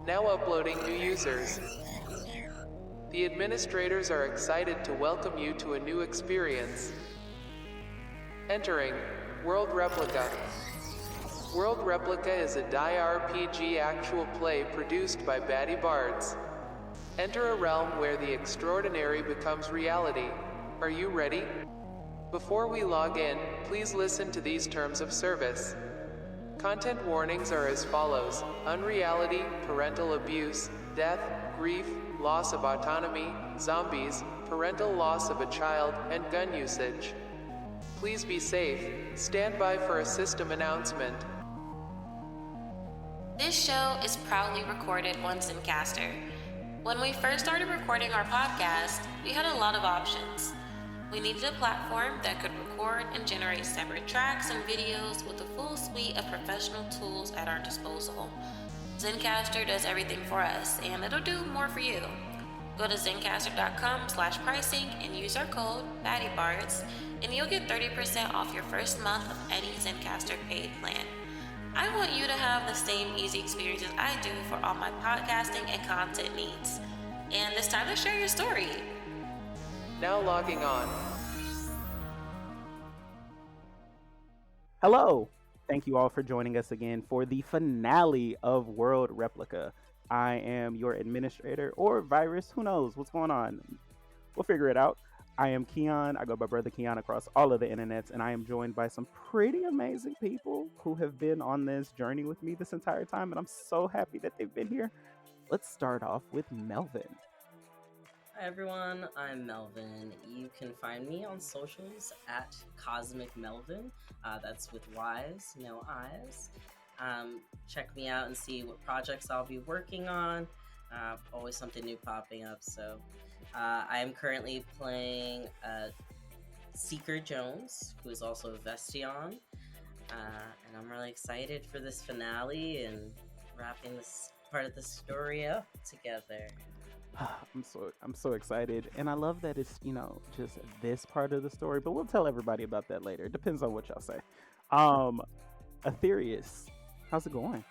Now uploading new users. The administrators are excited to welcome you to a new experience. Entering World Replica. World Replica is a die RPG actual play produced by BaddieBards. Enter a realm where the extraordinary becomes reality. Are you ready? Before we log in, please listen to these terms of service. Content warnings are as follows: unreality, parental abuse, death, grief, loss of autonomy, zombies, parental loss of a child, and gun usage. Please be safe. Stand by for a system announcement. This show is proudly recorded on Zencastr. When we first started recording our podcast, we had a lot of options. We needed a platform that could record and generate separate tracks and videos with a full suite of professional tools at our disposal. Zencastr does everything for us, and it'll do more for you. Go to zencastr.com/pricing and use our code BaddieBards, and you'll get 30% off your first month of any Zencastr paid plan. I want you to have the same easy experience as I do for all my podcasting and content needs. And it's time to share your story. Now logging on. Hello! Thank you all for joining us again for the finale of World Replica. I am your administrator, or virus, who knows what's going on. We'll figure it out. I am Queon. I go by Brother Queon across all of the internets, and I am joined by some pretty amazing people who have been on this journey with me this entire time, and I'm so happy that they've been here. Let's start off with Melvyn. Hi everyone, I'm Melvyn. You can find me on socials at Cosmic Melvyn. That's with Y's, no I's. Check me out and see what projects I'll be working on. Always something new popping up. So I am currently playing Seeker Jones, who is also Vestion. And I'm really excited for this finale and wrapping this part of the story up together. I'm so excited, and I love that it's, just this part of the story, but we'll tell everybody about that later. It depends on what y'all say. Aetherius, how's it going?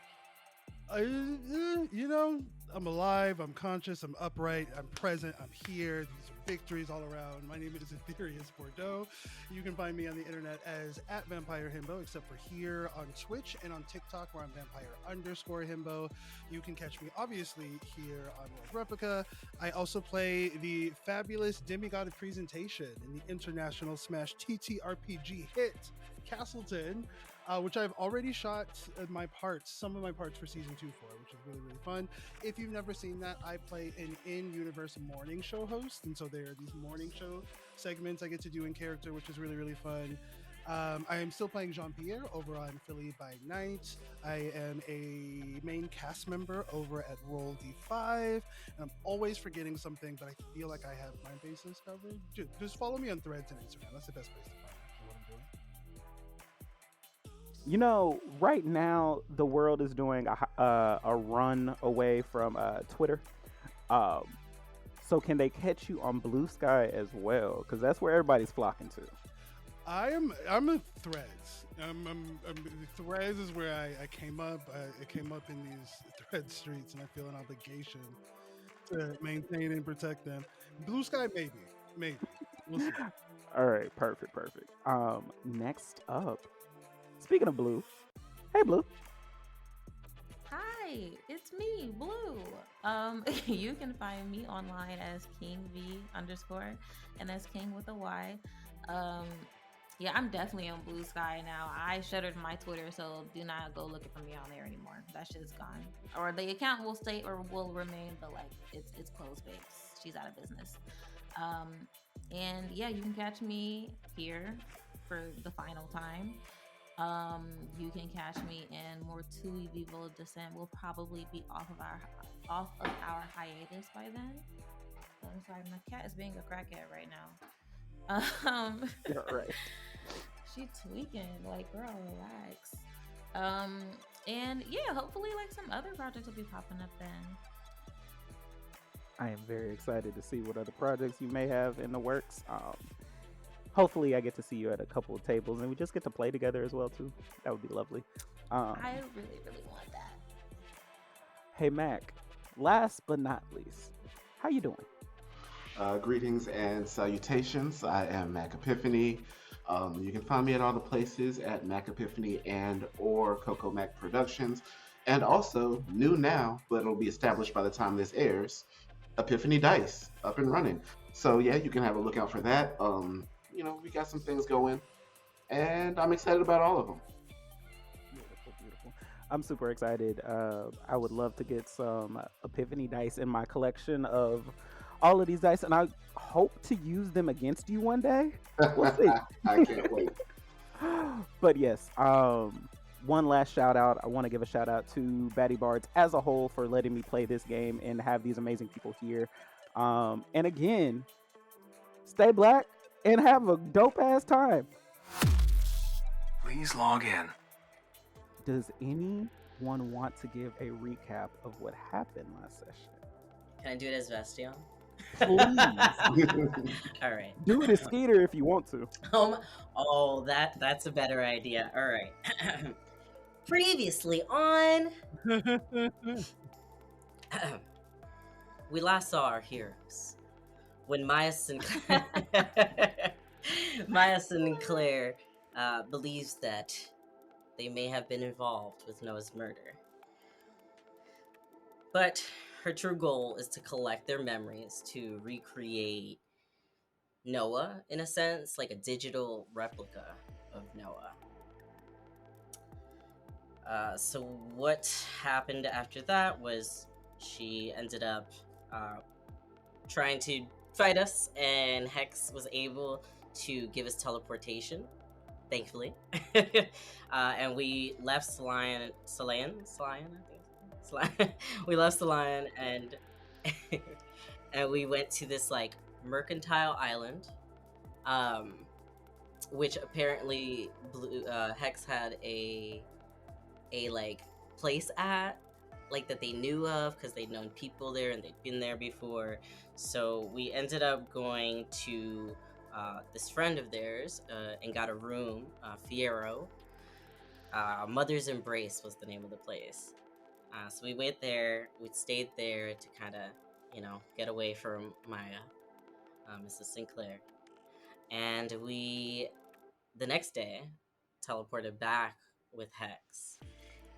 I'm alive, I'm conscious, I'm upright, I'm present, I'm here. These are victories all around. My name is Aetherius Bordeaux. You can find me on the internet as @VampireHimbo, except for here on Twitch and on TikTok, where I'm Vampire_Himbo. You can catch me obviously here on World Replica. I also play the fabulous demigod of presentation in the international smash TTRPG hit Castleton, which I've already shot some of my parts for season 2 for, which is really, really fun. If you've never seen that, I play an in-universe morning show host, and so there are these morning show segments I get to do in character, which is really, really fun. I am still playing Jean-Pierre over on Philly by Night. I am a main cast member over at Roll D5, and I'm always forgetting something, but I feel like I have my bases covered. Just follow me on Threads and Instagram. That's the best place to find out what I'm doing. Right now the world is doing a run away from Twitter. So can they catch you on Blue Sky as well? Because that's where everybody's flocking to. I'm a Threads. Threads is where I came up. I came up in these Thread streets, and I feel an obligation to maintain and protect them. Blue Sky, maybe. We'll see. All right, perfect. Next up, speaking of Blue, hey Blue. Hi, it's me, Bluu. You can find me online as KingV_, and that's King with a Y. Yeah, I'm definitely on Blue Sky now. I shuttered my Twitter, so do not go looking for me on there anymore. That shit's gone. Or the account will stay or will remain, but it's closed, babes. She's out of business. And yeah, you can catch me here for the final time. You can catch me in more 2 Vivo Descent. We'll probably be off of our hiatus by then. I'm sorry, my cat is being a crackhead right now. You're right. She tweaking, girl, relax. And yeah, hopefully some other projects will be popping up then. I am very excited to see what other projects you may have in the works. Hopefully I get to see you at a couple of tables and we just get to play together as well too. That would be lovely. I really, really want that. Hey Mac, last but not least, how you doing? Greetings and salutations. I am Mac Epiphany. You can find me at all the places at Mac Epiphany and or Coco Mac Productions. And also, new now, but it'll be established by the time this airs, Epiphany Dice, up and running. So yeah, you can have a look out for that. We got some things going, and I'm excited about all of them. Beautiful, beautiful. I'm super excited. I would love to get some Epiphany dice in my collection of all of these dice, and I hope to use them against you one day. We'll see. I can't wait. But yes, one last shout out. I want to give a shout out to BaddieBards as a whole for letting me play this game and have these amazing people here. And again, stay black and have a dope ass time. Please log in. Does anyone want to give a recap of what happened last session? Can I do it as Vestion? Please. All right. Do it as Skeeter if you want to. That's a better idea. All right. Previously on, we last saw our heroes when Maya Sinclair believes that they may have been involved with Noah's murder. But her true goal is to collect their memories to recreate Noah, in a sense, like a digital replica of Noah. So what happened after that was she ended up trying to fight us, and Hex was able to give us teleportation, thankfully. And we left Salayan, I think. We left Salayan and and we went to this like mercantile island, which apparently Hex had a like place at, like that they knew of because they'd known people there and they'd been there before. So we ended up going to this friend of theirs and got a room, Fierro. Mother's Embrace was the name of the place. So we went there, we stayed there to kind of, get away from Maya, Mrs. Sinclair. And we, the next day, teleported back with Hex.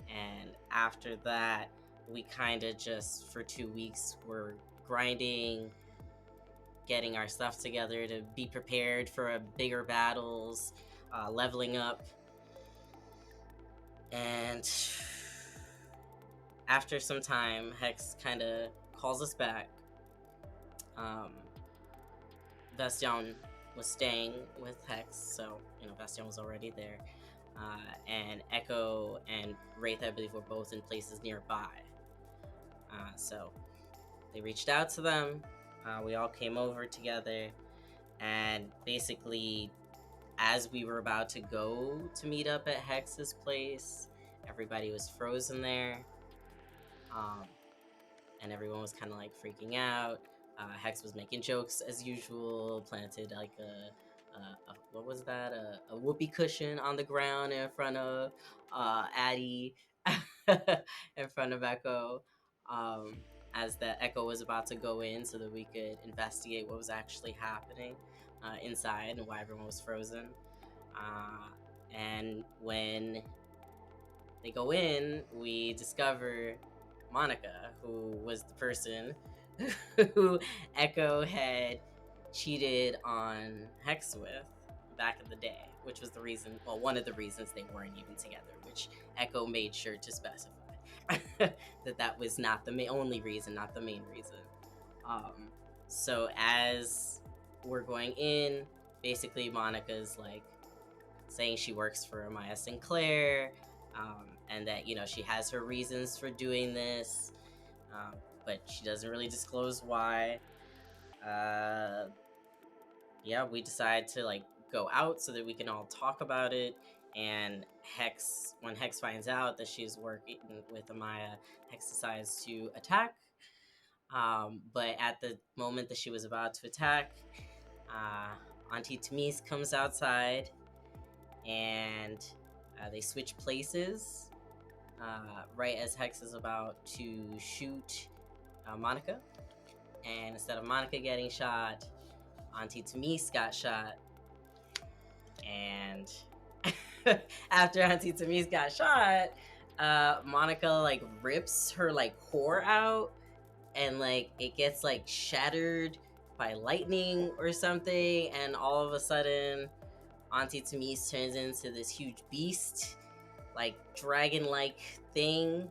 And after that, we kind of just, for 2 weeks, were grinding, getting our stuff together to be prepared for bigger battles, leveling up. And after some time, Hex kind of calls us back. Vestion was staying with Hex, so, Vestion was already there. And Echo and Wraith, I believe, were both in places nearby. So they reached out to them. We all came over together. And basically, as we were about to go to meet up at Hex's place, everybody was frozen there. And everyone was kind of like freaking out. Hex was making jokes as usual, planted like a what was that? A whoopee cushion on the ground in front of Addie, in front of Echo, as the Echo was about to go in so that we could investigate what was actually happening inside and why everyone was frozen. And when they go in, we discover Monica, who was the person who Echo had cheated on Hex with back in the day, which was the reason, well, one of the reasons they weren't even together, which Echo made sure to specify that was not the only reason, not the main reason. So as we're going in, basically Monica's like saying she works for Maya Sinclair, and that, she has her reasons for doing this, but she doesn't really disclose why. We decide to like go out so that we can all talk about it. And when Hex finds out that she's working with Amaya, Hex decides to attack. But at the moment that she was about to attack, Auntie Tamise comes outside, and they switch places right as Hex is about to shoot Monica. And instead of Monica getting shot, Auntie Tamise got shot. And after Auntie Tamise got shot, Monica like rips her like core out, and like it gets like shattered by lightning or something, and all of a sudden Auntie Tamise turns into this huge beast, like dragon-like thing.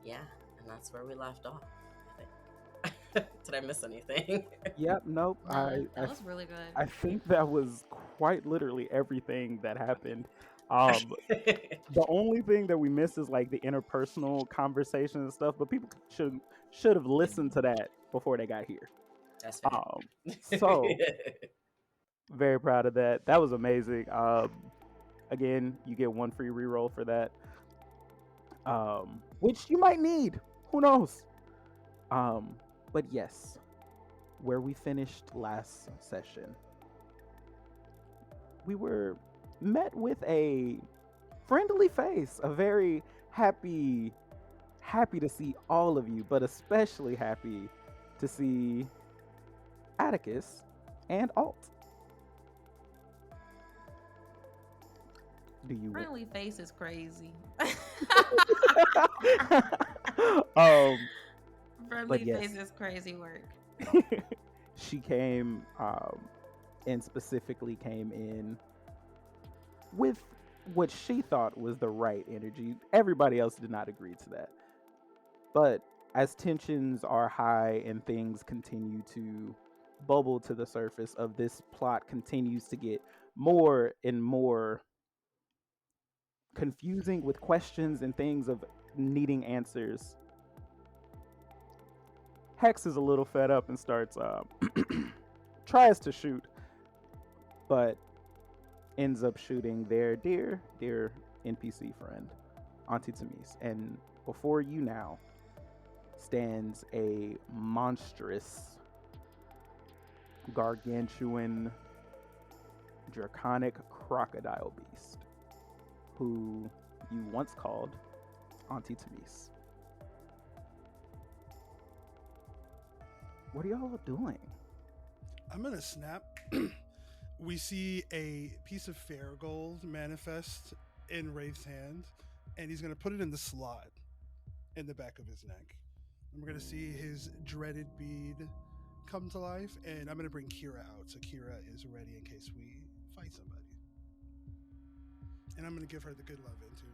Yeah, and that's where we left off, I think. Did I miss anything? Yep, nope. No, that was really good. I think that was quite literally everything that happened. The only thing that we missed is like the interpersonal conversation and stuff, but people should have listened to that before they got here. That's fair. So very proud of that. That was amazing. Again, you get one free reroll for that. Which you might need. Who knows? But yes, where we finished last session, we were met with a friendly face, a very happy to see all of you, but especially happy to see Atticus and Alt. Do you Friendly face is crazy. Friendly yes. face is crazy work. She came and specifically came in with what she thought was the right energy. Everybody else did not agree to that. But as tensions are high and things continue to bubble to the surface of this plot continues to get more and more confusing with questions and things of needing answers, Hex is a little fed up and starts tries to shoot, but ends up shooting their dear NPC friend, Auntie Tamise. And before you now stands a monstrous, gargantuan, draconic crocodile beast who you once called Auntie Tamise. What are y'all doing? I'm gonna snap. We see a piece of fair gold manifest in Wraith's hand, and he's gonna put it in the slot in the back of his neck. And we're gonna see his dreaded bead come to life, and I'm gonna bring Kira out so Kira is ready in case we fight somebody. And I'm gonna give her the good love in too.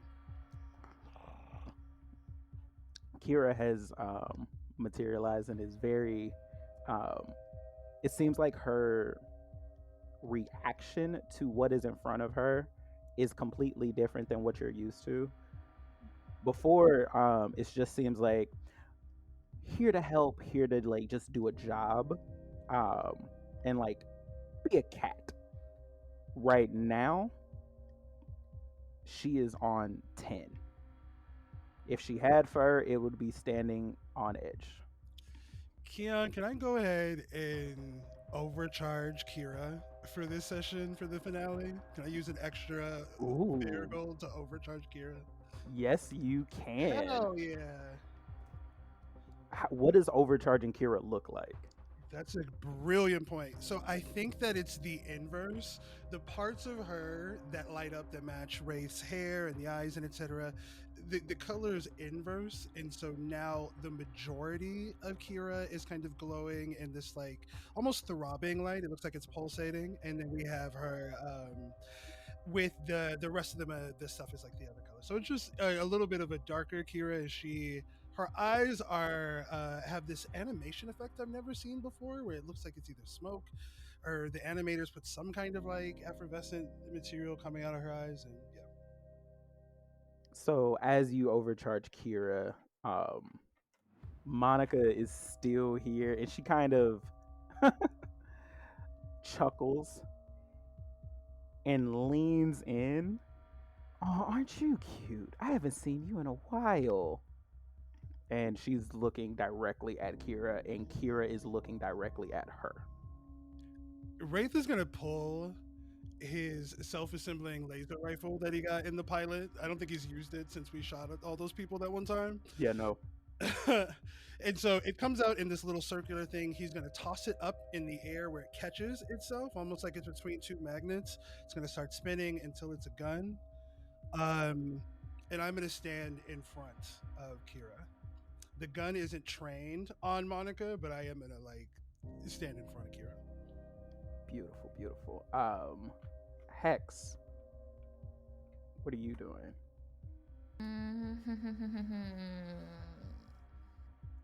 Kira has materialized and is very it seems like her reaction to what is in front of her is completely different than what you're used to. Before, it just seems like here to help, here to like just do a job, and like be a cat. Right now, she is on 10. If she had fur, it would be standing on edge. Queon, can I go ahead and overcharge Kira for this session for the finale? Can I use an extra fair gold to overcharge Kira? Yes, you can. Hell yeah. What does overcharging Kira look like? That's a brilliant point. So I think that it's the inverse. The parts of her that light up that match Wraith's hair and the eyes and etc. The color is inverse, and so now the majority of Kira is kind of glowing in this like almost throbbing light. It looks like it's pulsating, and then we have her with the rest of the stuff is like the other color. So it's just a little bit of a darker Kira. Her eyes are have this animation effect I've never seen before, where it looks like it's either smoke or the animators put some kind of like effervescent material coming out of her eyes, and yeah. So as you overcharge Kira, Monica is still here, and she kind of chuckles and leans in. Oh, aren't you cute? I haven't seen you in a while. And she's looking directly at Kira, and Kira is looking directly at her. Wraith is gonna pull his self-assembling laser rifle that he got in the pilot. I don't think he's used it since we shot at all those people that one time. Yeah, no. And so it comes out in this little circular thing. He's going to toss it up in the air where it catches itself, almost like it's between two magnets. It's going to start spinning until it's a gun. And I'm going to stand in front of Kira. The gun isn't trained on Monica, but I am going to like stand in front of Kira. Beautiful, beautiful. Hex, what are you doing?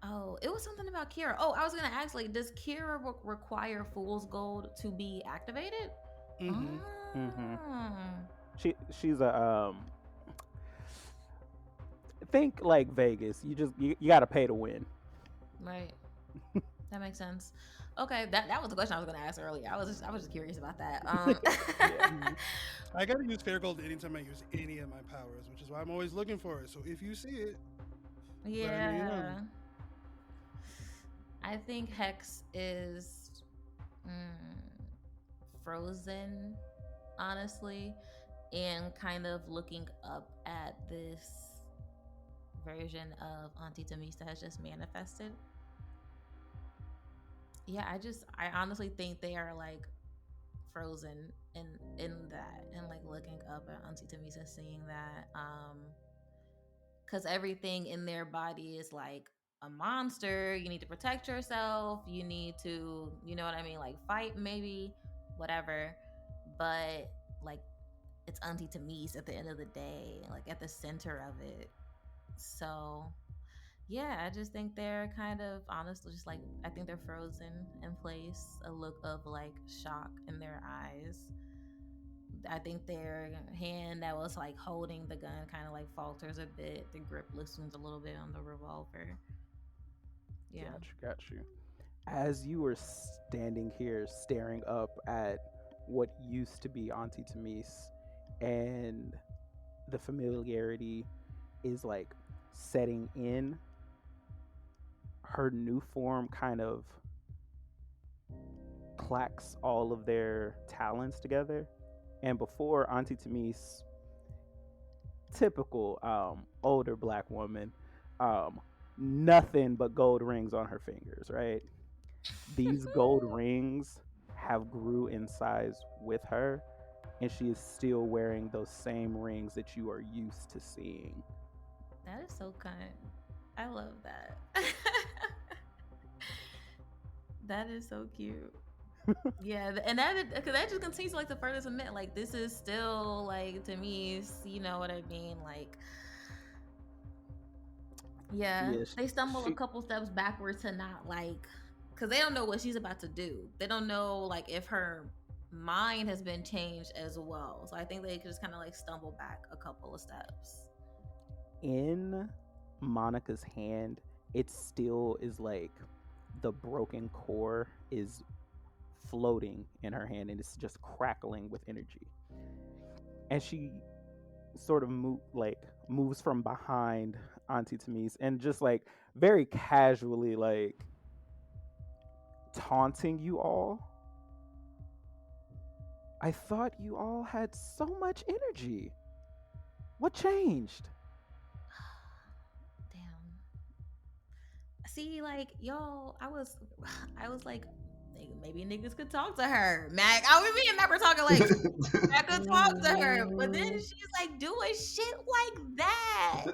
Oh, it was something about Kira. Oh, I was gonna ask, like, does Kira require Fool's Gold to be activated? She's a think like Vegas. You gotta pay to win. Right. That makes sense. Okay, that was the question I was gonna ask earlier. I was just curious about that. I gotta use fair gold anytime I use any of my powers, which is why I'm always looking for it. So if you see it, let me know. I think Hex is frozen, honestly, and kind of looking up at this version of Auntie Tamisa has just manifested. Yeah, I honestly think they are like frozen in that, and like looking up at Auntie Tamisa, seeing that, because everything in their body is like a monster. You need to protect yourself. You need to, you know what I mean, like fight, maybe, whatever. But like, it's Auntie Tamisa at the end of the day, like at the center of it. So yeah, I just think they're kind of, honestly, just like, I think they're frozen in place, a look of like shock in their eyes. I think their hand that was like holding the gun kind of like falters a bit. The grip loosens a little bit on the revolver. Yeah. Got you. As you were standing here staring up at what used to be Auntie Tamise, and the familiarity is like setting in, her new form kind of clacks all of their talons together. And before Auntie Tamise, typical older black woman, nothing but gold rings on her fingers, right? These gold rings have grew in size with her, and she is still wearing those same rings that you are used to seeing. That is so kind. I love that. That is so cute. Yeah, and because that just continues to like to further cement, like, this is still like, to me, you know what I mean, like, yeah, they stumble a couple steps backwards to not like, because they don't know what she's about to do. They don't know like if her mind has been changed as well. So I think they could just kind of like stumble back a couple of steps. In Monica's hand, it still is like the broken core is floating in her hand, and it's just crackling with energy. And she sort of moves from behind Auntie Tamise and just like very casually like taunting you all. I thought you all had so much energy. What changed? Damn. See, like, y'all, I was like, maybe niggas could talk to her. Mac, I was me and Mac were talking like, I could talk to her. But then she's like doing shit like that.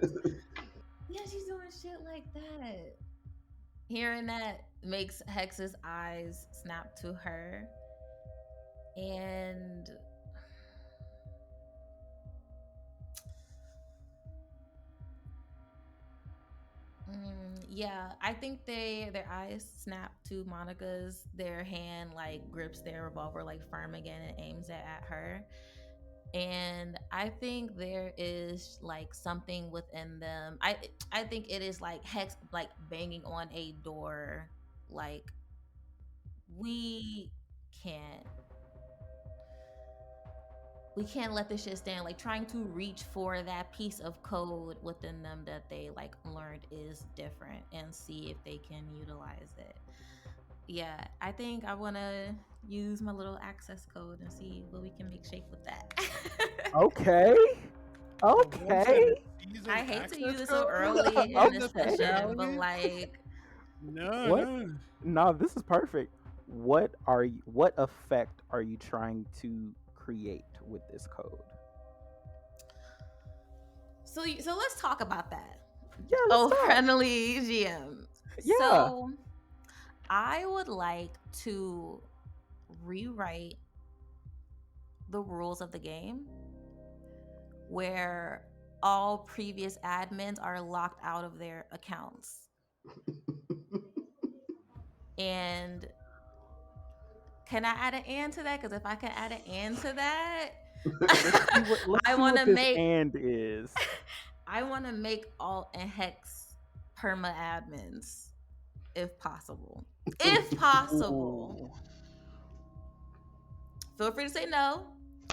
Yeah, she's doing shit like that. Hearing that makes Hex's eyes snap to her. And yeah, I think their eyes snap to Monica's. Their hand like grips their revolver like firm again and aims it at her. And I think there is like something within them. I think it is like Hex like banging on a door, like, we can't let this shit stand, like trying to reach for that piece of code within them that they like learned is different and see if they can utilize it. Yeah, I think I want to use my little access code and see what we can make shape with that. Okay. using I hate to use access it so code? early in this Okay. session, but like, No, What? no. No, this is perfect. What effect are you trying to create with this code? so let's talk about that. Yeah, Oh, let's talk. friendly GM. Yeah. So I would like to rewrite the rules of the game where all previous admins are locked out of their accounts. And can I add an and to that? Because if I can add an and to that, Let's I see want what to this make and is. I want to make alt and hex perma admins, if possible. If possible. Ooh. Feel free to say no.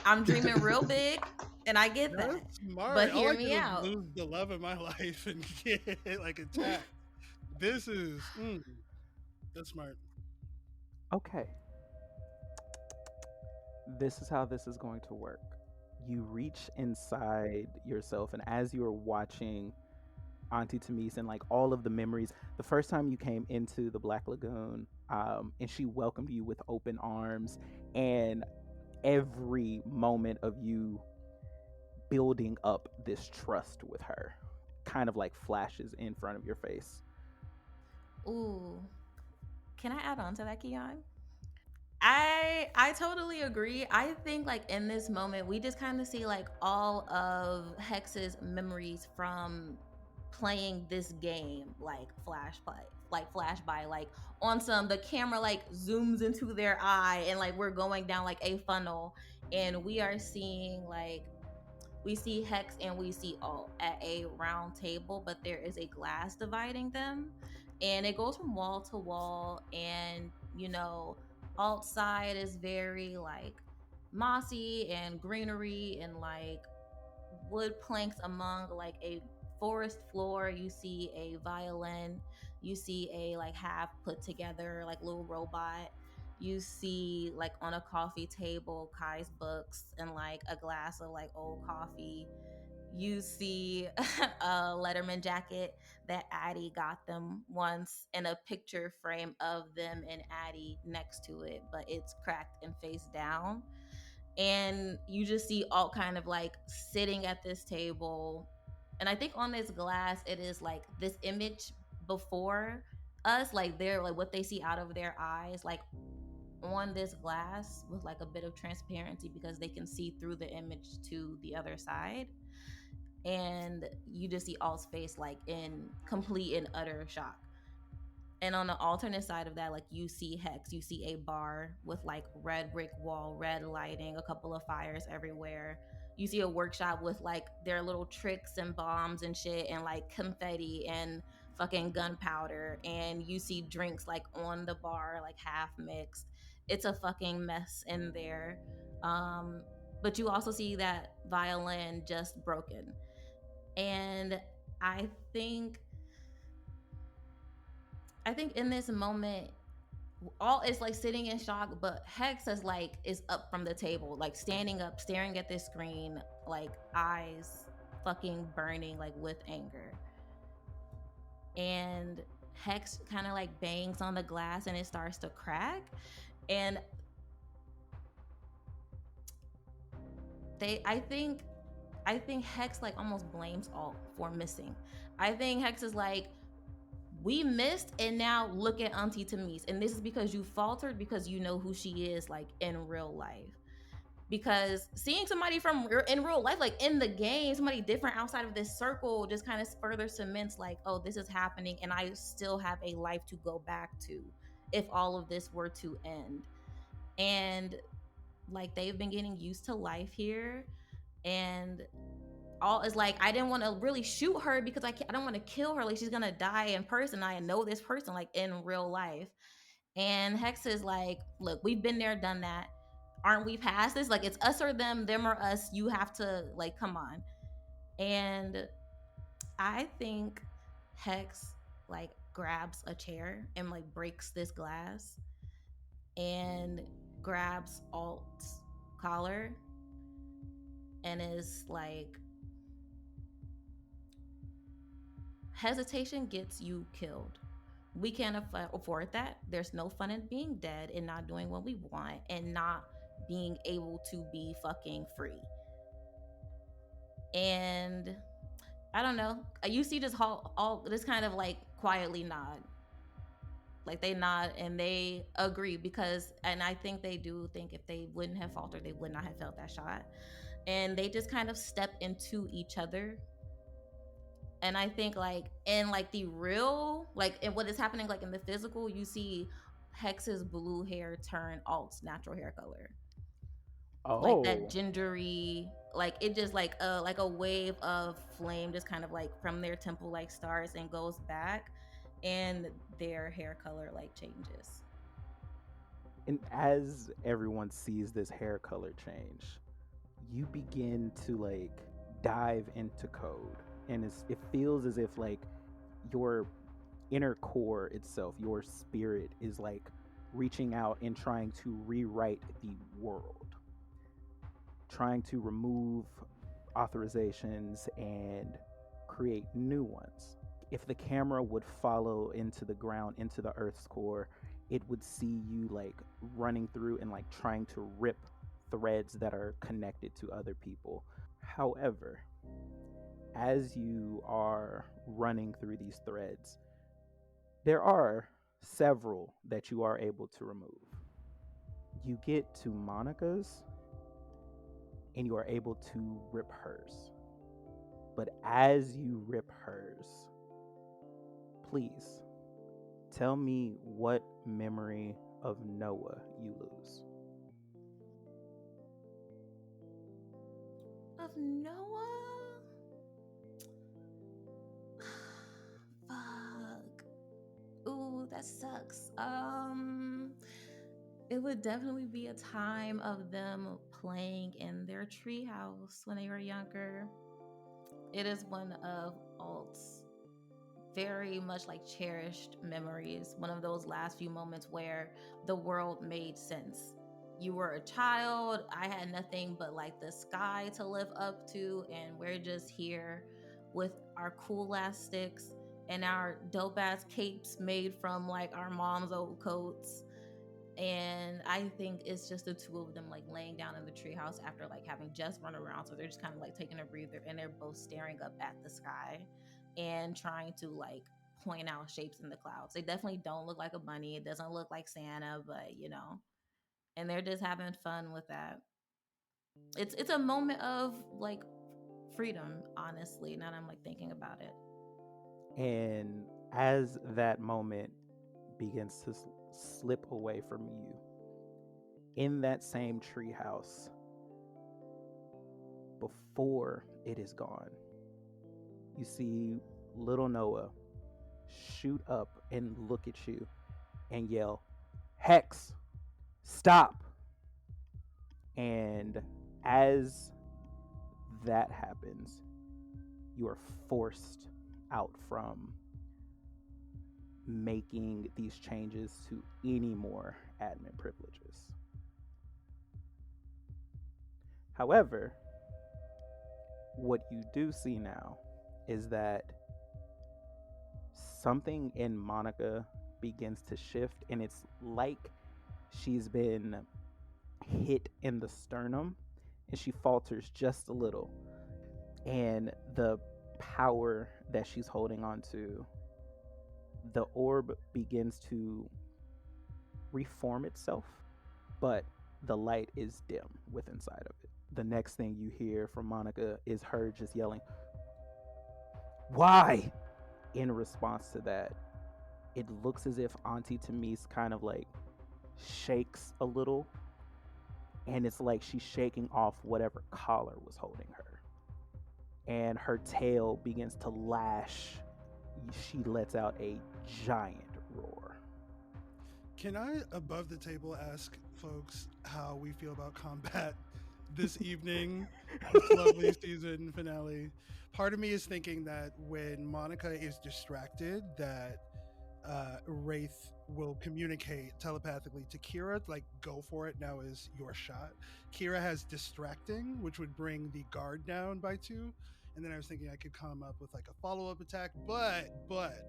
I'm dreaming real big, and I get that. That's smart. But All hear I me did was out. lose the love of my life and get like attacked. This is that's smart. Okay. This is how this is going to work. You reach inside yourself, and as you're watching Auntie Tamise and like all of the memories, the first time you came into the Black Lagoon, and she welcomed you with open arms, and every moment of you building up this trust with her kind of like flashes in front of your face. Ooh. Can I add on to that, Queon? I totally agree. I think like in this moment we just kind of see like all of Hex's memories from playing this game like flash by like on some the camera like zooms into their eye and like we're going down like a funnel and we are seeing like we see Hex and we see Alt at a round table, but there is a glass dividing them and it goes from wall to wall and you know Alt side is very like mossy and greenery and like wood planks among like a forest floor. You see a violin, you see a like half put together like little robot, you see like on a coffee table Kai's books and like a glass of like old coffee. You see a Letterman jacket that Addie got them once and a picture frame of them and Addie next to it, but it's cracked and face down. And you just see all kind of like sitting at this table. And I think on this glass, it is like this image before us, like they're like what they see out of their eyes, like on this glass with like a bit of transparency because they can see through the image to the other side. And you just see Alt's face like in complete and utter shock. And on the alternate side of that, like you see Hex, you see a bar with like red brick wall, red lighting, a couple of fires everywhere. You see a workshop with like their little tricks and bombs and shit and like confetti and fucking gunpowder. And you see drinks like on the bar, like half mixed. It's a fucking mess in there. But you also see that violin just broken. And I think in this moment, all is like sitting in shock, but Hex is up from the table, like standing up, staring at this screen, like eyes fucking burning, like with anger. And Hex kind of like bangs on the glass and it starts to crack. And I think Hex like almost blames Alt for missing. I think Hex is like, we missed and now look at Auntie Tamise. And this is because you faltered because you know who she is like in real life. Because seeing somebody from in real life, like in the game, somebody different outside of this circle just kind of further cements like, oh, this is happening and I still have a life to go back to if all of this were to end. And like they've been getting used to life here and all is like, I didn't want to really shoot her because I don't want to kill her, like she's gonna die in person. I know this person like in real life. And Hex is like, look, we've been there, done that, aren't we past this? Like it's us or them or us, you have to like come on. And I think Hex like grabs a chair and like breaks this glass and grabs Alt's collar and is like, Hesitation gets you killed. We can't afford that. There's no fun in being dead and not doing what we want and not being able to be fucking free. And I don't know. You see this all this kind of like quietly nod. Like they nod and they agree because, and I think they do think if they wouldn't have faltered, they would not have felt that shot. And they just kind of step into each other. And I think like in like the real, like in what is happening like in the physical, you see Hex's blue hair turn Alt's natural hair color. Like that gingery, like it just like a wave of flame just kind of like from their temple like starts and goes back, and their hair color like changes. And as everyone sees this hair color change, you begin to like dive into code, and it feels as if like your inner core itself, your spirit, is like reaching out and trying to rewrite the world, trying to remove authorizations and create new ones. If the camera would follow into the ground, into the Earth's core, it would see you like running through and like trying to rip threads that are connected to other people. However, as you are running through these threads, there are several that you are able to remove. You get to Monica's and you are able to rip hers. But as you rip hers, please tell me what memory of Noah you lose. Of Noah? Fuck. Ooh, that sucks. It would definitely be a time of them playing in their treehouse when they were younger. It is one of Alt's very much like cherished memories. One of those last few moments where the world made sense. You were a child, I had nothing but like the sky to live up to, and we're just here with our cool ass sticks and our dope ass capes made from like our mom's old coats. And I think it's just the two of them like laying down in the treehouse after like having just run around. So they're just kind of like taking a breather, and they're both staring up at the sky and trying to like point out shapes in the clouds. They definitely don't look like a bunny. It doesn't look like Santa, but you know, and they're just having fun with that. It's a moment of like freedom, honestly. Now that I'm like thinking about it. And as that moment begins to slip away from you, in that same treehouse, before it is gone, you see little Noah shoot up and look at you and yell, "Hex, stop!" And as that happens, you are forced out from making these changes to any more admin privileges. However, what you do see now is that something in Monica begins to shift, and it's like she's been hit in the sternum and she falters just a little, and the power that she's holding on to, the orb begins to reform itself, but the light is dim with inside of it. The next thing you hear from Monica is her just yelling, "Why?" In response to that, it looks as if Auntie Tamise kind of like shakes a little, and it's like she's shaking off whatever collar was holding her, and her tail begins to lash. She lets out a giant roar. Can I, above the table, ask folks how we feel about combat this evening, this lovely season finale? Part of me is thinking that when Monica is distracted, that Wraith will communicate telepathically to Kira, like, go for it, now is your shot. Kira has distracting, which would bring the guard down by 2, And then I was thinking I could come up with like a follow-up attack, but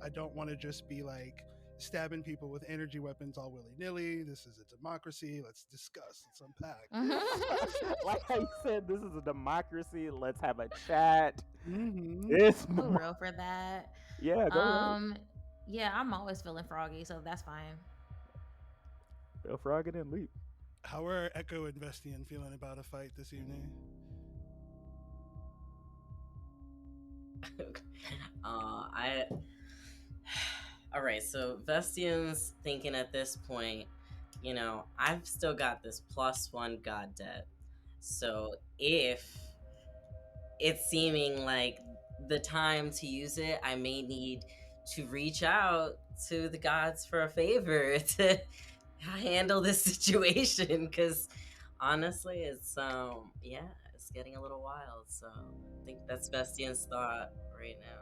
I don't want to just be like stabbing people with energy weapons all willy-nilly. This is a democracy. Let's discuss. Let's unpack. Like I said, this is a democracy. Let's have a chat. Mm-hmm. It's I'm real for that. Yeah, go ahead. Yeah, I'm always feeling froggy, so that's fine. Feel frog it and leap. How are Echo and Vestion feeling about a fight this evening? All right, so Vestion's thinking at this point, you know, I've still got this +1 god debt. So if it's seeming like the time to use it, I may need to reach out to the gods for a favor to handle this situation, because honestly, it's it's getting a little wild. So I think that's Vestion's thought right now.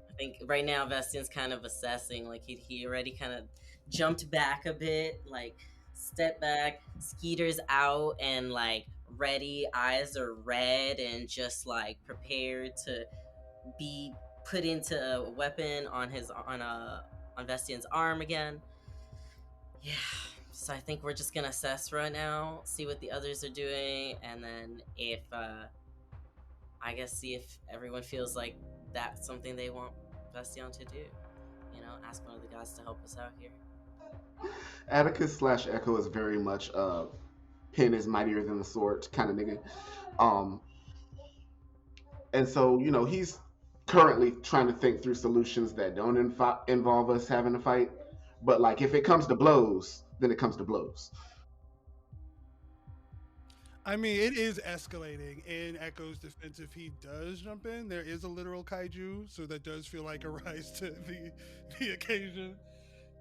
I think right now Vestion's kind of assessing, like he already kind of jumped back a bit, like step back, Skeeter's out and like ready, eyes are red and just like prepared to be put into a weapon on Vestion's arm again. Yeah, so I think we're just gonna assess right now, see what the others are doing, and then if see if everyone feels like that's something they want Vestion to do. You know, ask one of the gods to help us out here. Atticus / Echo is very much pen is mightier than the sword kind of nigga. And so, you know, he's currently trying to think through solutions that don't involve us having a fight. But like, if it comes to blows, then it comes to blows. I mean, it is escalating. In Echo's defense, if he does jump in, there is a literal kaiju, so that does feel like a rise to the occasion.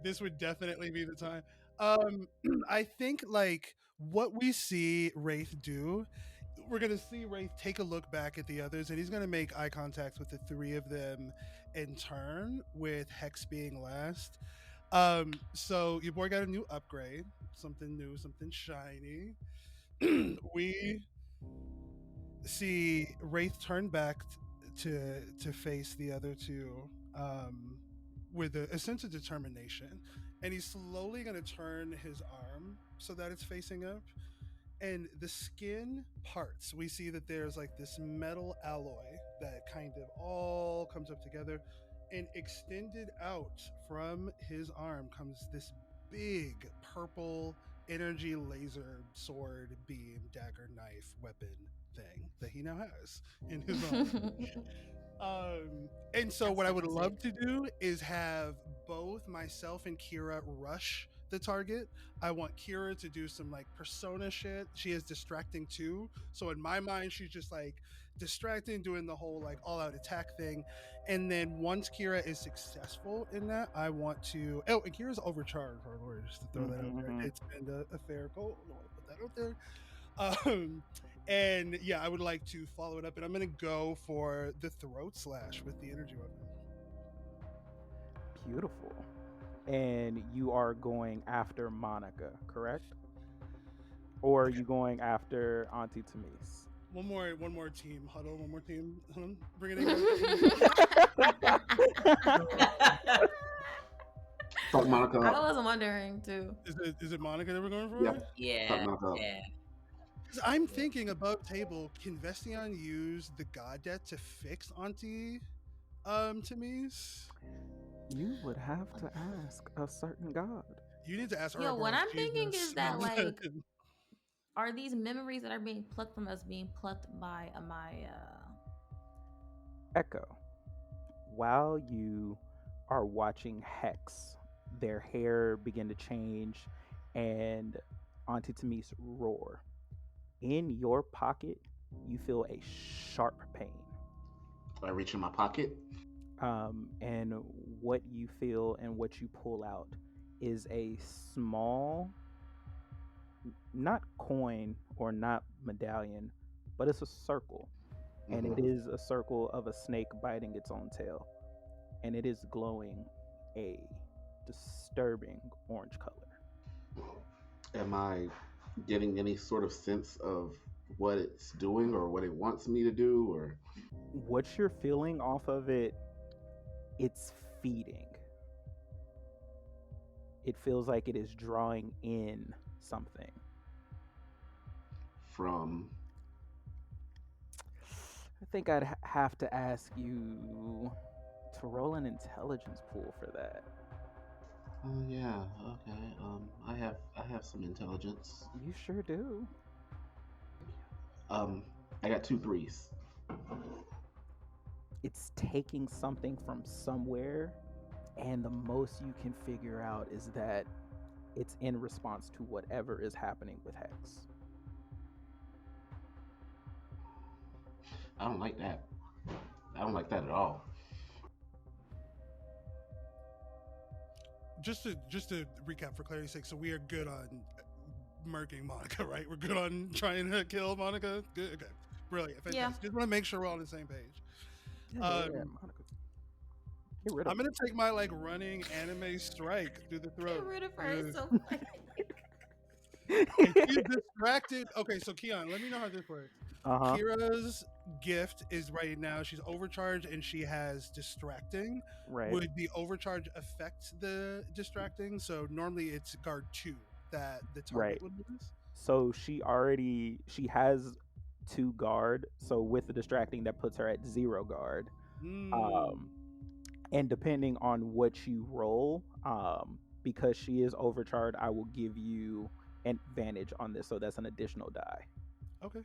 This would definitely be the time. I think like what we see Wraith do, we're gonna see Wraith take a look back at the others, and he's gonna make eye contact with the three of them in turn, with Hex being last. So your boy got a new upgrade, something new, something shiny. We see Wraith turn back to face the other two with a sense of determination, and he's slowly going to turn his arm so that it's facing up, and the skin parts. We see that there's like this metal alloy that kind of all comes up together, and extended out from his arm comes this big purple energy laser sword, beam, dagger, knife, weapon thing that he now has in his arm. And so what I would love to do is have both myself and Kira rush the target. I want Kira to do some like persona shit. She is distracting too. So in my mind, she's just like distracting, doing the whole like all out attack thing. And then once Kira is successful in that, I want to, and Kira's overcharged, our lord, just to throw that out there. It's been a fair goal. I want to put that out there. And yeah, I would like to follow it up, and I'm going to go for the throat slash with the energy weapon. Beautiful. And you are going after Monica, correct? Or are you going after Auntie Tamise? One more team huddle. One more team. Bring it in. Fuck Monica. I was wondering too. Is it Monica that we're going for? Yep. Yeah. Because I'm thinking above table, can Vestion use the god debt to fix Auntie Tamise? You would have to ask a certain god. You need to ask her. Yo, what I'm thinking is that like, are these memories that are being plucked from us being plucked by Amaya? Echo, while you are watching Hex, their hair begin to change, and Auntie Tamise roar, in your pocket, you feel a sharp pain. I reach in my pocket. And what you feel and what you pull out is a small, not coin or not medallion, but it's a circle. And it is a circle of a snake biting its own tail. And it is glowing a disturbing orange color. Am I getting any sort of sense of what it's doing or what it wants me to do, or What you're feeling off of it, it's feeding. It feels like it is drawing in something. from? I think I'd have to ask you to roll an intelligence pool for that. Yeah, okay. I have some intelligence. You sure do. I got 2 3s. It's taking something from somewhere, and the most you can figure out is that it's in response to whatever is happening with Hex. I don't like that. I don't like that at all. Just to recap for clarity's sake, so we are good on murking Monica, right? We're good on trying to kill Monica. Good, okay, brilliant, fantastic. Yeah. Just want to make sure we're all on the same page. Monica. Get rid of I'm gonna take my like running anime strike through the throat. Get rid of her. It's so funny. If you're distracted, okay. So Queon, let me know how this works. Uh-huh. Kira's gift is right now. She's overcharged and she has distracting. Right. Would the overcharge affect the distracting? So normally it's guard 2 that the target would lose. So she has 2 guard. So with the distracting, that puts her at 0 guard. And depending on what you roll, because she is overcharged, I will give you an advantage on this. So that's an additional die. Okay.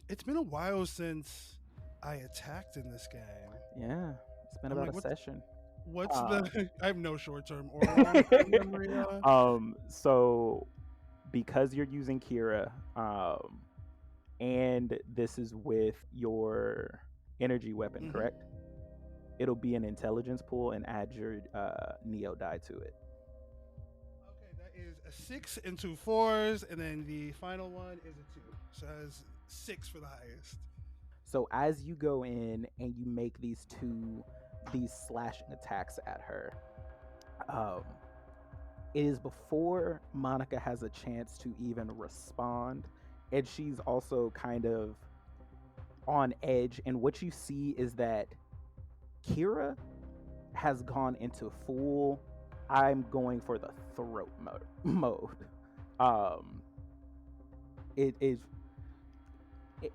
It's been a while since I attacked in this game. Yeah, it's been I'm about like, a session. What's the? I have no short term or long term memory. So because you're using Kira, and this is with your energy weapon, correct? It'll be an intelligence pool and add your Neo die to it. Okay, that is a 6 and 2 4s, and then the final one is a 2. So it has 6 for the highest. So as you go in and you make these slashing attacks at her, it is before Monica has a chance to even respond, and she's also kind of on edge. And what you see is that Kira has gone into full I'm going for the throat mode. It is,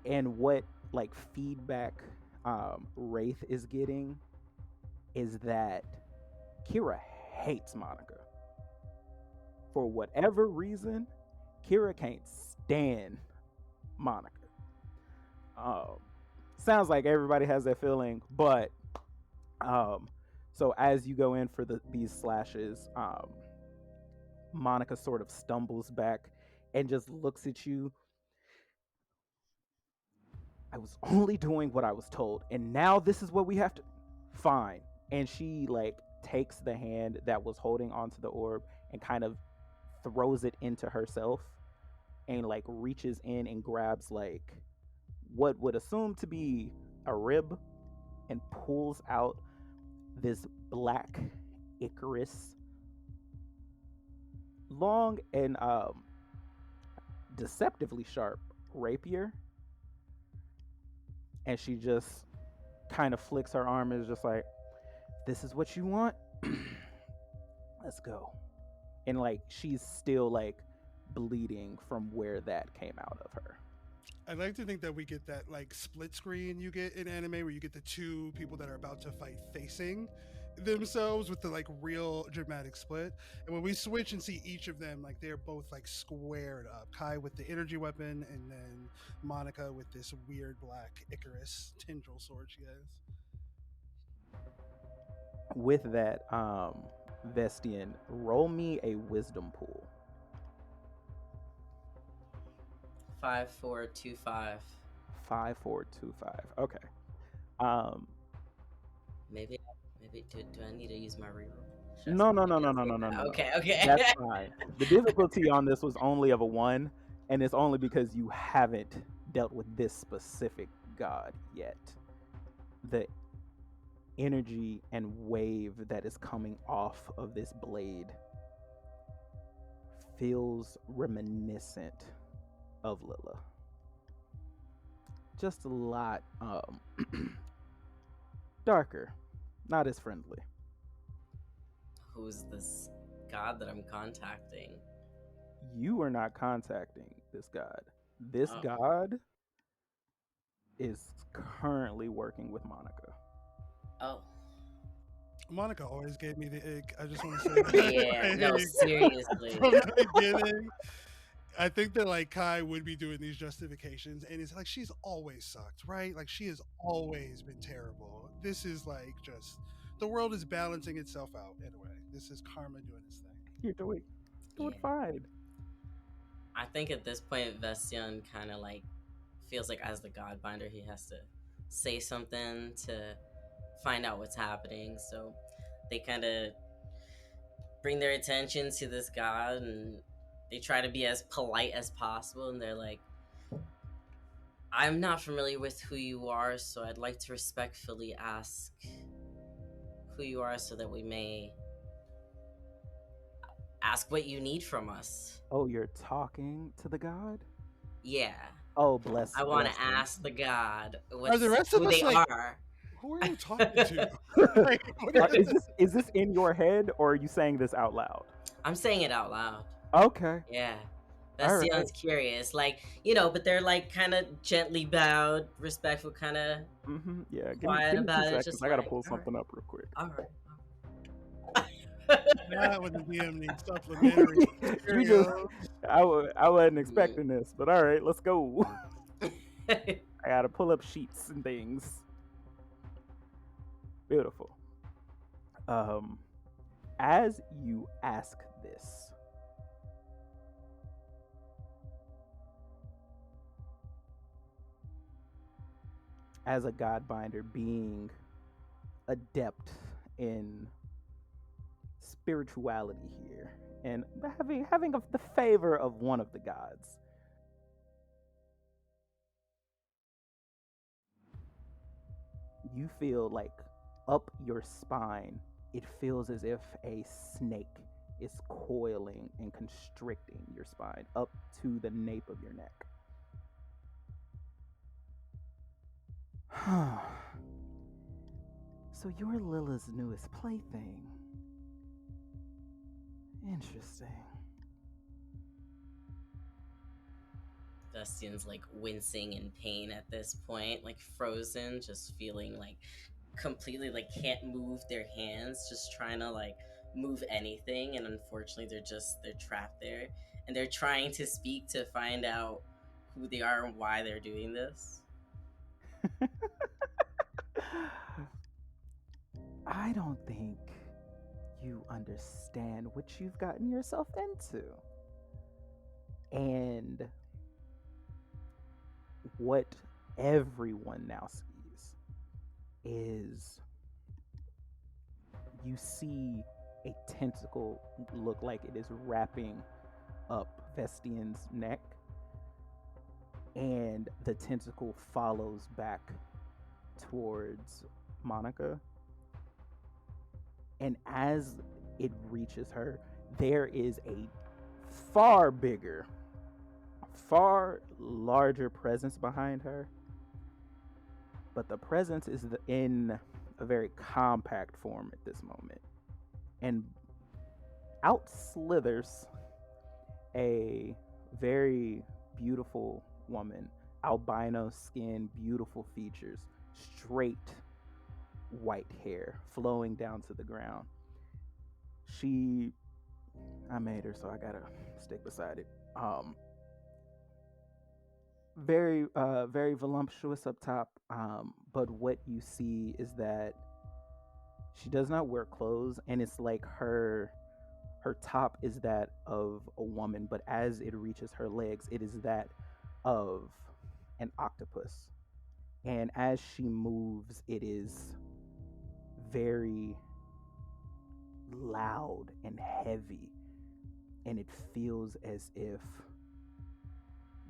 and what like feedback Wraith is getting is that Kira hates Monica. For whatever reason, Kira can't stand Monica. Sounds like everybody has that feeling, but so as you go in for these slashes, Monica sort of stumbles back and just looks at you. I was only doing what I was told, and now this is what we have to. Fine. And she like takes the hand that was holding onto the orb and kind of throws it into herself, and like reaches in and grabs like what would assume to be a rib, and pulls out this black Icarus, long and deceptively sharp rapier. And she just kind of flicks her arm and is just like, this is what you want? Let's go. And like she's still like bleeding from where that came out of her. I'd like to think that we get that like split screen you get in anime where you get the 2 people that are about to fight facing themselves with the like real dramatic split. And when we switch and see each of them, like they're both like squared up. Kai with the energy weapon, and then Monica with this weird black Icarus tendril sword she has. With that, Vestion, roll me a wisdom pool. 5 4 2 5. 5 4 2 5. Okay. Maybe do I need to use my reroll? No. Okay. That's fine. The difficulty on this was only of a 1, and it's only because you haven't dealt with this specific god yet. The energy and wave that is coming off of this blade feels reminiscent of Lila. just a lot darker, not as friendly. Who's this god that I'm contacting? You are not contacting this god. This Oh. god is currently working with Monica. Oh. Monica always gave me the ick. I just want to say that. Yeah, no, seriously. From the beginning, I think that like Kai would be doing these justifications, and it's like she's always sucked, right? Like she has always been terrible. This is like just the world is balancing itself out in a way. This is karma doing its thing. You're doing Yeah. fine. I think at this point, Vestion kind of like feels like as the Godbinder, he has to say something to find out what's happening. So they kind of bring their attention to this god, and they try to be as polite as possible. And they're like, "I'm not familiar with who you are, so I'd like to respectfully ask who you are, so that we may ask what you need from us." Oh, you're talking to the god? Yeah. Oh, bless. I want to bless him. ask the god Are the rest of who us they like, are. who are you talking to? Like, what Is this in your head, or are you saying this out loud? I'm saying it out loud. Okay. Yeah. All Vestion's right. curious. Like, but they're like kind of gently bowed, respectful, kind of Yeah. quiet Give me 2 about it. seconds. Just I gotta like, pull all right, something up real quick. all right. Not when the DM needs supplementary You material. just, I wasn't expecting this, but all right, let's go. I gotta pull up sheets and things. Beautiful. As you ask this, as a Godbinder, being adept in spirituality here, and having the favor of one of the gods, you feel like up your spine, it feels as if a snake is coiling and constricting your spine up to the nape of your neck. So you're Lilla's newest plaything. Interesting. Vestion's like wincing in pain at this point, like frozen, just feeling like completely like can't move their hands, just trying to like move anything, and unfortunately they're trapped there, and they're trying to speak to find out who they are and why they're doing this. I don't think you understand what you've gotten yourself into. And what everyone now sees is you see a tentacle look like it is wrapping up Vestion's neck, and the tentacle follows back towards Monica. And as it reaches her, there is a far bigger, far larger presence behind her. But the presence is in a very compact form at this moment. And out slithers a very beautiful woman, albino skin, beautiful features, straight white hair flowing down to the ground. I made her, so I gotta stick beside it. Very voluptuous up top. But what you see is that she does not wear clothes, and it's like her top is that of a woman, but as it reaches her legs, it is that of an octopus. And as she moves, it is very loud and heavy, and it feels as if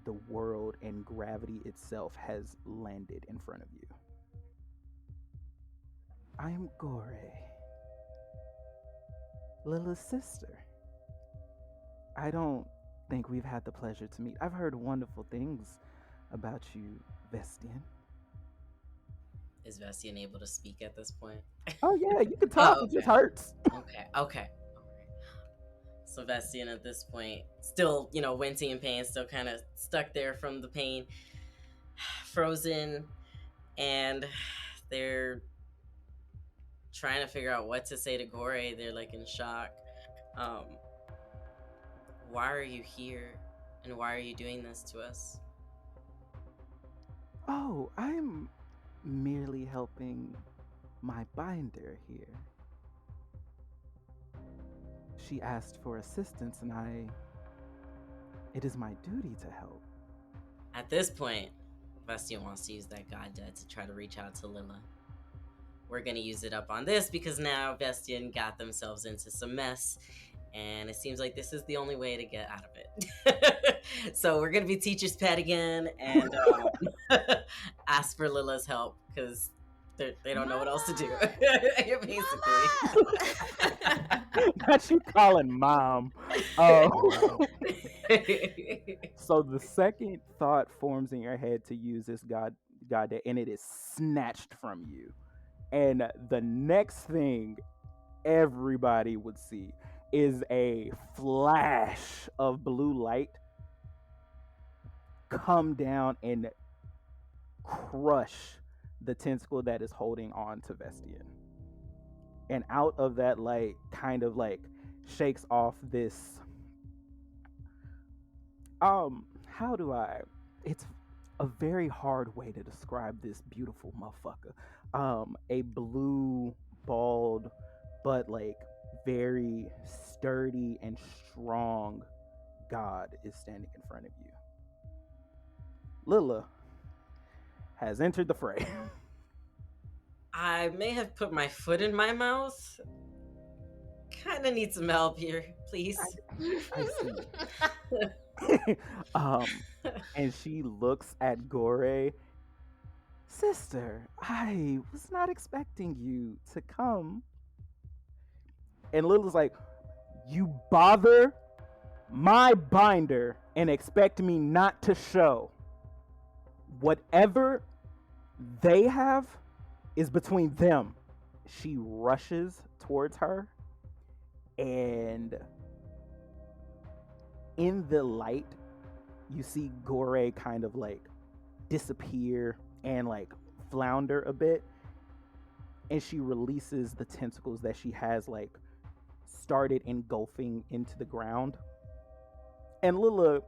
the world and gravity itself has landed in front of you. I am Gore, Lilla's sister. I don't think we've had the pleasure to meet. I've heard wonderful things about you, Vestion. Is Vestion able to speak at this point? Oh yeah, you can talk. Oh, It just okay. hurts. Okay. Alright. So Vestion at this point, still, wincing in pain, still kind of stuck there from the pain, frozen, and they're trying to figure out what to say to Gore. They're like in shock. Why are you here? And why are you doing this to us? Oh, I'm merely helping my binder here. She asked for assistance, and it is my duty to help. At this point, Vestion wants to use that god dead to try to reach out to Lilla. We're gonna use it up on this because now Vestion got themselves into some mess, and it seems like this is the only way to get out of it. So we're gonna be teacher's pet again and ask for Lilla's help because they don't know what else to do. Basically. Not you calling mom. Oh. So the second thought forms in your head to use this god dead, and it is snatched from you. And the next thing everybody would see is a flash of blue light come down and crush the tentacle that is holding on to Vestion. And out of that light kind of like shakes off this it's a very hard way to describe this beautiful motherfucker. A blue, bald, but like very sturdy and strong god is standing in front of you. Lilla has entered the fray. I may have put my foot in my mouth. Kinda need some help here, please. I see. And she looks at Gore. Sister, I was not expecting you to come. And Lilla's like, you bother my binder and expect me not to show. Whatever they have is between them. She rushes towards her, and in the light, you see Gore kind of like disappear and like flounder a bit, and she releases the tentacles that she has like started engulfing into the ground. And Lilla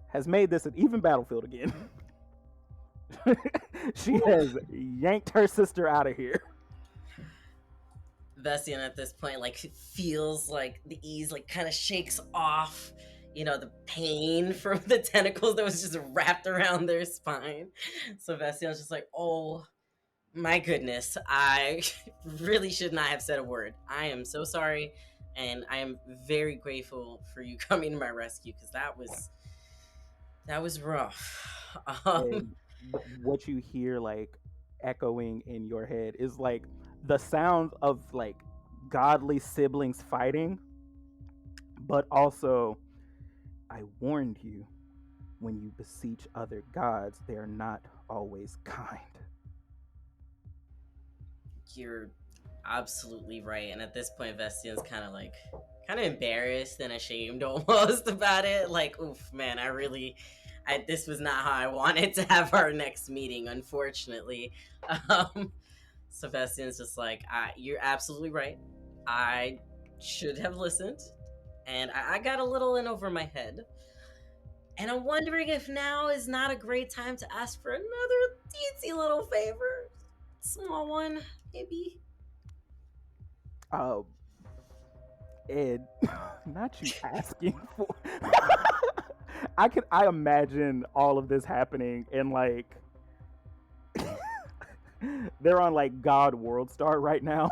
has made this an even battlefield again. She has yanked her sister out of here. Vestion at this point like feels like the ease like kind of shakes off, the pain from the tentacles that was just wrapped around their spine. So Vestion's just like, oh my goodness, I really should not have said a word. I am so sorry, and I am very grateful for you coming to my rescue because that was rough. What you hear like echoing in your head is like the sound of like godly siblings fighting, but also, I warned you, when you beseech other gods, they are not always kind. You're absolutely right. And at this point, Vestion's kind of embarrassed and ashamed almost about it. Like, oof, man, this was not how I wanted to have our next meeting, unfortunately. So Vestion's just like, you're absolutely right. I should have listened. And I got a little in over my head. And I'm wondering if now is not a great time to ask for another teensy little favor. Small one, maybe. Ed, not you asking for. I imagine all of this happening in like they're on like God World Star right now.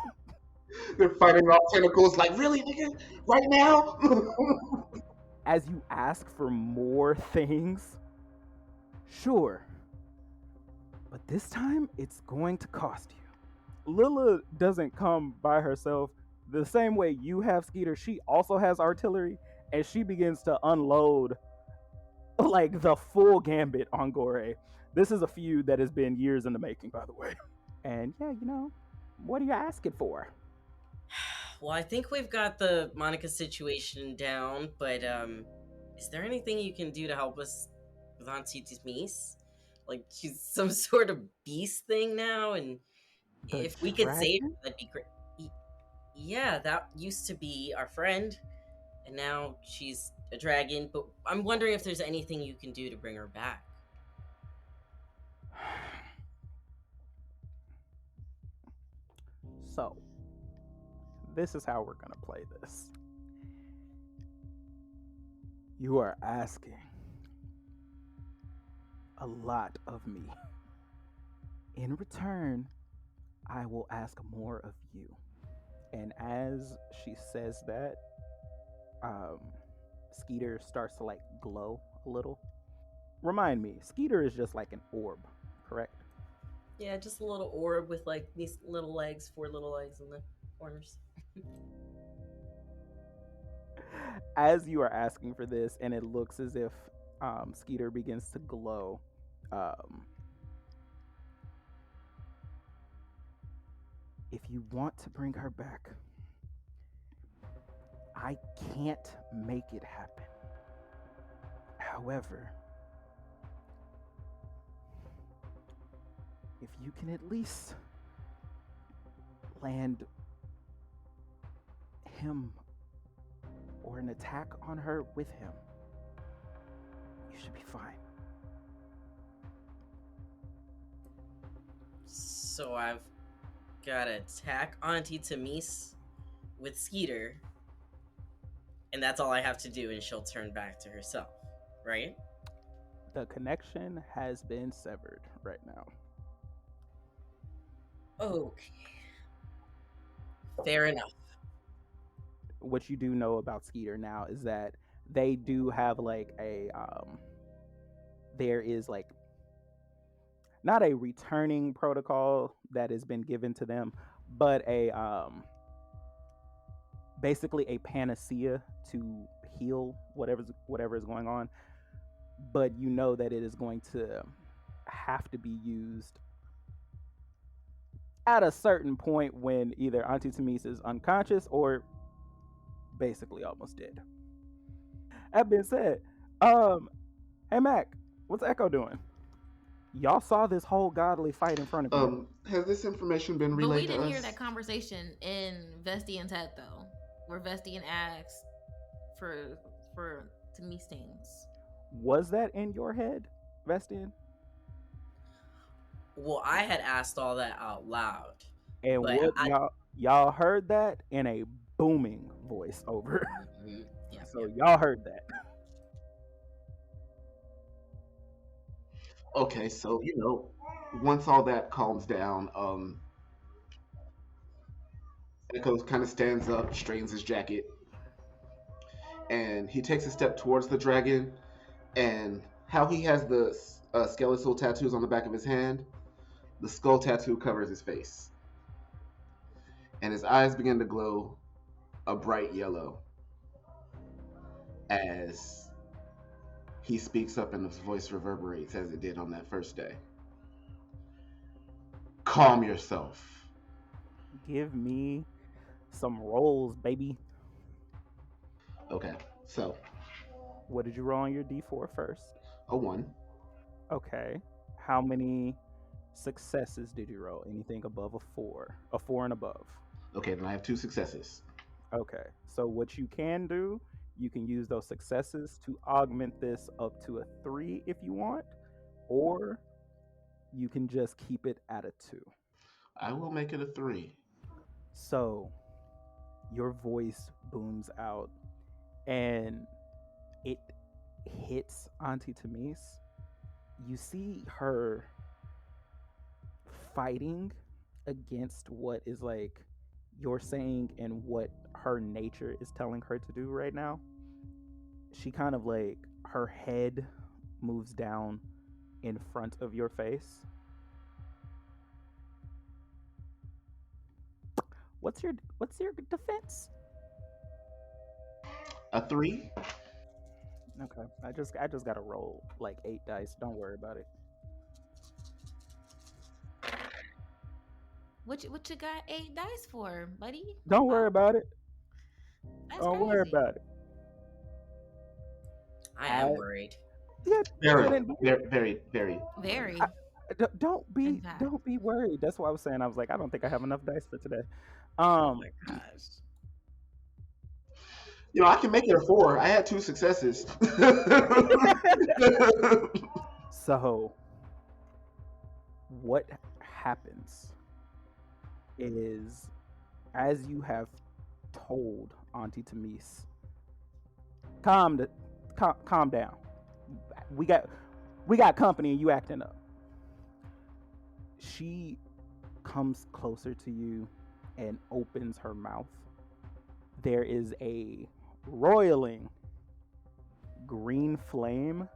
They're fighting off tentacles. Like, really, nigga? Right now? As you ask for more things, sure, but this time it's going to cost you. Lilla doesn't come by herself. The same way you have, Skeeter, she also has artillery, and she begins to unload like the full gambit on Gore. This is a feud that has been years in the making, by the way. And yeah, what are you asking for? Well, I think we've got the Monica situation down, but is there anything you can do to help us with Auntie Denise? Like she's some sort of beast thing now, and The if we could save her, dragon? that'd be great. Yeah, that used to be our friend, and now she's a dragon. But I'm wondering if there's anything you can do to bring her back. So, this is how we're going to play this. You are asking a lot of me. In return, I will ask more of you. And as she says that, Skeeter starts to like glow a little. Remind me, Skeeter is just like an orb, correct? Yeah, just a little orb with like these little legs, 4 little legs in the corners. As you are asking for this, and it looks as if Skeeter begins to glow, if you want to bring her back, I can't make it happen. However, if you can at least land him or an attack on her with him, you should be fine. So I've got to attack Auntie Denise with Skeeter, and that's all I have to do, and she'll turn back to herself, right? The connection has been severed right now. Okay. Fair enough. What you do know about Skeeter now is that they do have like a there is like not a returning protocol that has been given to them, but a basically a panacea to heal whatever is going on. But you know that it is going to have to be used at a certain point when either Auntie Tamis is unconscious or basically almost dead. That being said, hey Mac, what's Echo doing? Y'all saw this whole godly fight in front of you. Has this information been But relayed we to didn't us? hear that conversation in Vestion's head though, where Vestion asked for Tamis things. Was that in your head, Vestion? Well, I had asked all that out loud. And But what y'all heard that in a booming voice over. Yeah, So y'all heard that. Okay, so once all that calms down, Echo kind of stands up, straightens his jacket, and he takes a step towards the dragon. And how he has the skeletal tattoos on the back of his hand, the skull tattoo covers his face, and his eyes begin to glow a bright yellow as he speaks up and his voice reverberates as it did on that first day. Calm yourself. Give me some rolls, baby. Okay, so What did you roll on your D4 first? a 1. Okay. How many successes did you roll? Anything above a 4? A 4 and above. Okay, then I have 2 successes. Okay. So what you can do, you can use those successes to augment this up to a 3 if you want, or you can just keep it at a 2. I will make it a 3. So your voice booms out and it hits Auntie Tamis. You see her fighting against what is like you're saying and what her nature is telling her to do right now. She kind of like her head moves down in front of your face. What's your defense? A 3? Okay. I just gotta roll like 8 dice. Don't worry about it. What you got 8 dice for, buddy? Don't worry about it. That's Don't crazy. worry about it. I am worried. Yeah, Very, shouldn't- very, very. Very. don't In fact. be worried. That's why I was saying, I was like, I don't think I have enough dice for today. Oh my gosh. You know, I can make it a 4. I had 2 successes. So, what happens is, as you have told Auntie Tamis, calm down. We got company, and you acting up. She comes closer to you and opens her mouth. There is a roiling green flame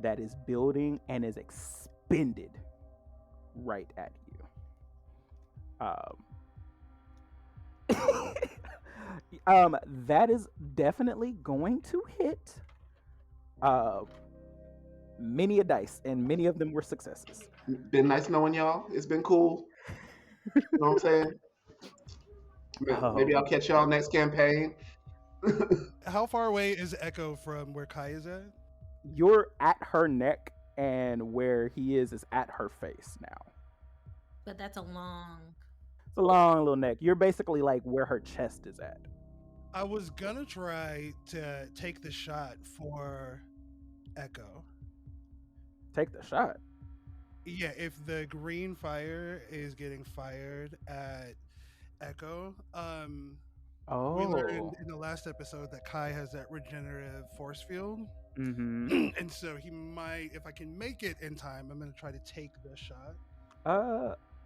that is building and is expended right at you. That is definitely going to hit many a dice, and many of them were successes. Been nice knowing y'all. It's been cool. You know what I'm saying? Maybe I'll catch y'all next campaign. How far away is Echo from where Kai is at? You're at her neck, and where he is at her face now. But that's a long. It's a long little neck. You're basically like where her chest is at. I was gonna try to take the shot for Echo. Take the shot. Yeah, if the green fire is getting fired at Echo, we learned in the last episode that Kai has that regenerative force field. Mm-hmm. And so he might, if I can make it in time, I'm gonna try to take the shot.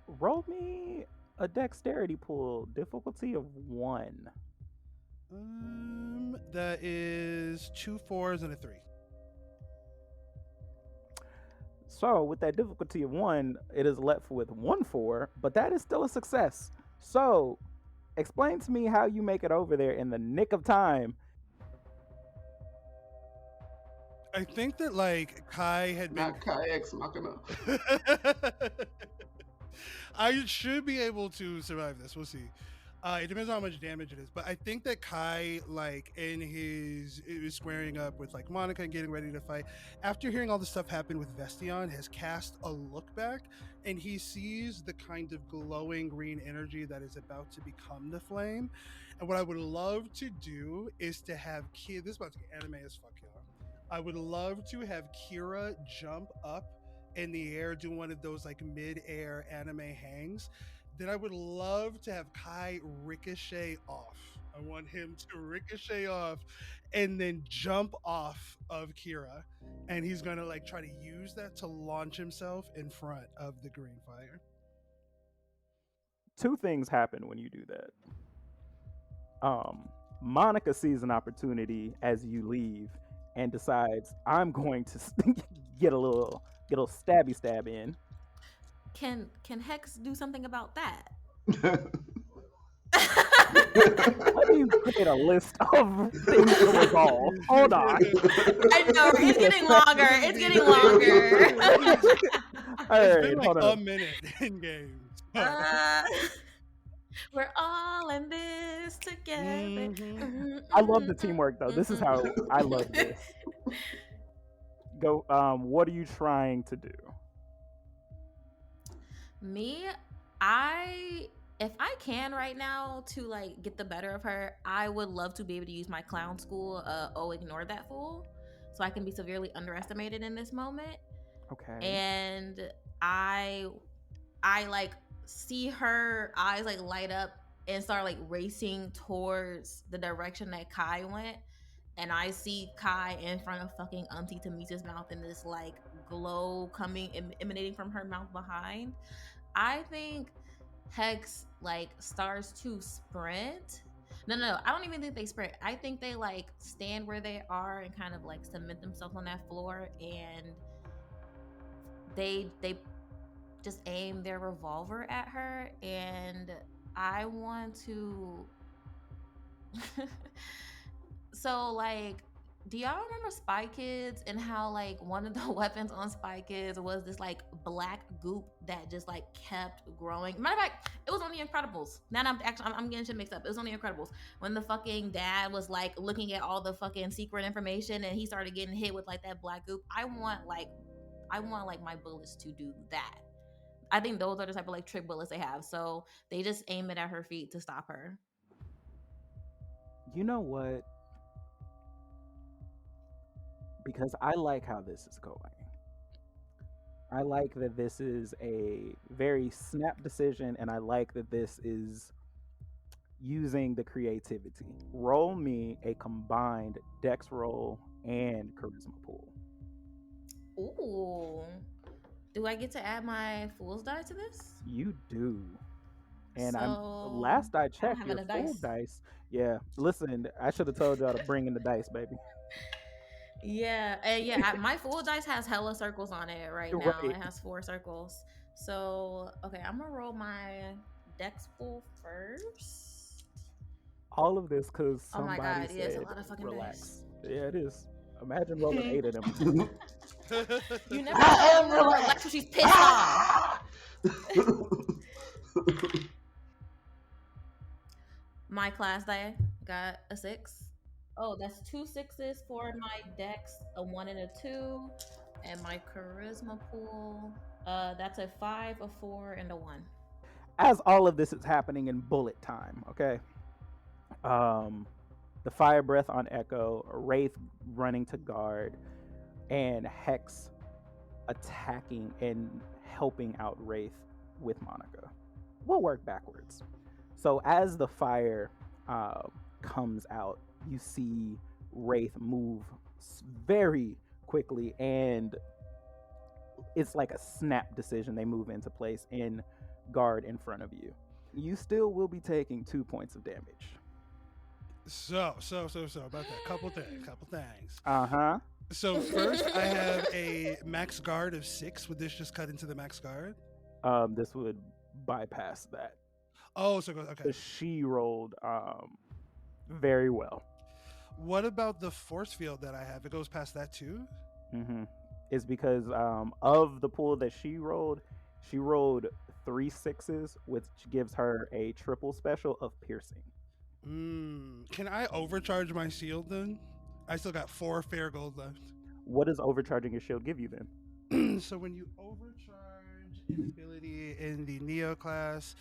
Roll me a dexterity pool, difficulty of 1. That is 2 4s and a 3. So with that difficulty of 1, it is left with 1 4, but that is still a success. So explain to me how you make it over there in the nick of time. I think that like Kai had been. Not Kai X Machina. I should be able to survive this. We'll see. It depends on how much damage it is, but I think that Kai, like it was squaring up with like Monica and getting ready to fight. After hearing all the stuff happen with Vestion, has cast a look back, and he sees the kind of glowing green energy that is about to become the flame. And what I would love to do is to have this is about to get anime as fuck, y'all. I would love to have Kira jump up in the air, do one of those like mid-air anime hangs. Then I would love to have Kai ricochet off. I want him to ricochet off and then jump off of Kira. And he's going to like try to use that to launch himself in front of the green fire. 2 things happen when you do that. Monica sees an opportunity as you leave and decides, I'm going to get a little stabby stab in. Can Hex do something about that? Let me create a list of things to resolve. Hold on. I know, it's getting longer. It's getting longer. All It's been hold like on. a minute in game. We're all in this together. I love the teamwork though. This is how I love this. Go. What are you trying to do? Me, if I can right now to like get the better of her, I would love to be able to use my clown school. Ignore that fool, so I can be severely underestimated in this moment. Okay. And I like see her eyes like light up and start like racing towards the direction that Kai went. And I see Kai in front of fucking Auntie Tamisa's mouth, and this like glow emanating from her mouth behind. I think Hex like starts to sprint. No, I don't even think they sprint. I think they like stand where they are and kind of like cement themselves on that floor, and they just aim their revolver at her. And I want to so like Do y'all remember Spy Kids and how like one of the weapons on Spy Kids was this like black goop that just like kept growing? Matter of fact, it was on The Incredibles. Now I'm getting shit mixed up. It was on The Incredibles when the fucking dad was like looking at all the fucking secret information and he started getting hit with like that black goop. I want like my bullets to do that. I think those are the type of like trick bullets they have. So they just aim it at her feet to stop her. You know what? Because I like how this is going. I like that this is a very snap decision, and I like that this is using the creativity. Roll me a combined dex roll and charisma pool. Ooh. Do I get to add my fool's die to this? You do. And So, last I I don't checked, have your enough full dice. dice. Yeah, listen, I should have told y'all to bring in the dice, baby. Yeah, my full dice has hella circles on it right now. Right. It has 4 circles. So, okay, I'm gonna roll my dex pool first. All of this because Oh my somebody god, yeah, it's a said, lot of fucking relax. dice. Yeah, it is. Imagine rolling 8 of them. You never know when relax when she's pissed off. My class die got a 6. Oh, that's 2 6s for my dex, a 1 and a 2, and my charisma pool. That's a 5, a 4, and a 1. As all of this is happening in bullet time, okay? The fire breath on Echo, Wraith running to guard, and Hex attacking and helping out Wraith with Monica. We'll work backwards. So as the fire comes out, you see Wraith move very quickly, and it's like a snap decision. They move into place in guard in front of you. You still will be taking 2 points of damage. So about that. Couple things. Uh-huh. So first, I have a max guard of 6. Would this just cut into the max guard? This would bypass that. Oh, so it goes, okay. So she rolled very well. What about the force field that I have? It goes past that too? Mm-hmm. It's because of the pool that she rolled 3 6s, which gives her a triple special of piercing. Can I overcharge my shield then? I still got 4 fair gold left. What does overcharging your shield give you then? So when you overcharge an ability in the Neo class,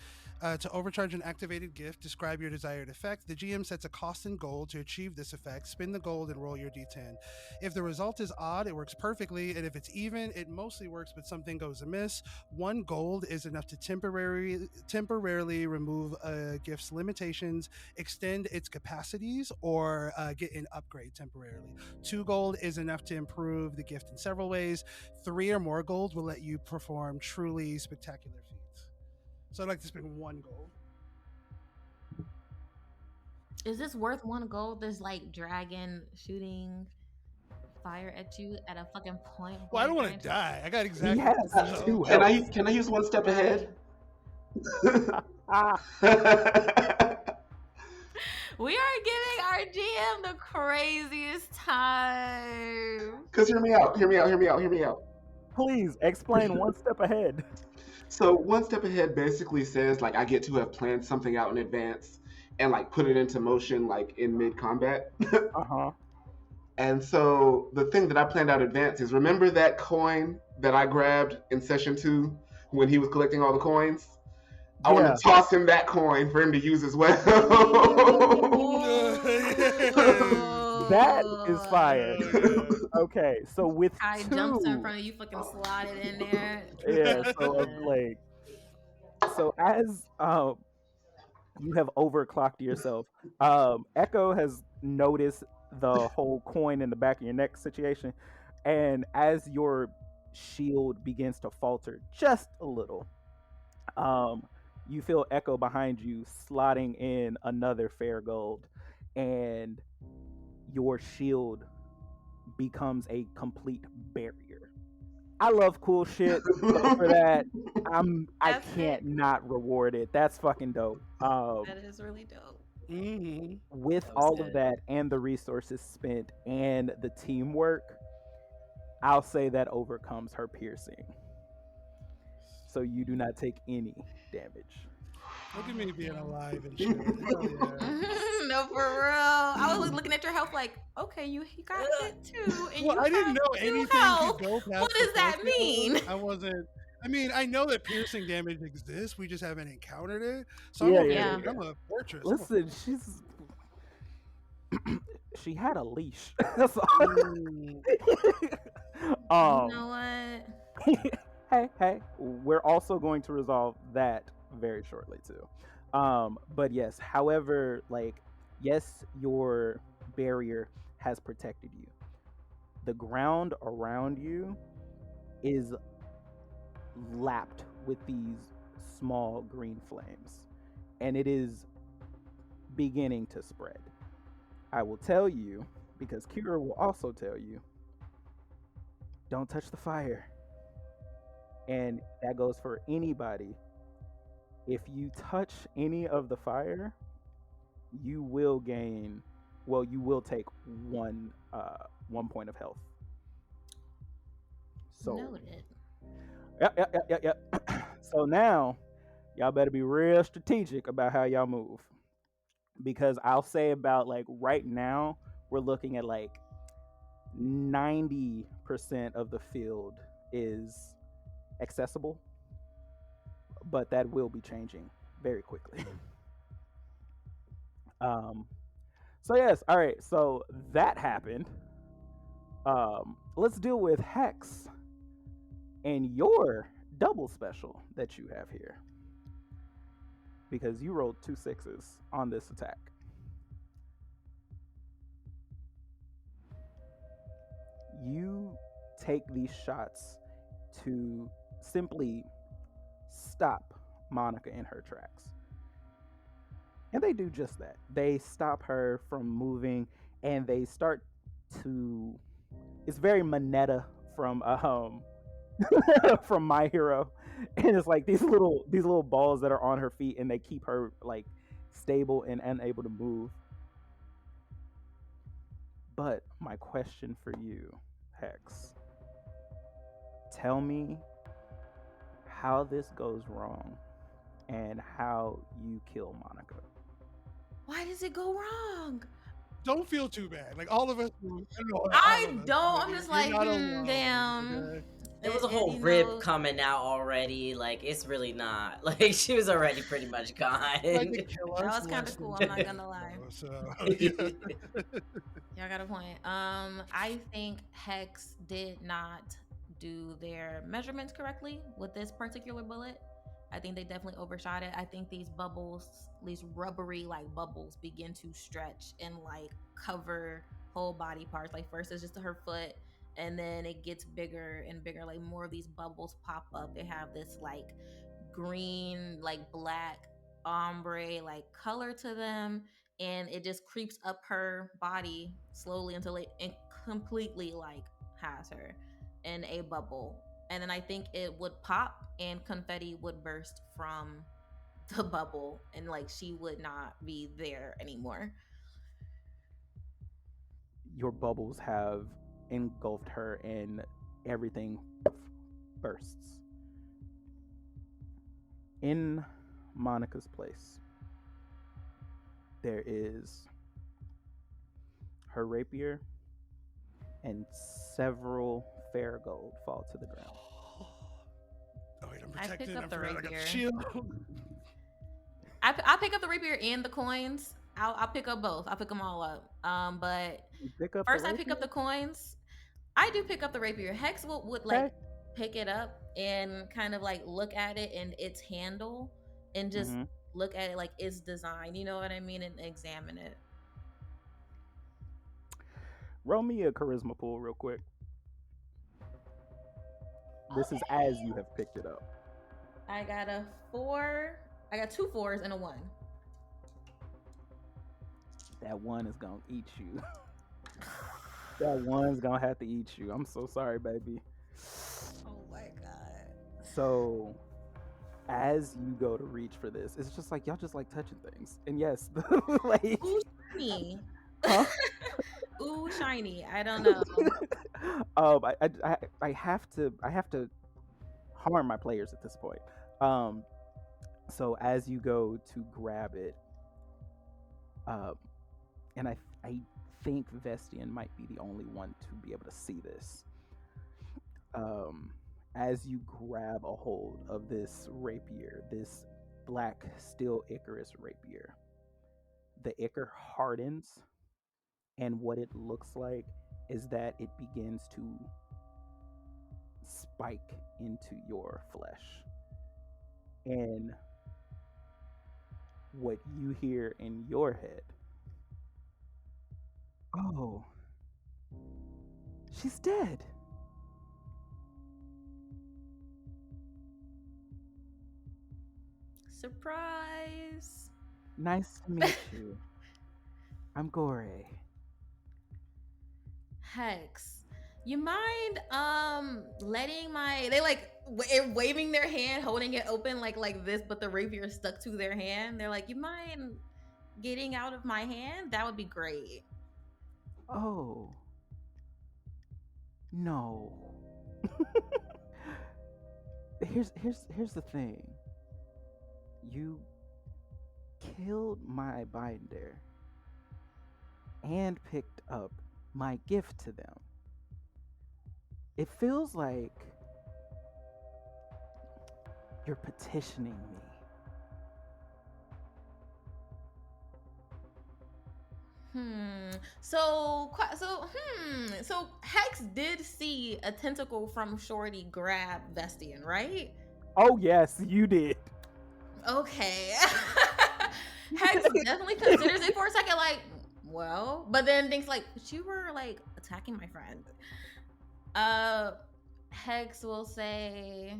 to overcharge an activated gift, describe your desired effect. The GM sets a cost in gold to achieve this effect. Spin the gold and roll your d10. If the result is odd, it works perfectly, and if it's even, it mostly works, but something goes amiss. 1 gold is enough to temporarily remove a gift's limitations, extend its capacities, or get an upgrade temporarily. 2 gold is enough to improve the gift in several ways. 3 or more gold will let you perform truly spectacular feats. So I'd like to spend 1 gold. Is this worth 1 gold? There's like dragon shooting fire at you at a fucking point. Well, I don't want to die. I got exactly. Yes, Can I use 1 step ahead? We are giving our GM the craziest time. Because hear me out. Please explain 1 step ahead. So 1 step ahead basically says like I get to have planned something out in advance and like put it into motion like in mid-combat. Uh-huh. And so the thing that I planned out in advance is, remember that coin that I grabbed in session 2 when he was collecting all the coins? I want to toss him that coin for him to use as well. That is fire. Okay, so with I 2, jumps in front of you, fucking slide it in there. Yeah, so as you have overclocked yourself, Echo has noticed the whole coin in the back of your neck situation, and as your shield begins to falter just a little, you feel Echo behind you slotting in another fair gold, and your shield becomes a complete barrier. I love cool shit. So for that, I can't not reward it. That's fucking dope. That is really dope. Mm-hmm. With That was all of good. that and the resources spent and the teamwork, I'll say that overcomes her piercing. So you do not take any damage. Look at Oh, me being damn. alive and shit. Hell yeah. No, for real. I was looking at your health like, okay, he got hit too, and Well, you I didn't have know 2 anything could health. go What past the does that force field. mean? I wasn't. I mean, I know that piercing damage exists. We just haven't encountered it. So I'm Yeah, over yeah, here. Yeah. I'm a fortress. Listen, she had a leash. That's all. Mm, You um, know what? hey, we're also going to resolve that very shortly too. But yes, however, like, yes, your barrier has protected you. The ground around you is lapped with these small green flames, and it is beginning to spread. I will tell you, because Kira will also tell you, don't touch the fire. And that goes for anybody. If you touch any of the fire, you will gain, well, you will take 1 point of health. So Noted. yep. So now y'all better be real strategic about how y'all move, because I'll say about, like, right now we're looking at like 90% of the field is accessible, but that will be changing very quickly. So yes, all right, so that happened. Let's deal with Hex and your double special that you have here, because you rolled 2 6s on this attack. You take these shots to simply stop Monica in her tracks. And they do just that. They stop her from moving, and they start to, it's very Mineta from from My Hero. And it's like these little balls that are on her feet, and they keep her like stable and unable to move. But my question for you, Hex, tell me how this goes wrong and how you kill Monica. Why does it go wrong? don't feel too bad. Like all of us. I know, all I of us, don't. but I'm just you're like, not alone, damn. okay? There was a And, whole you rib know, coming out already. Like, it's really not. Like, she was already pretty much gone. Tried to kill That us was kinda less than cool, I'm 10 not minutes gonna lie. ago, So yeah. Y'all got a point. I think Hex did not do their measurements correctly with this particular bullet. I think they definitely overshot it. I think these bubbles, these rubbery like bubbles, begin to stretch and like cover whole body parts. Like first it's just her foot, and then it gets bigger and bigger. Like more of these bubbles pop up. They have this like green, like black ombre like color to them, and it just creeps up her body slowly until it completely like has her in a bubble. And then I think it would pop and confetti would burst from the bubble, and like she would not be there anymore. Your bubbles have engulfed her, and everything bursts. In Monica's place, there is her rapier, and several fair gold fall to the ground. Oh wait, I'm I pick protected. up I the forgot I got the rapier. shield. I pick up the rapier and the coins. I'll pick up both. I'll pick them all up. But You pick up first the I pick up the rapier? coins. I do pick up the rapier. Hex would like Okay. pick it up and kind of like look at it and its handle and just Mhm. look at it like its design. You know what I mean? And examine it. Roll me a charisma pool real quick. This is as you have picked it up. I got a 4. I got 2 4s and a 1. That one is gonna eat you. That one's gonna have to eat you. I'm so sorry, baby. Oh my god. So as you go to reach for this, it's just like y'all just like touching things. And yes, like Ooh, shiny. huh? Ooh, shiny. I don't know. I have to harm my players at this point. So as you go to grab it, and I think Vestion might be the only one to be able to see this. As you grab a hold of this rapier, this black steel Icarus rapier, the ichor hardens, and what it looks like is that it begins to spike into your flesh. And what you hear in your head, oh, she's dead. Surprise. Nice to meet you. I'm Gore. Hex, you mind letting they like waving their hand, holding it open like this, but the rapier is stuck to their hand. They're like, you mind getting out of my hand? That would be great. Oh. No. here's the thing. You killed my binder and picked up my gift to them. It feels like you're petitioning me. So Hex did see a tentacle from Shorty grab Vestion, right? Oh yes, you did. Okay. Hex definitely considers it for a second, like, well, but then thinks like, but you were like attacking my friend. Hex will say,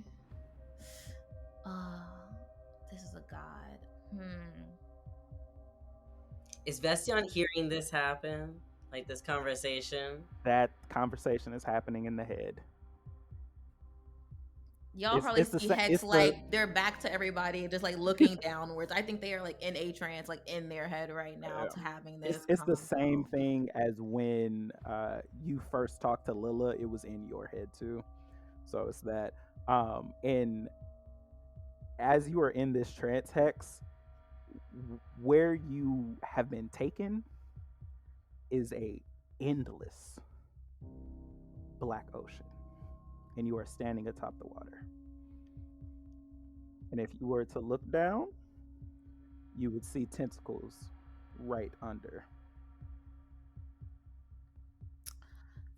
this is a god. Is Vestion hearing this happen? Like this conversation? That conversation is happening in the head. Y'all probably see Hex like they're back to everybody, just like looking downwards. I think they are like in a trance, like in their head right now, to having this. It's the same thing as when you first talked to Lila. It was in your head too. So it's that. And as you are in this trance, Hex, where you have been taken is a endless black ocean, and you are standing atop the water. And if you were to look down, you would see tentacles right under.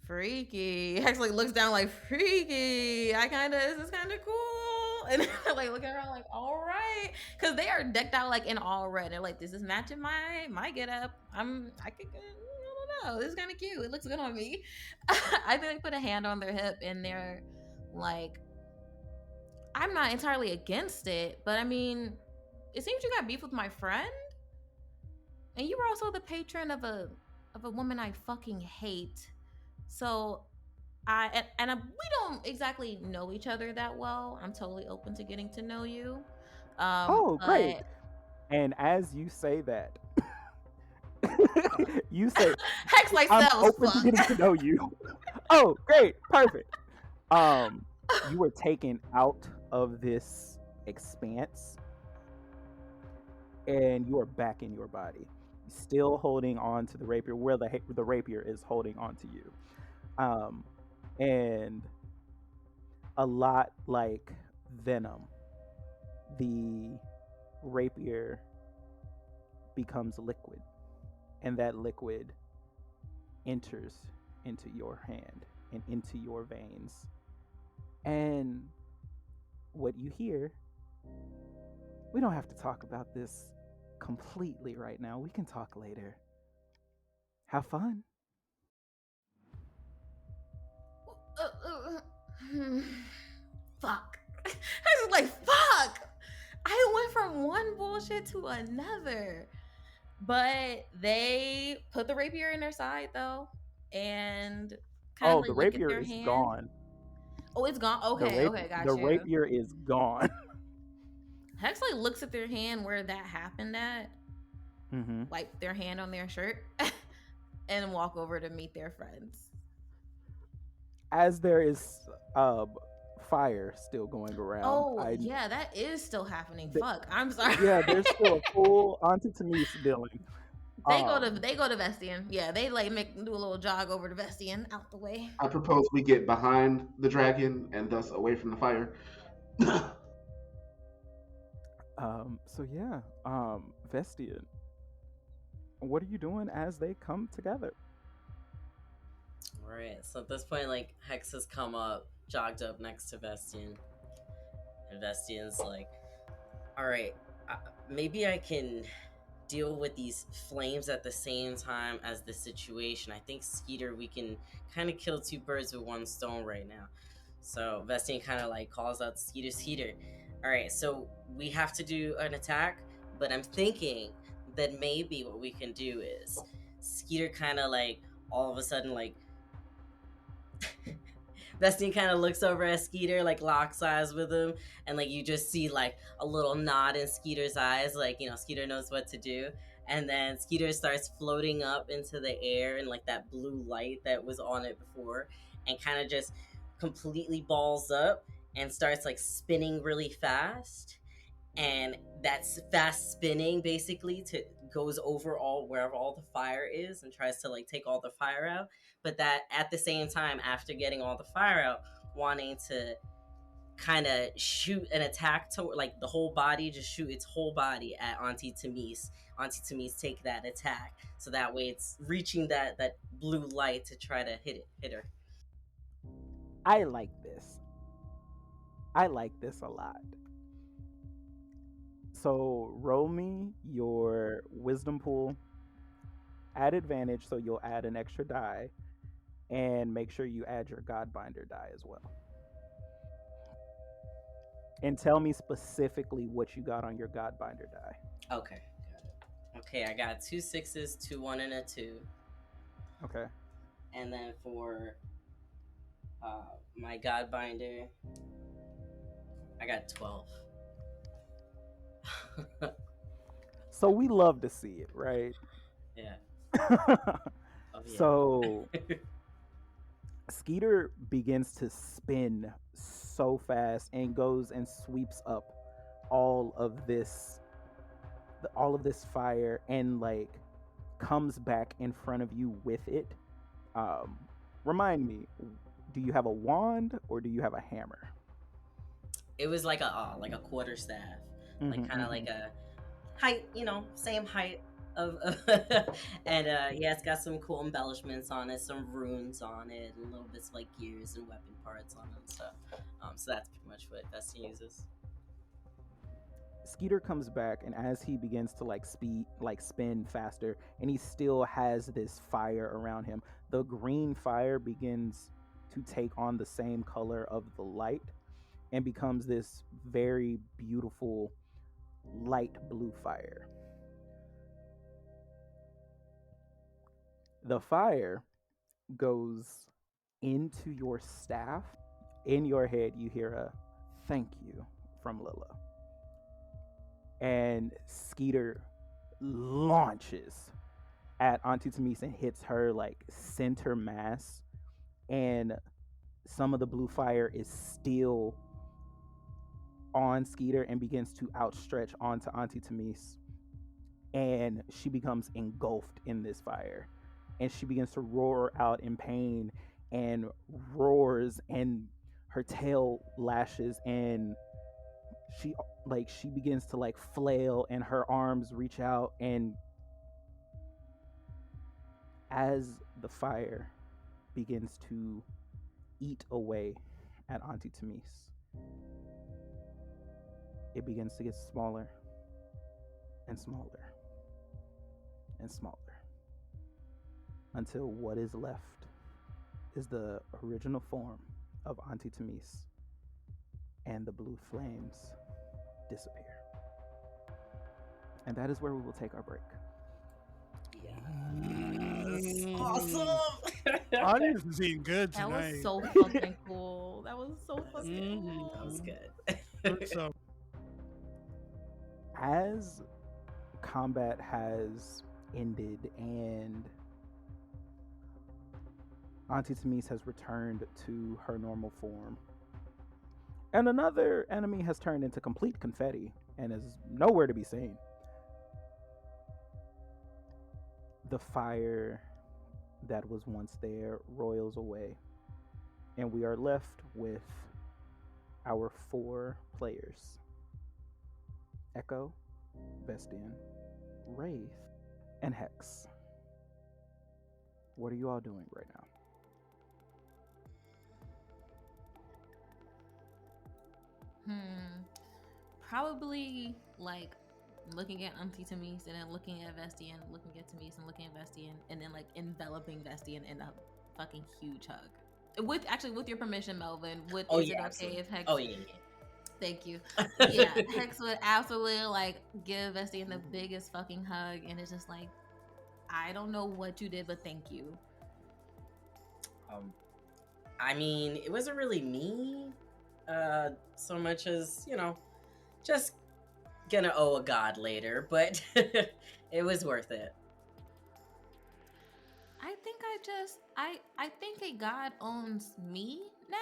Freaky. Hex like looks down like, freaky. This is kind of cool. And like look around like, all right, because they are decked out like in all red. They're like, this is matching my get up. I don't know. This is kind of cute. It looks good on me. I think they put a hand on their hip and they're like, I'm not entirely against it, but I mean, it seems you got beef with my friend, and you were also the patron of a woman I fucking hate. So we don't exactly know each other that well. I'm totally open to getting to know you. Great. And as you say that, you say, Hex like I'm that was open fun. to getting to know you. Oh, great. Perfect. You were taken out of this expanse and you are back in your body, still holding on to the rapier where the rapier is holding on to you. And a lot like Venom, the rapier becomes liquid, and that liquid enters into your hand and into your veins. And what you hear, we don't have to talk about this completely right now. We can talk later. Have fun. Fuck. I was like, fuck. I went from one bullshit to another. But they put the rapier in their side though, and kind of the look at rapier their is hand. gone. Oh, it's gone. Okay, got The you. rapier is gone. Hex like looks at their hand where that happened at, like their hand on their shirt, and walk over to meet their friends. As there is fire still going around. Oh, yeah, that is still happening. Fuck, I'm sorry. Yeah, there's still a full Auntie Tamise building. They go to Vestion. Yeah, they like do a little jog over to Vestion, out the way. I propose we get behind the dragon and thus away from the fire. So yeah, Vestion, what are you doing as they come together? Right. So at this point, like, Hex has come up, jogged up next to Vestion, and Vestion's like, "All right, maybe I can deal with these flames at the same time as the situation. I think Skeeter, we can kind of kill two birds with one stone right now." So Vestion kind of like calls out Skeeter, "All right, so we have to do an attack, but I'm thinking that maybe what we can do is Skeeter kind of like all of a sudden like." Vestion kind of looks over at Skeeter, like locks eyes with him, and like you just see like a little nod in Skeeter's eyes, like, you know, Skeeter knows what to do. And then Skeeter starts floating up into the air in like that blue light that was on it before, and kind of just completely balls up and starts like spinning really fast. And that's fast spinning basically goes over wherever all the fire is and tries to like take all the fire out. But that at the same time, after getting all the fire out, wanting to kind of shoot an attack to like the whole body, just shoot its whole body at Auntie Tamise. Auntie Tamise take that attack, so that way it's reaching that blue light to try to hit her. I like this. I like this a lot. So roll me your wisdom pool. Add advantage, so you'll add an extra die, and make sure you add your Godbinder die as well. And tell me specifically what you got on your Godbinder die. Okay, got it. Okay, I got 2 6s, 2 1 and a 2. Okay. And then for my Godbinder, I got 12. So we love to see it, right? Yeah. Oh, yeah. So Skeeter begins to spin so fast and goes and sweeps up all of this fire and like comes back in front of you with it. Remind me, do you have a wand or do you have a hammer? It was like a quarterstaff, like kind of like a height, you know, same height of and yeah, it's got some cool embellishments on it, some runes on it, a little bits like gears and weapon parts on it and stuff. So that's pretty much what Vestion uses. Skeeter comes back, and as he begins to spin faster, and he still has this fire around him, the green fire begins to take on the same color of the light and becomes this very beautiful light blue fire. The fire goes into your staff. In your head, you hear a "thank you" from Lila. And Skeeter launches at Auntie Tamise and hits her like center mass. And some of the blue fire is still on Skeeter and begins to outstretch onto Auntie Tamise. And she becomes engulfed in this fire. And she begins to roar out in pain and roars, and her tail lashes, and she begins to flail, and her arms reach out, and as the fire begins to eat away at Auntie Tamise, it begins to get smaller and smaller and smaller, until what is left is the original form of Auntie Tamise, and the blue flames disappear. And that is where we will take our break. Yes. Awesome. Audience is eating good That tonight. was so fucking cool. That was so fucking cool. That was good. So as combat has ended and Auntie Tamise has returned to her normal form, and another enemy has turned into complete confetti and is nowhere to be seen, the fire that was once there roils away, and we are left with our 4 players: Echo, Vestion, Wraith, and Hex. What are you all doing right now? Probably like looking at Auntie Tamise and then looking at Vestion, looking at Tamise and looking at Vestion, and then like enveloping Vestion in a fucking huge hug. With your permission, Melvyn, is it okay absolutely. if Hex? Oh yeah. Thank you. Yeah, Hex would absolutely like give Vestion the biggest fucking hug, and it's just like, I don't know what you did, but thank you. I mean, it wasn't really me, so much as, you know, just gonna owe a god later, but it was worth it. I think a god owns me now.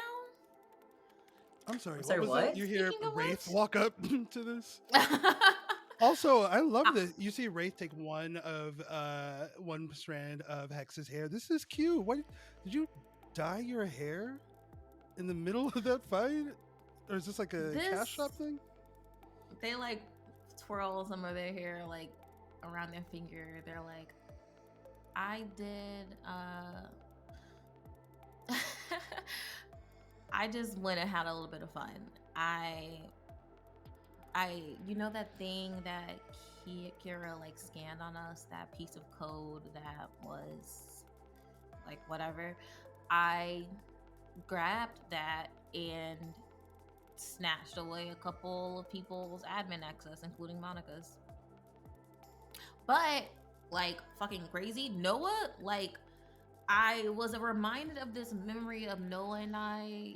I'm sorry, I'm sorry, what was what? that? You hear Speaking of Wraith which- walk up to this? Also, I love that you see Wraith take one strand of Hex's hair. This is cute. What did you dye your hair in the middle of that fight? Or is this like a cash shop thing? They like twirl some of their hair like around their finger. They're like, I did I just went and had a little bit of fun. I you know that thing that Kira like scanned on us, that piece of code that was like whatever, I grabbed that and snatched away a couple of people's admin access, including Monica's. But like fucking crazy, Noah, like I was reminded of this memory of Noah and I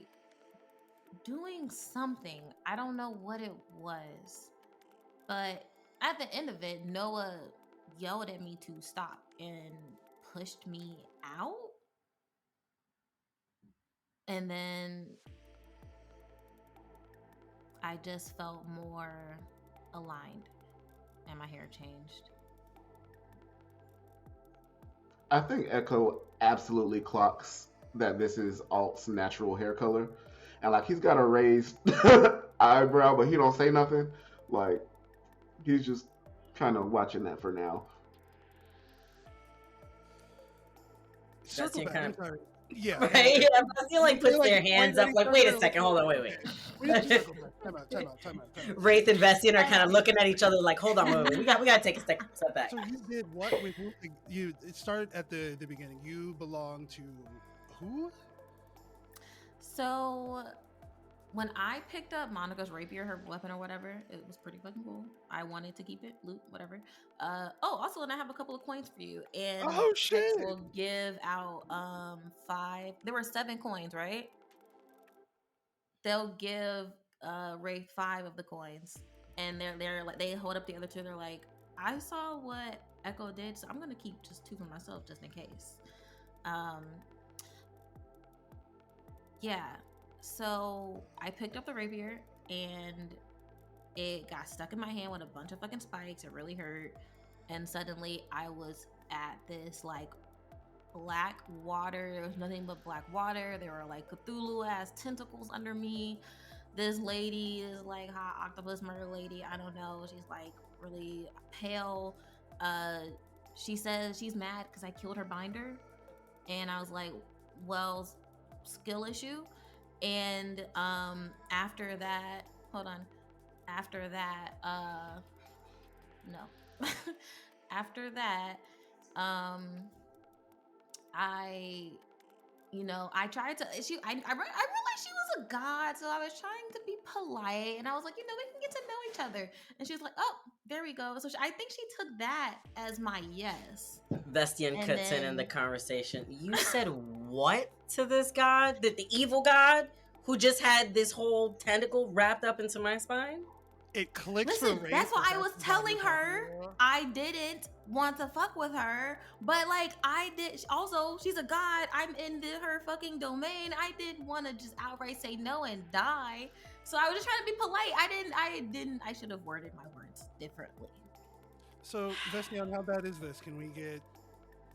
doing something. I don't know what it was, but at the end of it, Noah yelled at me to stop and pushed me out. And then I just felt more aligned and my hair changed. I think Echo absolutely clocks that this is Alt's natural hair color, and like he's got a raised eyebrow, but he don't say nothing. Like he's just kind of watching that for now. Circle back. kind I'm of- sorry. Yeah. Right? Yeah, Vestion like puts They're, like, their hands pointing up at like, each wait other, a second, like, hold on, wait. We have to circle back. Time out. Wraith and Vestion are kind of looking at each other like, hold on, wait. We gotta take a step back. So you did what with you? It started at the beginning. You belong to who? So when I picked up Monica's rapier, her weapon or whatever, it was pretty fucking cool. I wanted to keep it, loot, whatever. Also, and I have a couple of coins for you. And Oh, shit. Hex will give out 5. There were 7 coins, right? They'll give Wraith 5 of the coins, and they're like, they hold up the other 2. They're like, I saw what Echo did, so I'm gonna keep just 2 for myself just in case. Yeah. So I picked up the rapier and it got stuck in my hand with a bunch of fucking spikes. It really hurt. And suddenly I was at this like black water. There was nothing but black water. There were like Cthulhu ass tentacles under me. This lady is like hot octopus murder lady. I don't know. She's like really pale. She says she's mad because I killed her binder. And I was like, well, skill issue. And after that, no. After that, I tried to, I realized she was a god, so I was trying to be polite, and I was like, we can get to know each other. And she was like, oh, there we go. So I think she took that as my yes. Vestion And cuts in then- the conversation. You said what to this god? The evil god who just had this whole tentacle wrapped up into my spine? It clicks Listen, for Wraith. that's why I was the telling body her horror. I didn't want to fuck with her, but like I did. Also, she's a god. I'm in her fucking domain. I didn't want to just outright say no and die. So I was just trying to be polite. I should have worded my words differently. So, Vestion, how bad is this? Can we get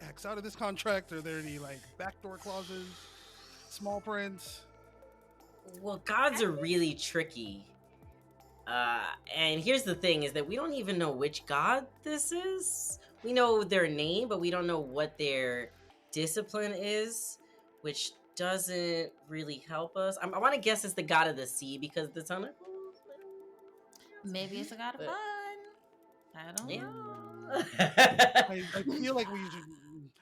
X out of this contract? Are there any like backdoor clauses, small print? Well, gods are really tricky. And here's the thing is that we don't even know which god this is. We know their name, but we don't know what their discipline is, which doesn't really help us. I want to guess it's the god of the sea because the tentacles. Maybe it's a god of But- fun. I don't Yeah. know. I feel like we should.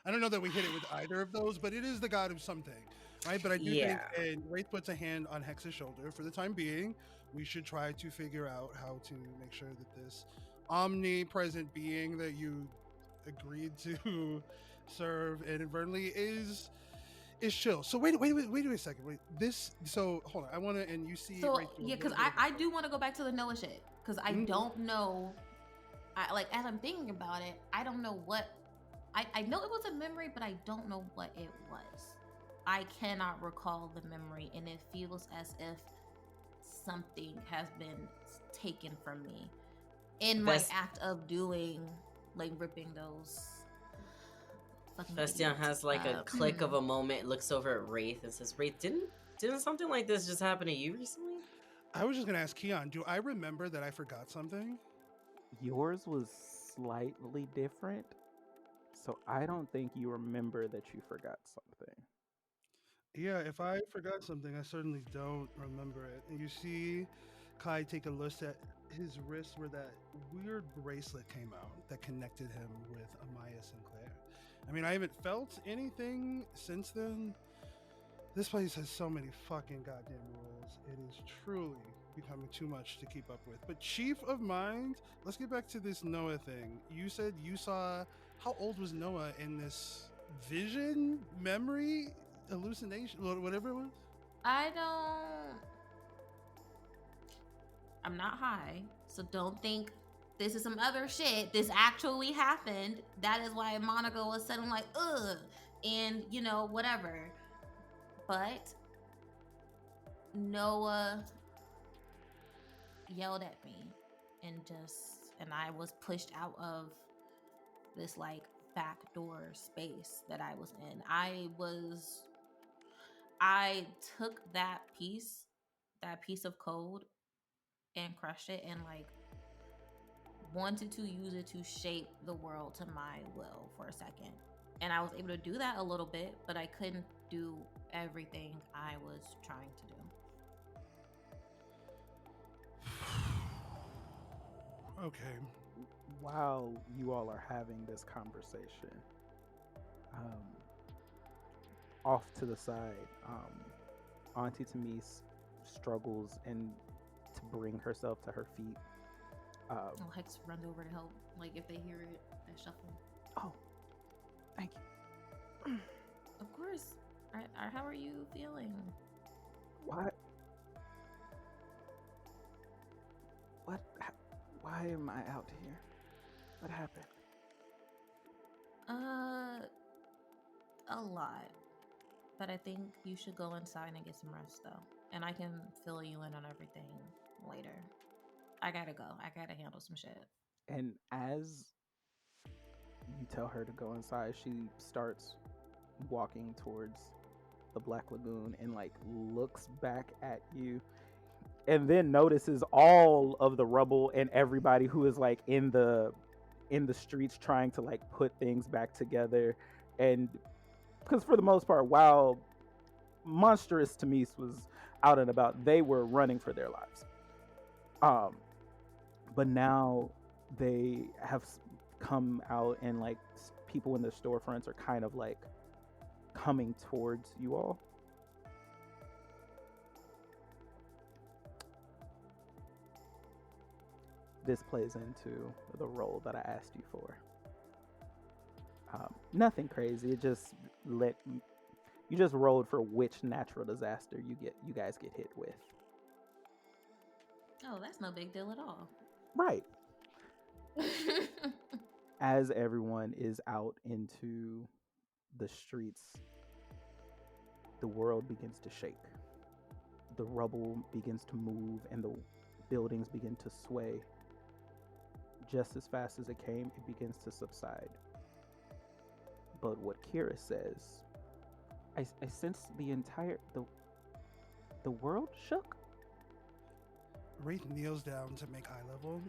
I don't know that we hit it with either of those, but it is the god of something, right? But I do Yeah. think, and Wraith puts a hand on Hex's shoulder. For the time being, we should try to figure out how to make sure that this omnipresent being that you agreed to serve inadvertently is chill. So wait a second. Wait, this. So hold on. I want to, and you see. So Wraith do a yeah, because little bit of I do want to go back to the Noah shit because I don't know. Like as I'm thinking about it, I don't know what. I know it was a memory, but I don't know what it was. I cannot recall the memory, and it feels as if something has been taken from me in my act of doing, like ripping those. Vestion has like a click of a moment, looks over at Wraith and says, "Wraith, didn't something like this just happen to you recently?" I was just gonna ask Queon, do I remember that I forgot something? Yours was slightly different, so I don't think you remember that you forgot something. Yeah, if I forgot something, I certainly don't remember it. And you see Kai take a look at his wrist where that weird bracelet came out that connected him with Amaya Sinclair. I mean, I haven't felt anything since then. This place has so many fucking goddamn rules. It is truly becoming too much to keep up with. But Chief of Mind, let's get back to this Noah thing. You said you saw, how old was Noah in this vision, memory, hallucination, whatever it was? I'm not high, so don't think this is some other shit. This actually happened. That is why Monica was suddenly like, ugh, and you know, whatever. But Noah yelled at me and I was pushed out of this like backdoor space that I was in. I took that piece of code and crushed it and like wanted to use it to shape the world to my will for a second. And I was able to do that a little bit, but I couldn't do everything I was trying to do. Okay. While you all are having this conversation, off to the side, Auntie Tamise struggles and to bring herself to her feet. Hex runs over to help. Like if they hear it, they shuffle. Oh, thank you. Of course. How are you feeling? What? Why am I out here? What happened? A lot. But I think you should go inside and get some rest though. And I can fill you in on everything later. I gotta go. I gotta handle some shit. And as you tell her to go inside, she starts walking towards the Black Lagoon and like looks back at you and then notices all of the rubble and everybody who is like in the streets trying to like put things back together. And because for the most part, while monstrous Tamise was out and about, they were running for their lives. But now they have come out and like people in the storefronts are kind of like coming towards you all. This plays into the role that I asked you for. Nothing crazy. It just you just rolled for which natural disaster you guys get hit with. Oh, that's no big deal at all. Right. As everyone is out into the streets, the world begins to shake. The rubble begins to move and the buildings begin to sway. Just as fast as it came, it begins to subside. But what Kira says, I sense the world shook. Wraith kneels down to make eye level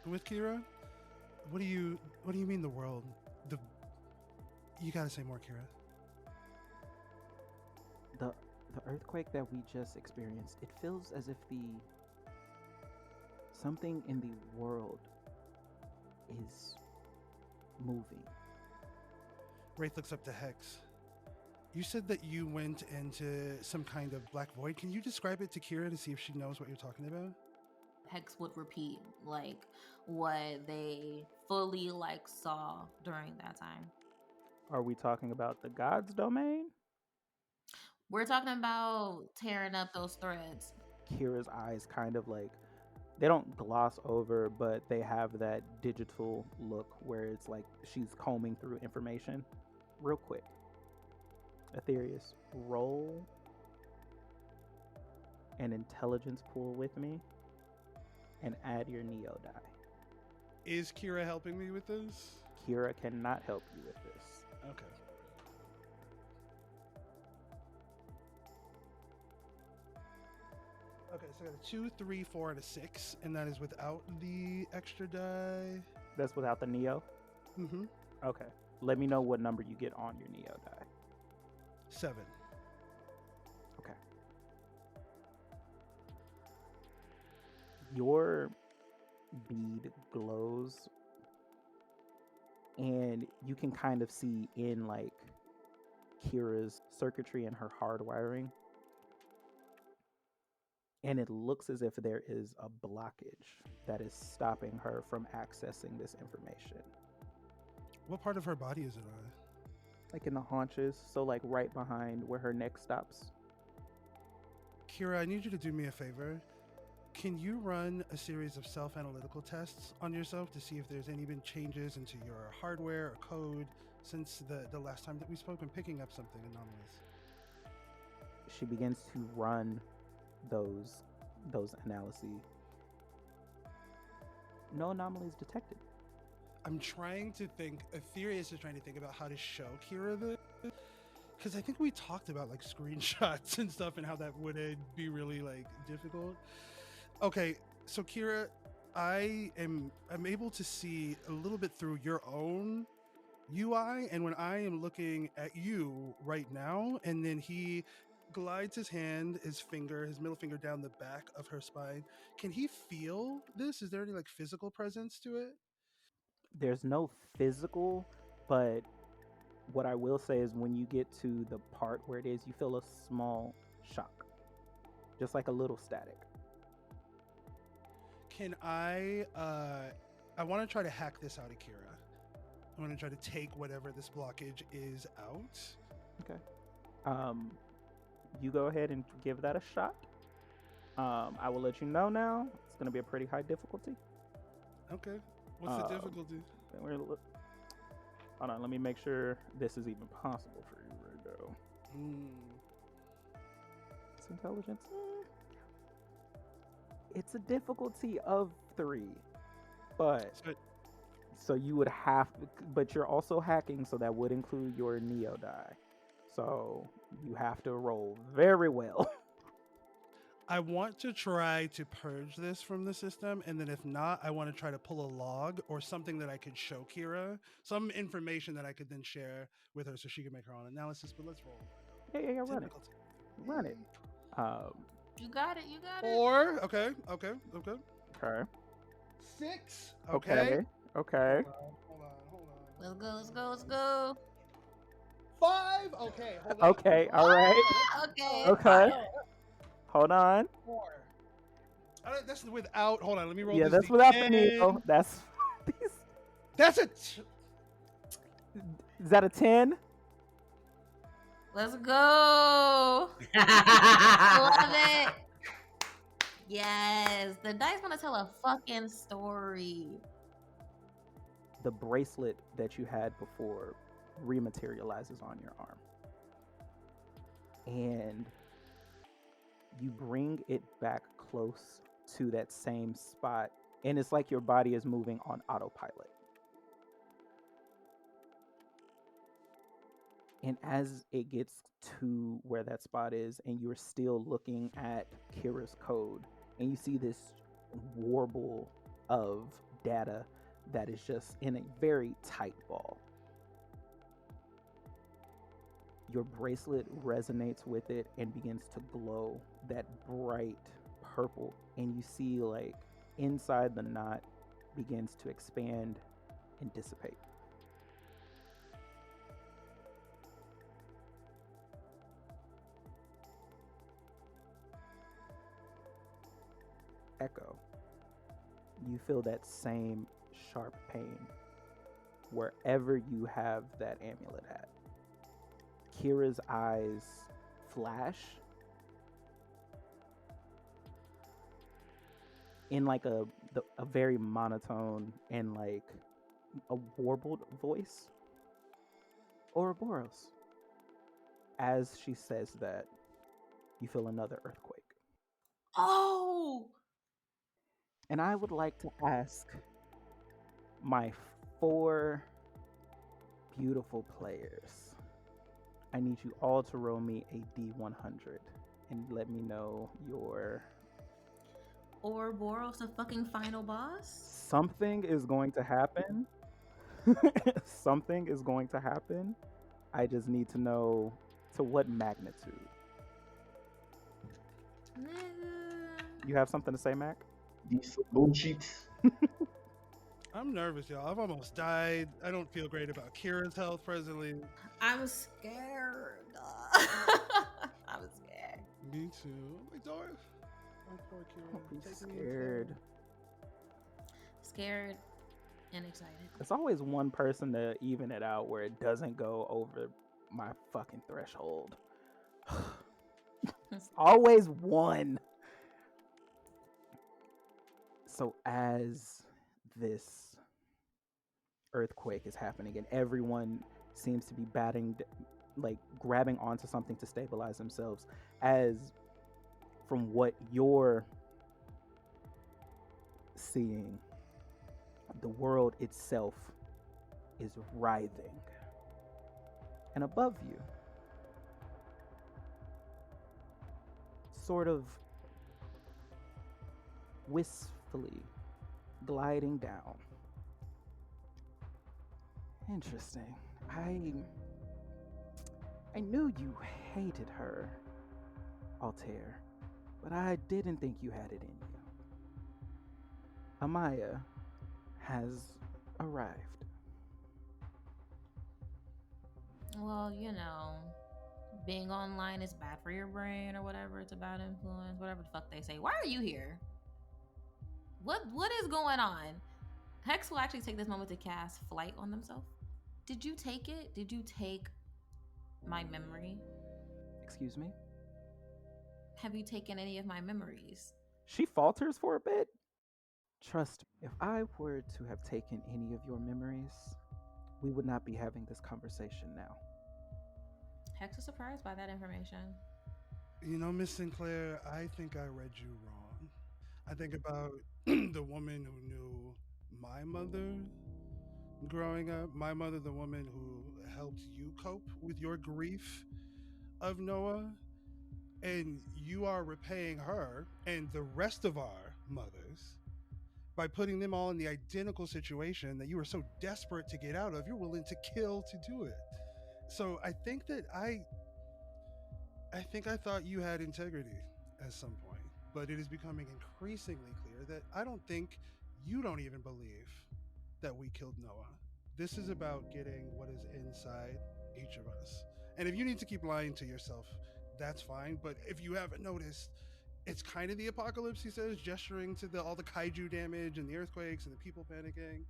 with Kira. What do you mean the world? You gotta say more, Kira. The earthquake that we just experienced, it feels as if something in the world is moving. Wraith looks up to Hex. You said that you went into some kind of black void. Can you describe it to Kira to see if she knows what you're talking about? Hex would repeat like what they fully like saw during that time. Are we talking about the gods' domain? We're talking about tearing up those threads. Kira's eyes kind of like, they don't gloss over, but they have that digital look where it's like she's combing through information real quick. Aetherius, roll an intelligence pool with me and add your Neo die. Is Kira helping me with this? Kira cannot help you with this. Okay. Okay, so I got a 2, 3, 4, and a 6, and that is without the extra die. That's without the Neo? Mm-hmm. Okay. Let me know what number you get on your Neo die. 7. Okay. Your bead glows, and you can kind of see in like Kira's circuitry and her hardwiring, and it looks as if there is a blockage that is stopping her from accessing this information. What part of her body is it on? Like in the haunches, so like right behind where her neck stops. Kira, I need you to do me a favor. Can you run a series of self-analytical tests on yourself to see if there's been changes into your hardware or code since the last time that we spoke and picking up something anomalous? She begins to run those analyses. No anomalies detected. I'm trying to think, Aetherius is trying to think about how to show Kira this, because I think we talked about like screenshots and stuff and how that would be really like difficult. Okay, so Kira, I'm able to see a little bit through your own UI, and when I am looking at you right now, and then he glides his middle finger down the back of her spine. Can he feel this? Is there any like physical presence to it? There's no physical, but what I will say is when you get to the part where it is, you feel a small shock, just like a little static. Can I want to try to hack this out of Kira. I want to try to take whatever this blockage is out. Okay. You go ahead and give that a shot. I will let you know now. It's going to be a pretty high difficulty. Okay. What's the difficulty? Hold on, let me make sure this is even possible for you right now. It's intelligence. It's a difficulty of 3, but so you would have, but you're also hacking, so that would include your Neo die. So you have to roll very well. I want to try to purge this from the system, and then if not, I want to try to pull a log or something that I could show Kira, some information that I could then share with her so she can make her own analysis. But let's roll. Yeah, run it. You got it. 4. Okay. 6. Okay. Okay. Hold on. Let's go. 5. Okay. Hold on. Okay. All right. Okay. Hold on. 4. That's without. Hold on. Let me roll. Yeah, this that's without the D10. Neo. That's. That's Is that a 10? Let's go. Love it. Yes, the dice want to tell a fucking story. The bracelet that you had before rematerializes on your arm. And you bring it back close to that same spot. And it's like your body is moving on autopilot. And as it gets to where that spot is, and you're still looking at Kira's code, and you see this warble of data that is just in a very tight ball. Your bracelet resonates with it and begins to glow that bright purple, and you see like inside the knot begins to expand and dissipate. Echo, you feel that same sharp pain wherever you have that amulet at. Kira's eyes flash in like a very monotone and like a warbled voice. Ouroboros. As she says that, you feel another earthquake. Oh! And I would like to ask my 4 beautiful players. I need you all to roll me a D100 and let me know your... Ouroboros, the fucking final boss? Something is going to happen. Something is going to happen. I just need to know to what magnitude. You have something to say, Mac? These bullshit. I'm nervous, y'all. I've almost died. I don't feel great about Kira's health presently. I'm scared. I'm scared. Me too. My daughter. My poor Kira. Don't be Taking me scared. Scared and excited. It's always one person to even it out where it doesn't go over my fucking threshold. It's always one. So as this earthquake is happening and everyone seems to be grabbing onto something to stabilize themselves, as from what you're seeing, the world itself is writhing. And above you, sort of wistfully gliding down. Interesting. I knew you hated her, Altair, but I didn't think you had it in you. Amaya has arrived. Well, you know, being online is bad for your brain or whatever. It's a bad influence, whatever the fuck they say. Why are you here? What is going on? Hex will actually take this moment to cast Flight on themselves. Did you take it? Did you take my memory? Excuse me? Have you taken any of my memories? She falters for a bit. Trust me, if I were to have taken any of your memories, we would not be having this conversation now. Hex was surprised by that information. You know, Miss Sinclair, I think I read you wrong. I think about the woman who knew my mother growing up. My mother, the woman who helped you cope with your grief of Noah. And you are repaying her and the rest of our mothers by putting them all in the identical situation that you were so desperate to get out of, you're willing to kill to do it. So I think that I thought you had integrity at some point, but it is becoming increasingly clear that I don't think you don't even believe that we killed Noah. This is about getting what is inside each of us. And if you need to keep lying to yourself, that's fine. But if you haven't noticed, it's kind of the apocalypse, he says, gesturing to all the kaiju damage and the earthquakes and the people panicking.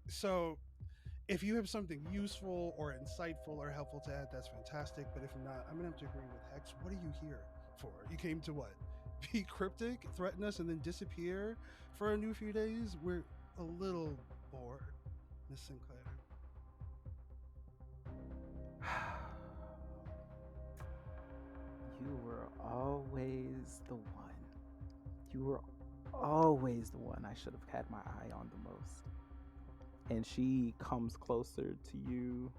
So if you have something useful or insightful or helpful to add, that's fantastic. But if not, I'm going to have to agree with Hex. What are you here for? You came to what? be cryptic, threaten us, and then disappear for a new few days, we're a little bored, Miss Sinclair. You were always the one. You were always the one I should have had my eye on the most. And she comes closer to you.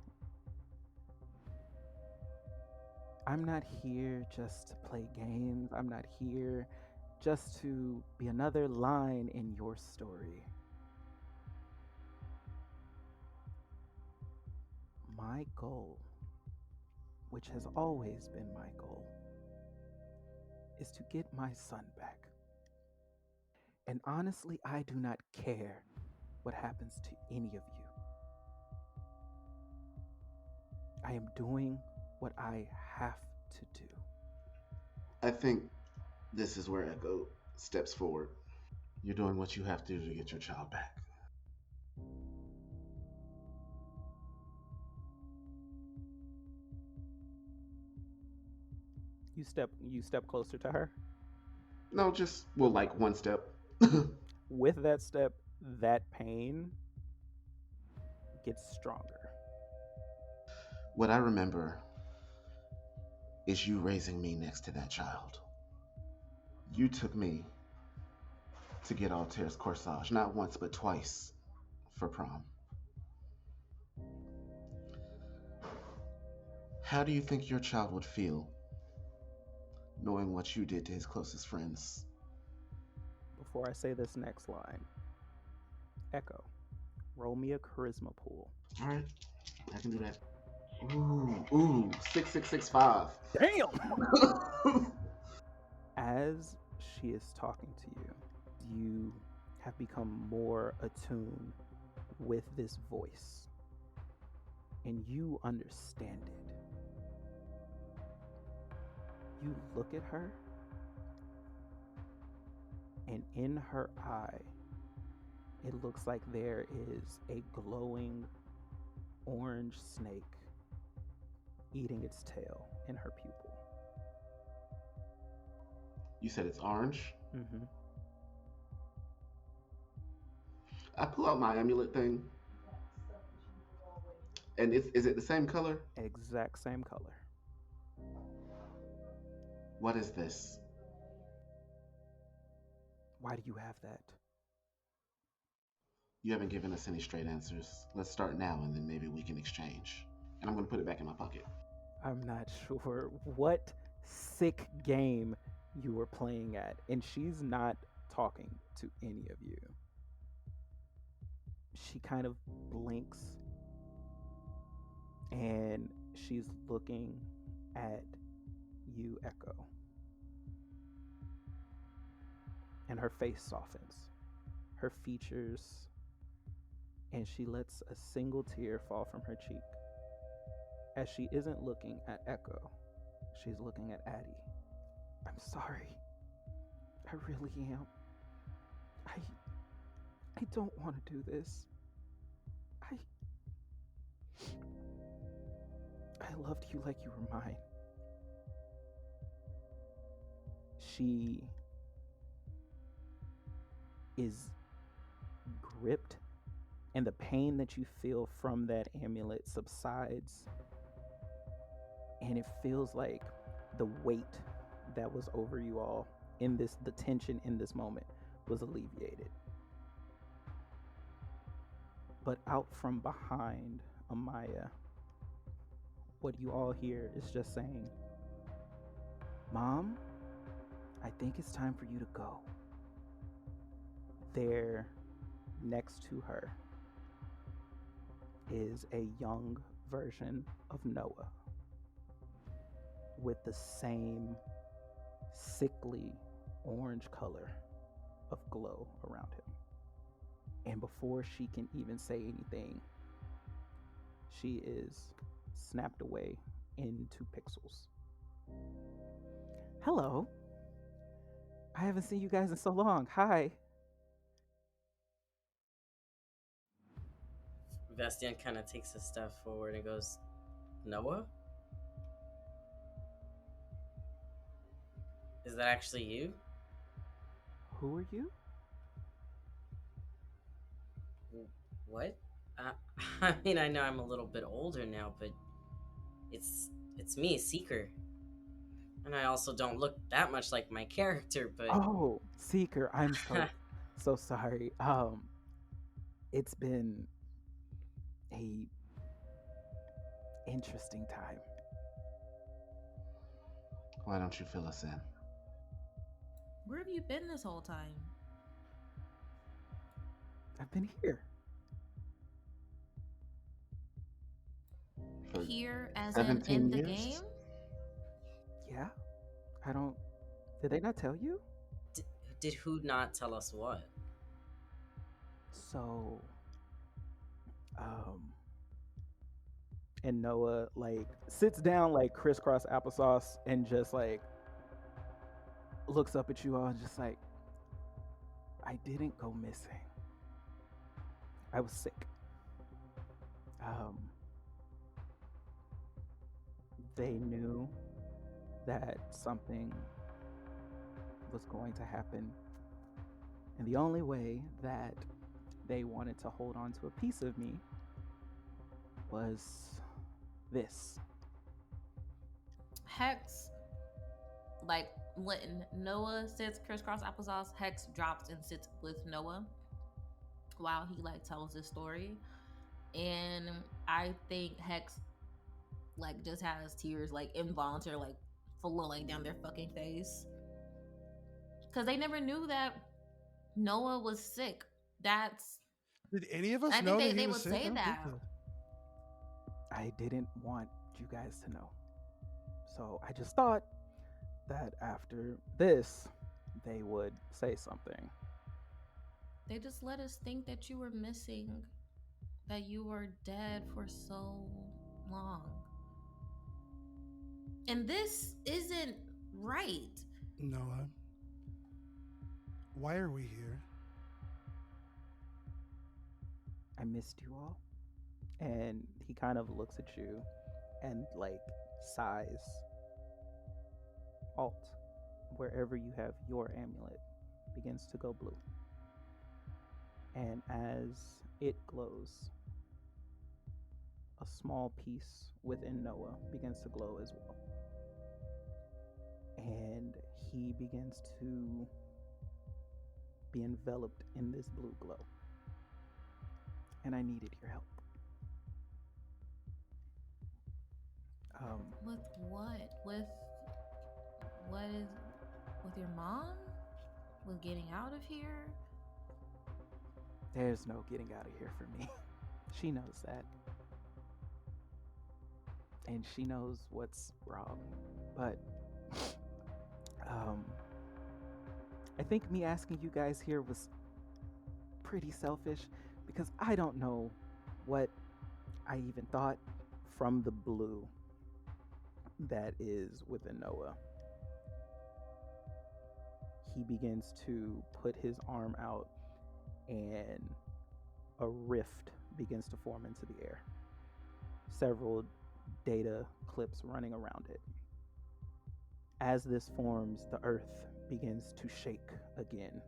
I'm not here just to play games. I'm not here just to be another line in your story. My goal, which has always been my goal, is to get my son back. And honestly, I do not care what happens to any of you. I am doing what I have to do. I think this is where Echo steps forward. You're doing what you have to do to get your child back. You step closer to her. No, just, well, like one step. With that step, that pain gets stronger. What I remember is you raising me next to that child. You took me to get Altair's corsage, not once but twice, for prom. How do you think your child would feel knowing what you did to his closest friends? Before I say this next line, Echo, roll me a charisma pool. All right, I can do that. Ooh, 6665. Damn! As she is talking to you, you have become more attuned with this voice, and you understand it. You look at her, and in her eye, it looks like there is a glowing orange snake eating its tail in her pupil. You said it's orange? Mm-hmm. I pull out my amulet thing. And is it the same color? Exact same color. What is this? Why do you have that? You haven't given us any straight answers. Let's start now and then maybe we can exchange. And I'm going to put it back in my pocket. I'm not sure what sick game you were playing at, and she's not talking to any of you. She kind of blinks, and she's looking at you, Echo. And her face softens, her features, and she lets a single tear fall from her cheek. As she isn't looking at Echo, she's looking at Addie. I'm sorry. I really am. I don't want to do this. I loved you like you were mine. She is gripped, and the pain that you feel from that amulet subsides, and it feels like the weight that was over you all in this, the tension in this moment was alleviated. But out from behind Amaya, what you all hear is just saying, "Mom, I think it's time for you to go." There, next to her, is a young version of Noah with the same sickly orange color of glow around him. And before she can even say anything, she is snapped away into pixels. Hello. I haven't seen you guys in so long. Hi. Vestion kind of takes a step forward and goes, Noah? Is that actually you? Who are you? What? Uh, I mean, I know I'm a little bit older now, but it's me, Seeker. And I also don't look that much like my character, but Oh, Seeker, I'm so sorry. It's been a interesting time. Why don't you fill us in? Where have you been this whole time? I've been here. For Here, as 17 in the years? game? Yeah? I don't. Did they not tell you? did who not tell us what? So, and Noah like sits down like crisscross applesauce and just like looks up at you all and just like, I didn't go missing. I was sick. They knew that something was going to happen, and the only way that they wanted to hold on to a piece of me was this. Hex, like when Noah sits crisscross applesauce, Hex drops and sits with Noah while he like tells his story. And I think Hex like just has tears like involuntary like flowing down their fucking face. Cause they never knew that Noah was sick. That's Did any of us I know think that they he was would sick? say I don't that. think so. I didn't want you guys to know. So I just thought that after this, they would say something. They just let us think that you were missing, that you were dead for so long. And this isn't right. Noah, why are we here? I missed you all. And he kind of looks at you and like sighs. Alt, wherever you have your amulet, begins to go blue. And as it glows, a small piece within Noah begins to glow as well. And he begins to be enveloped in this blue glow. And I needed your help. With what? With your mom? With getting out of here? There's no getting out of here for me. She knows that. And she knows what's wrong. But I think me asking you guys here was pretty selfish because I don't know what I even thought from the blue that is within Noah. He begins to put his arm out and a rift begins to form into the air. Several data clips running around it. As this forms, the earth begins to shake again.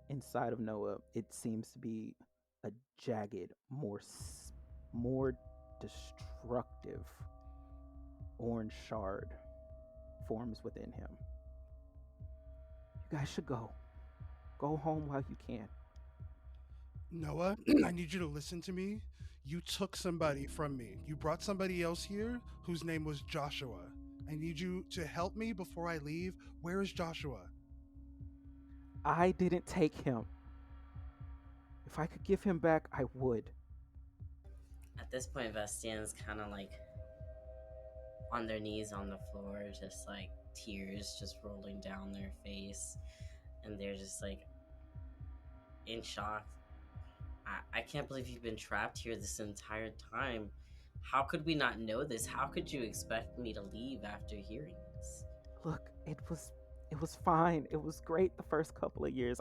Inside of Noah, it seems to be a jagged, more destructive orange shard forms within him. You guys should go. Go home while you can. Noah, I need you to listen to me. You took somebody from me. You brought somebody else here whose name was Joshua. I need you to help me before I leave. Where is Joshua? I didn't take him. If I could give him back, I would. At this point, Vestion's kind of like on their knees on the floor, just like tears just rolling down their face, and they're just like in shock. I can't believe you've been trapped here this entire time. How could we not know this? How could you expect me to leave after hearing this? Look, it was fine. It was great the first couple of years.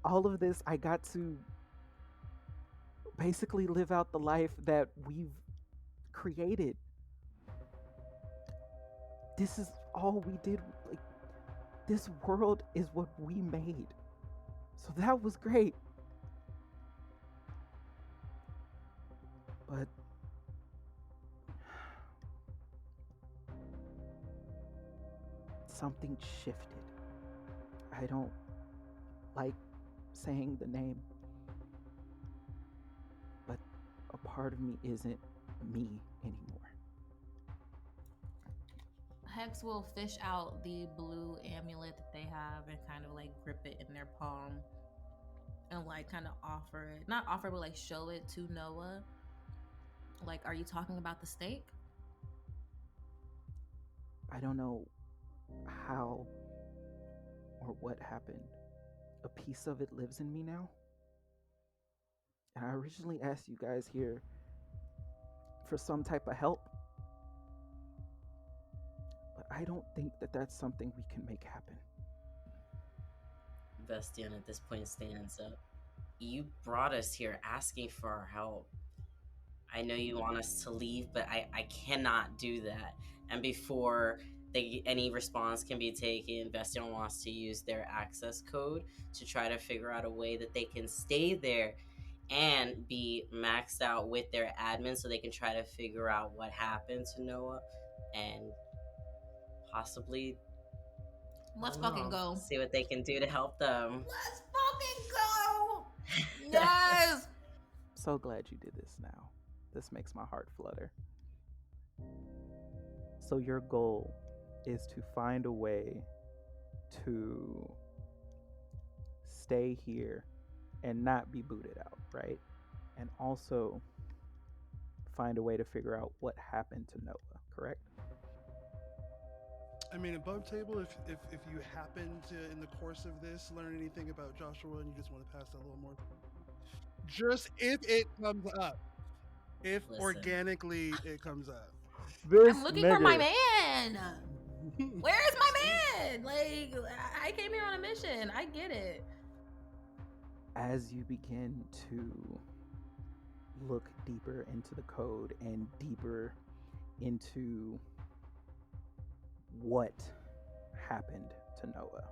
All of this, I got to basically live out the life that we've created. This is all we did. Like, this world is what we made. So that was great. But something shifted. I don't like saying the name, but a part of me isn't me anymore. Hex will fish out the blue amulet that they have and kind of like grip it in their palm and like kind of offer it. Not offer, but like show it to Noah. Like, are you talking about the stake? I don't know how or what happened. A piece of it lives in me now. And I originally asked you guys here for some type of help. But I don't think that that's something we can make happen. Vestion at this point stands up. You brought us here asking for our help. I know you want us to leave, but I cannot do that. And before any response can be taken, Vestion wants to use their access code to try to figure out a way that they can stay there and be maxed out with their admin so they can try to figure out what happened to Noah and possibly Let's fucking go. see what they can do to help them. Let's fucking go. Yes. So glad you did this now. This makes my heart flutter. So your goal is to find a way to stay here and not be booted out, right? And also find a way to figure out what happened to Noah, correct? I mean, above table, if you happen to, in the course of this, learn anything about Joshua and you just want to pass that a little more, just if it comes up, if organically it comes up. I'm looking for my man. Where is my man? Like, I came here on a mission. I get it. As you begin to look deeper into the code and deeper into what happened to Noah,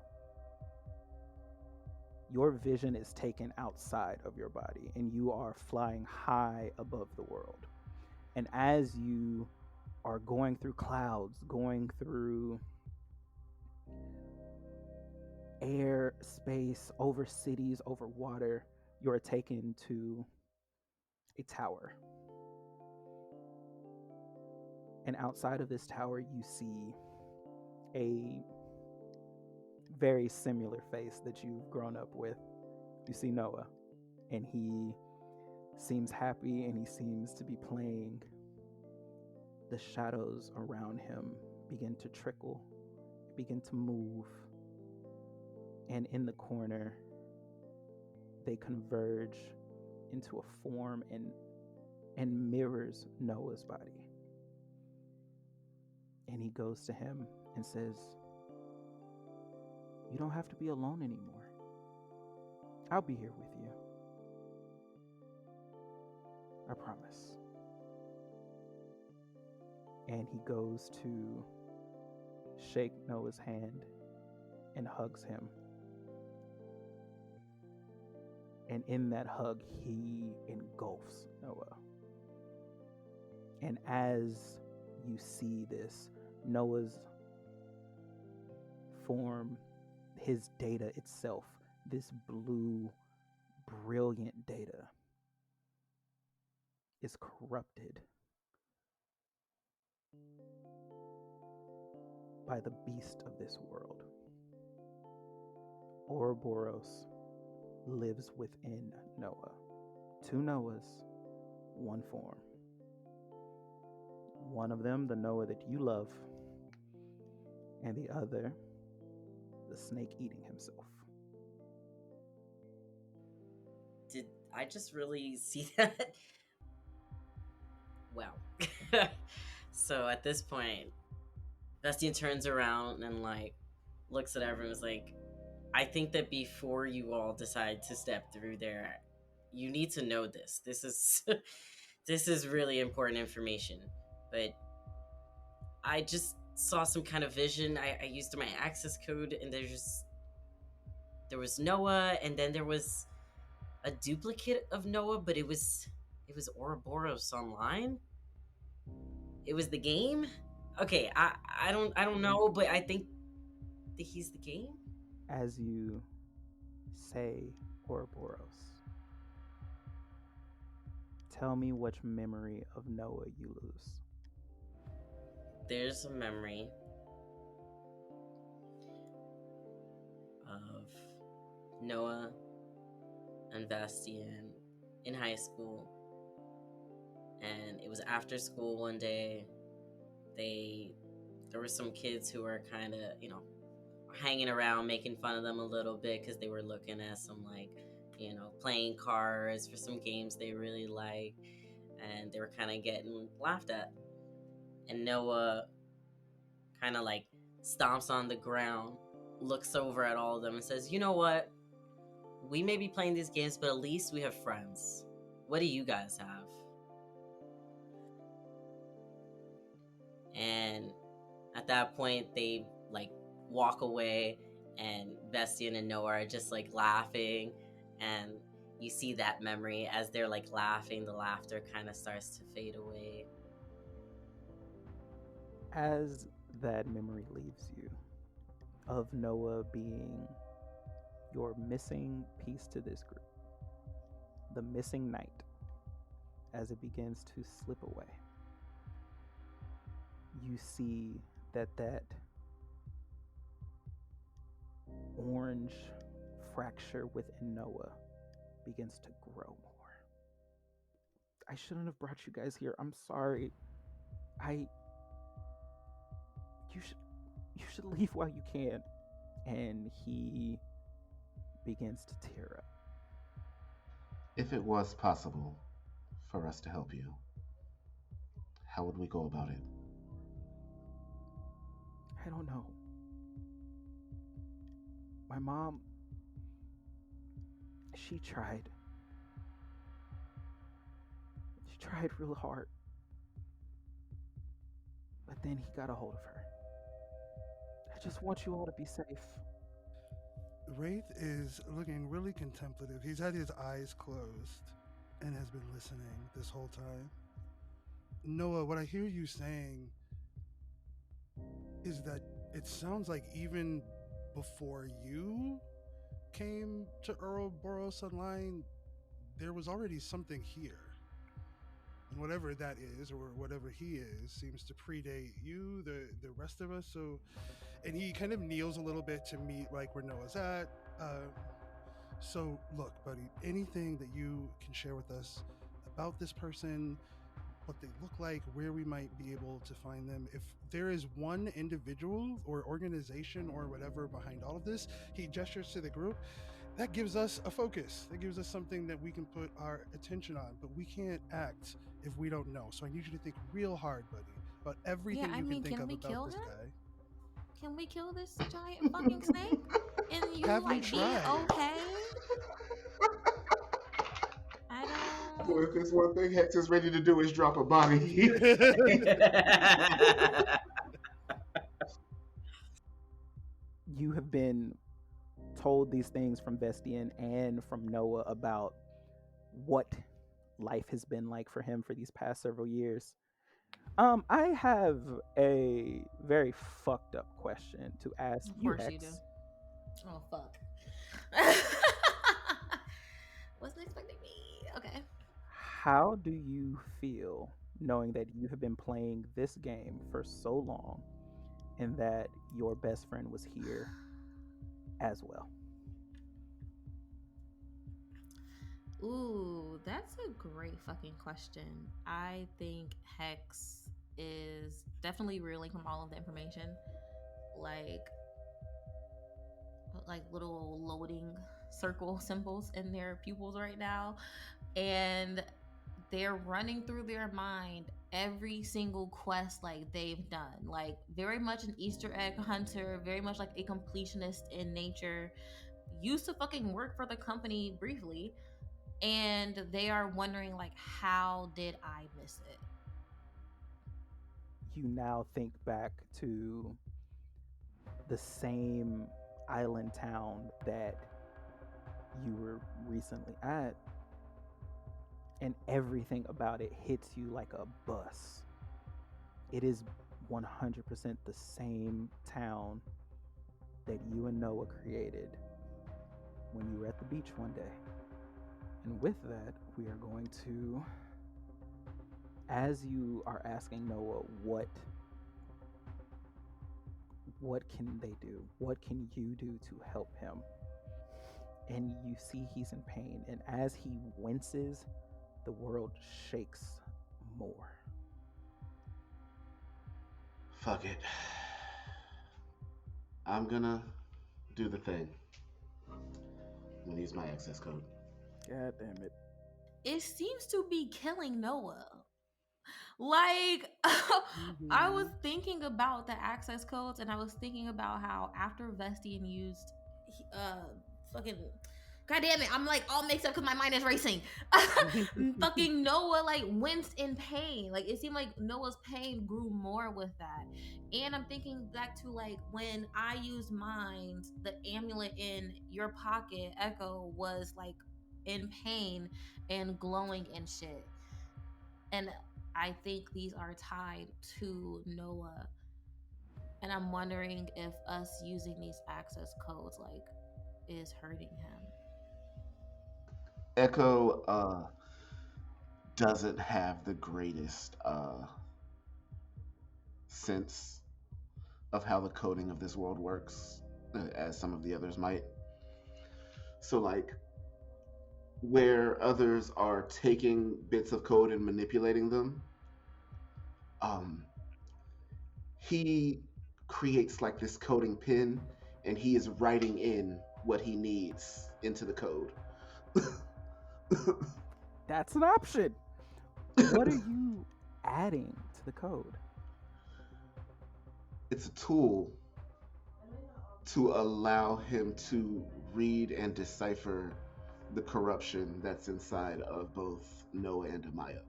your vision is taken outside of your body and you are flying high above the world. And as you are going through clouds, going through air, space, over cities, over water, you're taken to a tower. And outside of this tower, you see a very similar face that you've grown up with. You see Noah, and he seems happy and he seems to be playing. The shadows around him begin to trickle, begin to move, and in the corner, they converge into a form and mirrors Noah's body. And he goes to him and says, "You don't have to be alone anymore. I'll be here with you. I promise." And he goes to shake Noah's hand and hugs him. And in that hug, he engulfs Noah. And as you see this, Noah's form, his data itself, this blue, brilliant data, is corrupted by the beast of this world. Ouroboros lives within Noah. Two Noahs, one form. One of them, the Noah that you love, and the other, the snake eating himself. Did I just really see that? Well. So at this point, Vestion turns around and like looks at everyone and is like, I think that before you all decide to step through there, you need to know this. This is this is really important information. But I just saw some kind of vision. I used my access code, and there was Noah, and then there was a duplicate of Noah, but it was Ouroboros Online. It was the game. Okay, I don't know, but I think that he's the game. As you say Ouroboros, tell me which memory of Noah you lose. There's a memory of Noah and Vestion in high school, and it was after school one day. There were some kids who were kind of, hanging around, making fun of them a little bit because they were looking at some, like, playing cards for some games they really like, and they were kind of getting laughed at. And Noah kind of like stomps on the ground, looks over at all of them, and says, "You know what? We may be playing these games, but at least we have friends. What do you guys have?" And at that point, they like walk away, and Vestion and Noah are just like laughing, and you see that memory as they're like laughing, the laughter kind of starts to fade away. As that memory leaves you of Noah being your missing piece to this group, the missing knight, as it begins to slip away, you see that orange fracture within Noah begins to grow more. I shouldn't have brought you guys here. I'm sorry. You should leave while you can. And he begins to tear up. If it was possible for us to help you, how would we go about it? I don't know. My mom, she tried. She tried real hard. But then he got a hold of her. I just want you all to be safe. Wraith is looking really contemplative. He's had his eyes closed and has been listening this whole time. Noah, what I hear you saying is that it sounds like even before you came to Ouroboros Online, there was already something here. And whatever that is, or whatever he is, seems to predate you, the rest of us. So, and he kind of kneels a little bit to meet like where Noah's at. So look, buddy, anything that you can share with us about this person, what they look like, where we might be able to find them. If there is one individual or organization or whatever behind all of this, he gestures to the group. That gives us a focus. That gives us something that we can put our attention on. But we can't act if we don't know. So I need you to think real hard, buddy, about everything you can think of about this guy. Can we kill this giant fucking snake? And you Have we like be tried? okay? I don't. Well, if there's one thing Hex is ready to do is drop a body. You have been told these things from Vestion and from Noah about what life has been like for him for these past several years. I have a very fucked up question to ask you, Of course you Hex. do. Oh fuck. Wasn't expecting me. Okay. How do you feel knowing that you have been playing this game for so long and that your best friend was here as well? Ooh, that's a great fucking question. I think Hex is definitely reeling from all of the information. Like little loading circle symbols in their pupils right now. And they're running through their mind every single quest like they've done. Like very much an Easter egg hunter, very much like a completionist in nature. Used to fucking work for the company briefly. And they are wondering, like, how did I miss it? you now think back to the same island town that you were recently at, and everything about it hits you like a bus. It is 100% the same town that you and Noah created when you were at the beach one day. And with that, we are going to, as you are asking Noah what can they do? What can you do to help him? And you see he's in pain, and as he winces, the world shakes more. Fuck it. I'm gonna do the thing. I'm gonna use my access code. God damn it. It seems to be killing Noah. Like, I was thinking about the access codes, and I was thinking about how after Vestion used, fucking, god damn it, I'm like all mixed up because my mind is racing. Fucking Noah like winced in pain. Like it seemed like Noah's pain grew more with that. And I'm thinking back to like when I used mine, the amulet in your pocket, Echo, was like in pain and glowing and shit. And I think these are tied to Noah. And I'm wondering if us using these access codes like is hurting him. Echo doesn't have the greatest sense of how the coding of this world works, as some of the others might. So, like, where others are taking bits of code and manipulating them, he creates like this coding pin, and he is writing in what he needs into the code. That's an option. What are you adding to the code? It's a tool to allow him to read and decipher the corruption that's inside of both Noah and Amaya.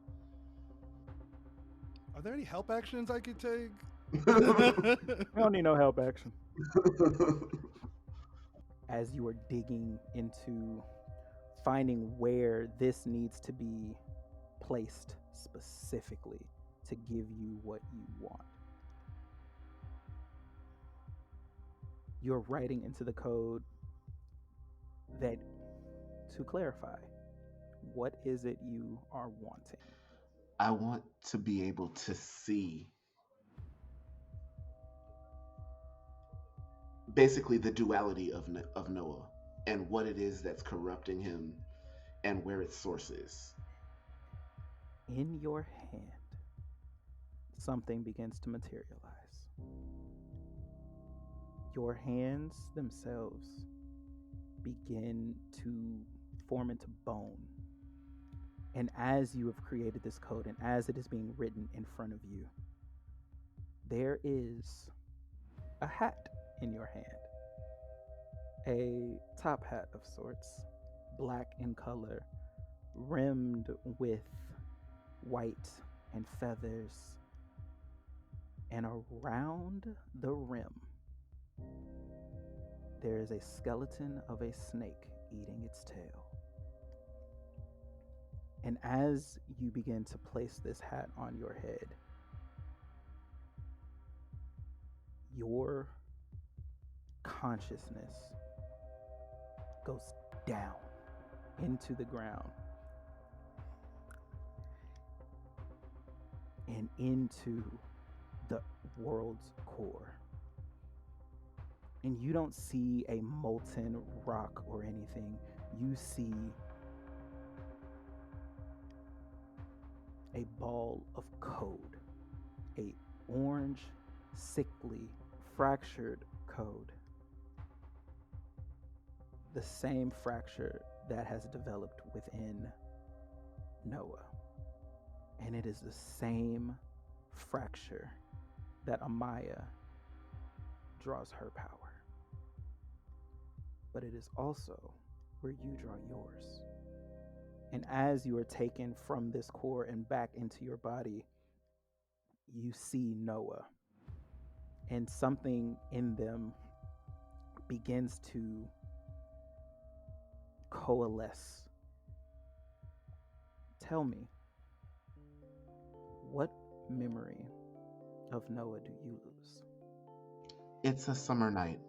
Are there any help actions I could take? I don't need no help action. As you are digging into finding where this needs to be placed specifically to give you what you want, you're writing into the code that, to clarify, what is it you are wanting? I want to be able to see basically the duality of Noah and what it is that's corrupting him and where its source is. In your hand, something begins to materialize. Your hands themselves begin to form into bone. And as you have created this code and as it is being written in front of you, there is a hat in your hand. A top hat of sorts, black in color, rimmed with white and feathers. And around the rim, there is a skeleton of a snake eating its tail. And as you begin to place this hat on your head, your consciousness goes down into the ground and into the world's core. And you don't see a molten rock or anything. You see a ball of code, a orange, sickly, fractured code. The same fracture that has developed within Noah. And it is the same fracture that Amaya draws her power. But it is also where you draw yours. And as you are taken from this core and back into your body, you see Noah, and something in them begins to coalesce. Tell me, what memory of Noah do you lose? It's a summer night.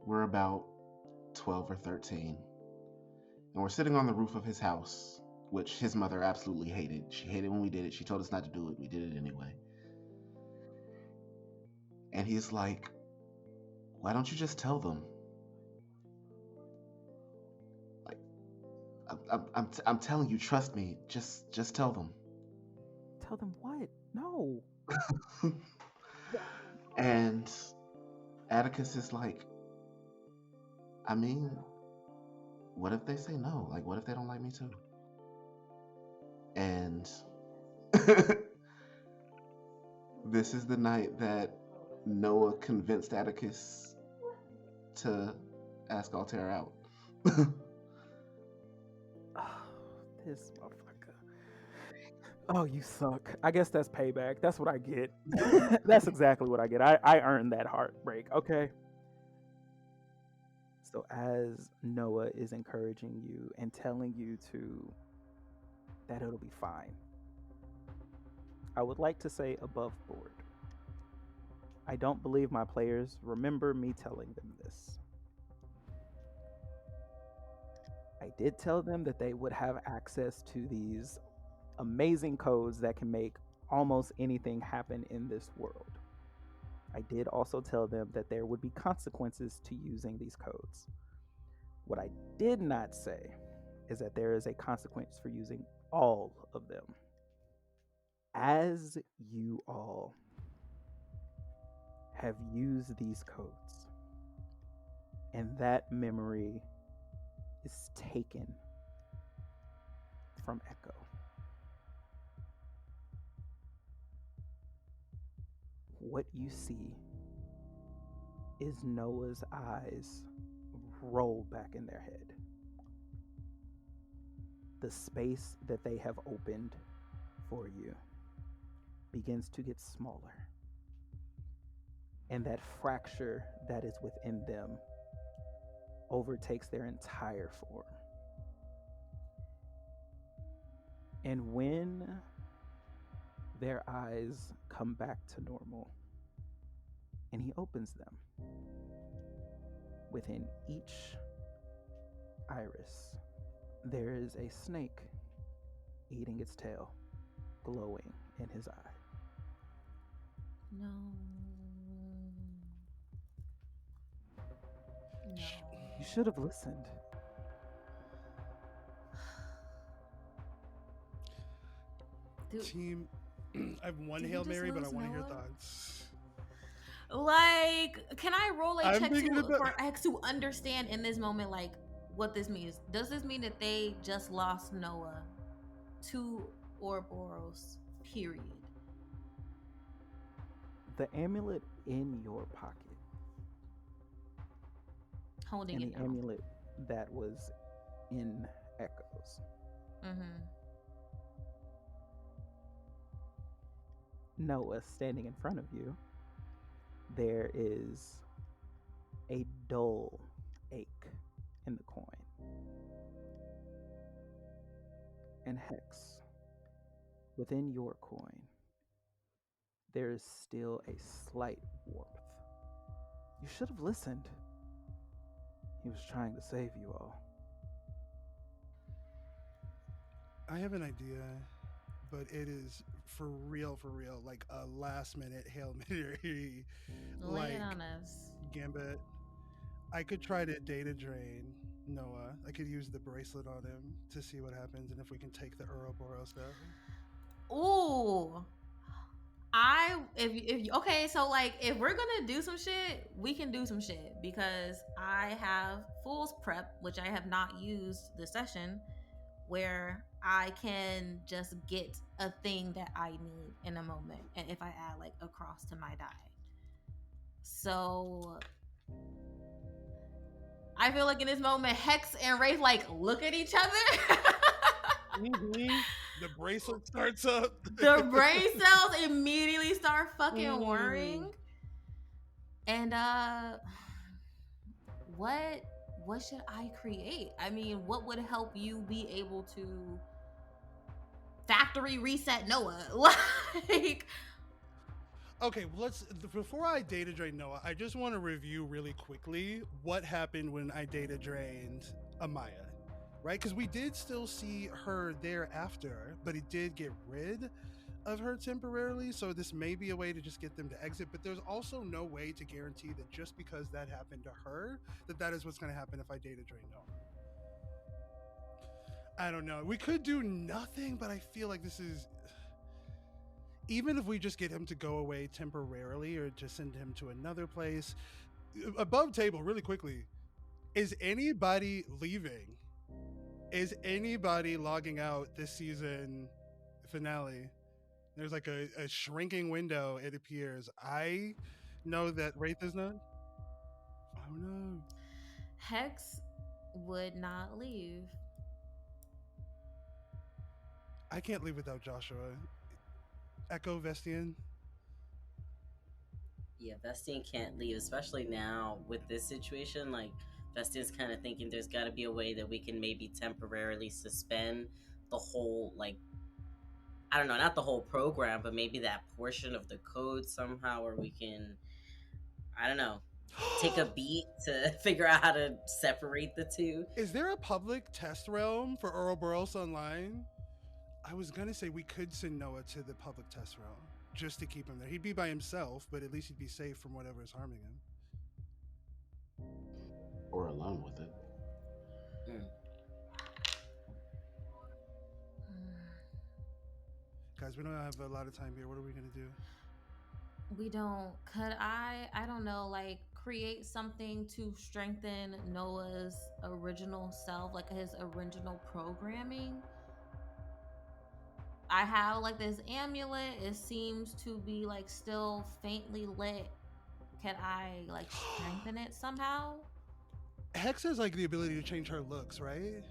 We're about 12 or 13, and we're sitting on the roof of his house, which his mother absolutely hated. She hated when we did it. She told us not to do it. We did it anyway. And he's like, why don't you just tell them? Like, I'm telling you, trust me. Just tell them. Tell them what? No. And Atticus is like, I mean, what if they say no? Like, what if they don't like me too? And this is the night that Noah convinced Atticus to ask Altair out. This motherfucker. Oh, you suck. I guess that's payback. That's what I get. That's exactly what I get. I earned that heartbreak, okay? So as Noah is encouraging you and telling you that it'll be fine, I would like to say above board, I don't believe my players remember me telling them this. I did tell them that they would have access to these amazing codes that can make almost anything happen in this world. I did also tell them that there would be consequences to using these codes. What I did not say is that there is a consequence for using all of them. As you all have used these codes, and that memory is taken from Echo, what you see is Noah's eyes roll back in their head. The space that they have opened for you begins to get smaller. And that fracture that is within them overtakes their entire form. And when their eyes come back to normal, and he opens them, within each iris, there is a snake eating its tail, glowing in his eye. No. No. You should have listened. Dude, Team, I have one Did you Hail just Mary, but I lose want to hear Noah? thoughts. like, can I roll a I'm check thinking about- for X to understand in this moment, like, what this means? Does this mean that they just lost Noah to Ouroboros, period? The amulet in your pocket Holding and it the now. amulet that was in Echoes. Mm-hmm. Noah standing in front of you, there is a dull ache in the coin. And Hex, within your coin, there is still a slight warmth. You should have listened. He was trying to save you all. I have an idea, but it is for real, like a last minute Hail Mary, Lay like it on us. Gambit. I could try to data drain Noah. I could use the bracelet on him to see what happens and if we can take the Ouroboros stuff. Ooh. Okay, so like if we're gonna do some shit, we can do some shit because I have Fool's Prep, which I have not used this session, where I can just get a thing that I need in a moment, and if I add like a cross to my die. So I feel like in this moment, Hex and Wraith like look at each other. The bracelet starts up. The brain cells immediately start fucking whirring. And what should I create? I mean, what would help you be able to factory reset Noah? Like, Okay, before I data drain Noah, I just want to review really quickly what happened when I data drained Amaya, right? Because we did still see her thereafter, but it did get rid of her temporarily, so this may be a way to just get them to exit, but there's also no way to guarantee that just because that happened to her, that is what's going to happen if I data drain Noah. I don't know. We could do nothing, but I feel like this is... Even if we just get him to go away temporarily or just send him to another place. Above table, really quickly, is anybody leaving? Is anybody logging out this season finale? There's like a shrinking window, it appears. I know that Wraith is not. Oh no. Hex would not leave. I can't leave without Joshua. Echo, Vestion. Yeah, Vestion can't leave, especially now with this situation. Like, Vestion's kind of thinking there's got to be a way that we can maybe temporarily suspend the whole, like, I don't know, not the whole program, but maybe that portion of the code somehow, where we can, I don't know, take a beat to figure out how to separate the two. Is there a public test realm for Ouroboros Online? I was gonna say we could send Noah to the public test realm just to keep him there. He'd be by himself, but at least he'd be safe from whatever is harming him. Or alone with it. Guys, we don't have a lot of time here. What are we gonna do? We don't. Could I don't know, like create something to strengthen Noah's original self, like his original programming? I have like this amulet. It seems to be like still faintly lit. Can I like strengthen it somehow? Hex has like the ability to change her looks, right?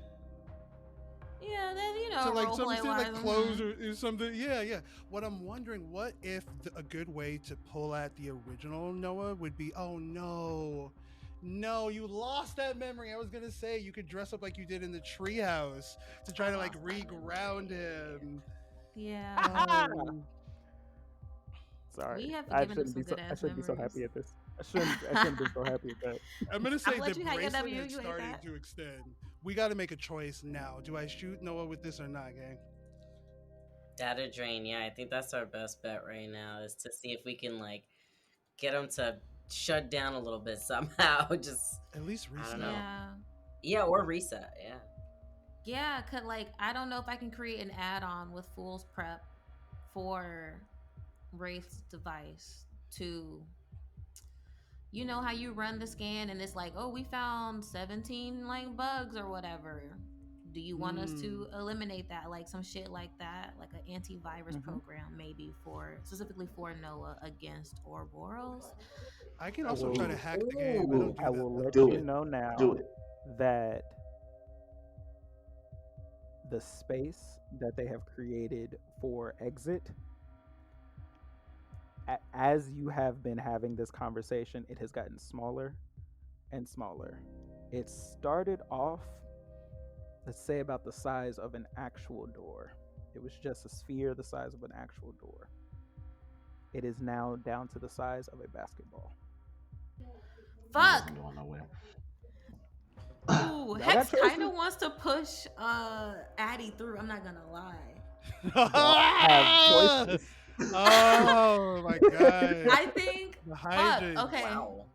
Yeah, then So like something roleplay-wise, like clothes or something. Yeah. What I'm wondering, what if a good way to pull at the original Noah would be, oh no, you lost that memory. I was gonna say you could dress up like you did in the treehouse to try to like re-ground him. Yeah. Sorry, We have I given him shouldn't some be so. good I ass shouldn't be so memories. happy at this. I shouldn't be so happy at that. I'm gonna say I'll let the you have your bracelet W, is you ate starting that. to extend. We got to make a choice now. Do I shoot Noah with this or not, gang? Data drain, yeah, I think that's our best bet right now, is to see if we can like get him to shut down a little bit somehow. Just At least reset. I don't know. Yeah. Or reset. Yeah. Yeah, cause like I don't know if I can create an add-on with Fool's Prep for Wraith's device to, you know how you run the scan and it's like, oh, we found 17 like bugs or whatever. Do you want us to eliminate that? Like some shit like that, like an antivirus program maybe specifically for Noah against Ouroboros. I can also try to hack the game. I will let Do you it. know now Do it. that the space that they have created for exit, as you have been having this conversation, it has gotten smaller and smaller. It started off, let's say, about the size of an actual door. It was just a sphere the size of an actual door. It is now down to the size of a basketball. Fuck. Isn't going nowhere. Ooh, Y'all Hex got kind of choices? wants to push Addie through. I'm not gonna lie. Have choices. Oh my god. I think. The Fuck. hijinks. Okay. Wow.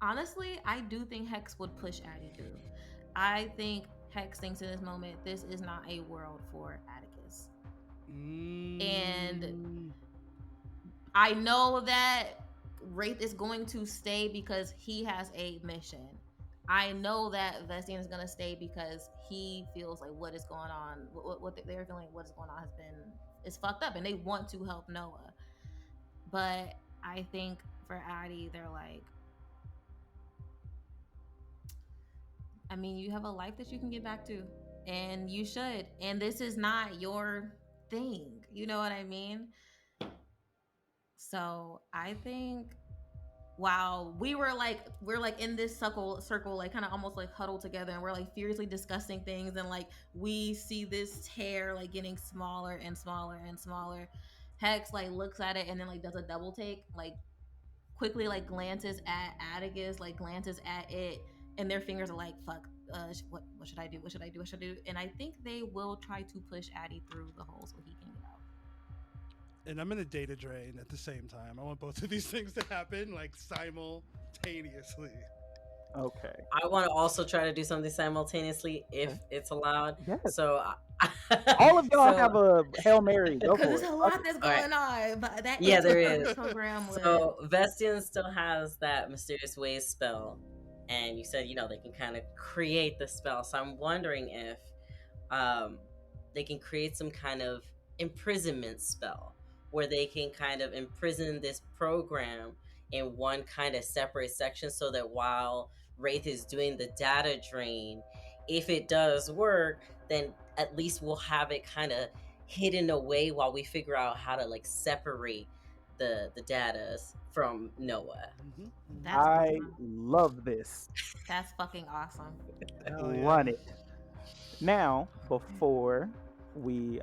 Honestly, I do think Hex would push Addie through. I think Hex thinks in this moment this is not a world for Atticus. And I know that Wraith is going to stay because he has a mission. I know that Vestion is going to stay because he feels like what is going on, what they're feeling, what is going on is fucked up, and they want to help Noah. But I think for Addie, they're like, I mean, you have a life that you can get back to. and you should. And this is not your thing. You know what I mean? So I think while we're like in this circle, like kind of almost like huddled together, and we're like furiously discussing things, and like we see this tear like getting smaller and smaller and smaller. Hex like looks at it and then like does a double take, like quickly like glances at Atticus, like glances at it, and their fingers are like, fuck, what should I do? What should I do? What should I do? And I think they will try to push Addy through the hole so he can get out. And I'm in a data drain at the same time. I want both of these things to happen like simultaneously. Okay. I want to also try to do something simultaneously if it's allowed. Yes. So All of y'all have a Hail Mary. Go Because for there's it. a lot that's going on. But that Yeah, is there what is. the program was. So Vestion still has that mysterious ways spell, and you said they can kind of create the spell. So I'm wondering if they can create some kind of imprisonment spell where they can kind of imprison this program in one kind of separate section, so that while Wraith is doing the data drain, if it does work, then at least we'll have it kind of hidden away while we figure out how to like separate the data from Noah. That's I awesome. love this. That's fucking awesome. Hell yeah. Run it. Now, before we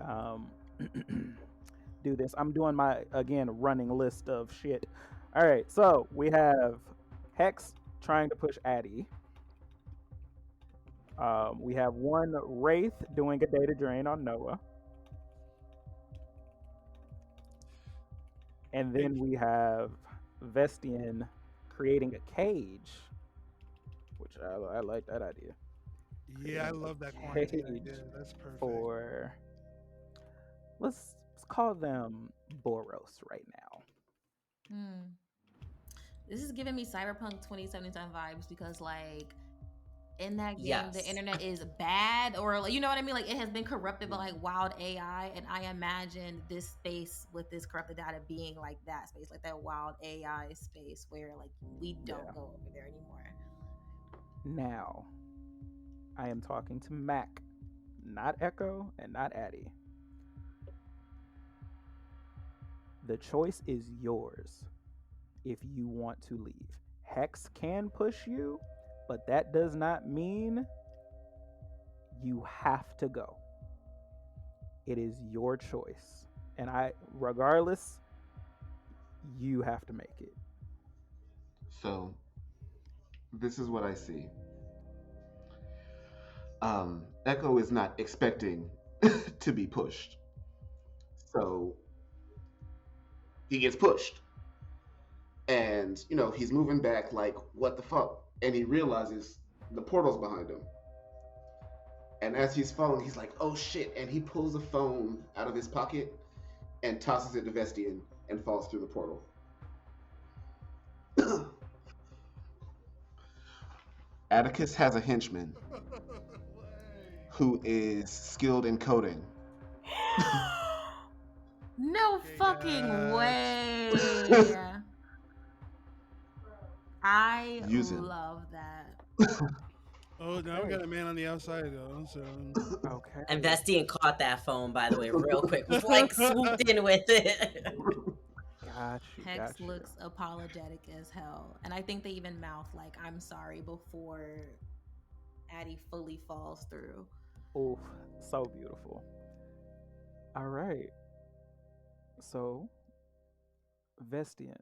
do this, I'm doing my again running list of shit. All right, so we have Hex trying to push Addy. We have one Wraith doing a data drain on Noah. And then we have Vestion creating a cage, which I like that idea. Yeah, I love that quarantine idea. That's perfect. For let's call them Bordeaux right now. This is giving me Cyberpunk 2077 vibes because like in that game Yes. the internet is bad, or like, you know what I mean, like it has been corrupted by like wild AI, and I imagine this space with this corrupted data being like that space, like that wild AI space where like we don't go over there anymore. Now, I am talking to Mac, not Echo and not Addy. The choice is yours if you want to leave. Hex can push you, but that does not mean you have to go. It is your choice. And regardless, you have to make it. So, this is what I see. Echo is not expecting to be pushed. So, he gets pushed. And, he's moving back like, what the fuck? And he realizes the portal's behind him. And as he's falling, he's like, oh shit. And he pulls a phone out of his pocket and tosses it to Vestion and falls through the portal. Atticus has a henchman who is skilled in coding. No fucking way. I Use him. love that. Oh, now we got a man on the outside though. So Okay. And Vestion caught that phone, by the way, real quick. Like swooped in with it. Hex looks apologetic as hell, and I think they even mouth like "I'm sorry" before Addy fully falls through. Oof, so beautiful. All right. So, Vestion,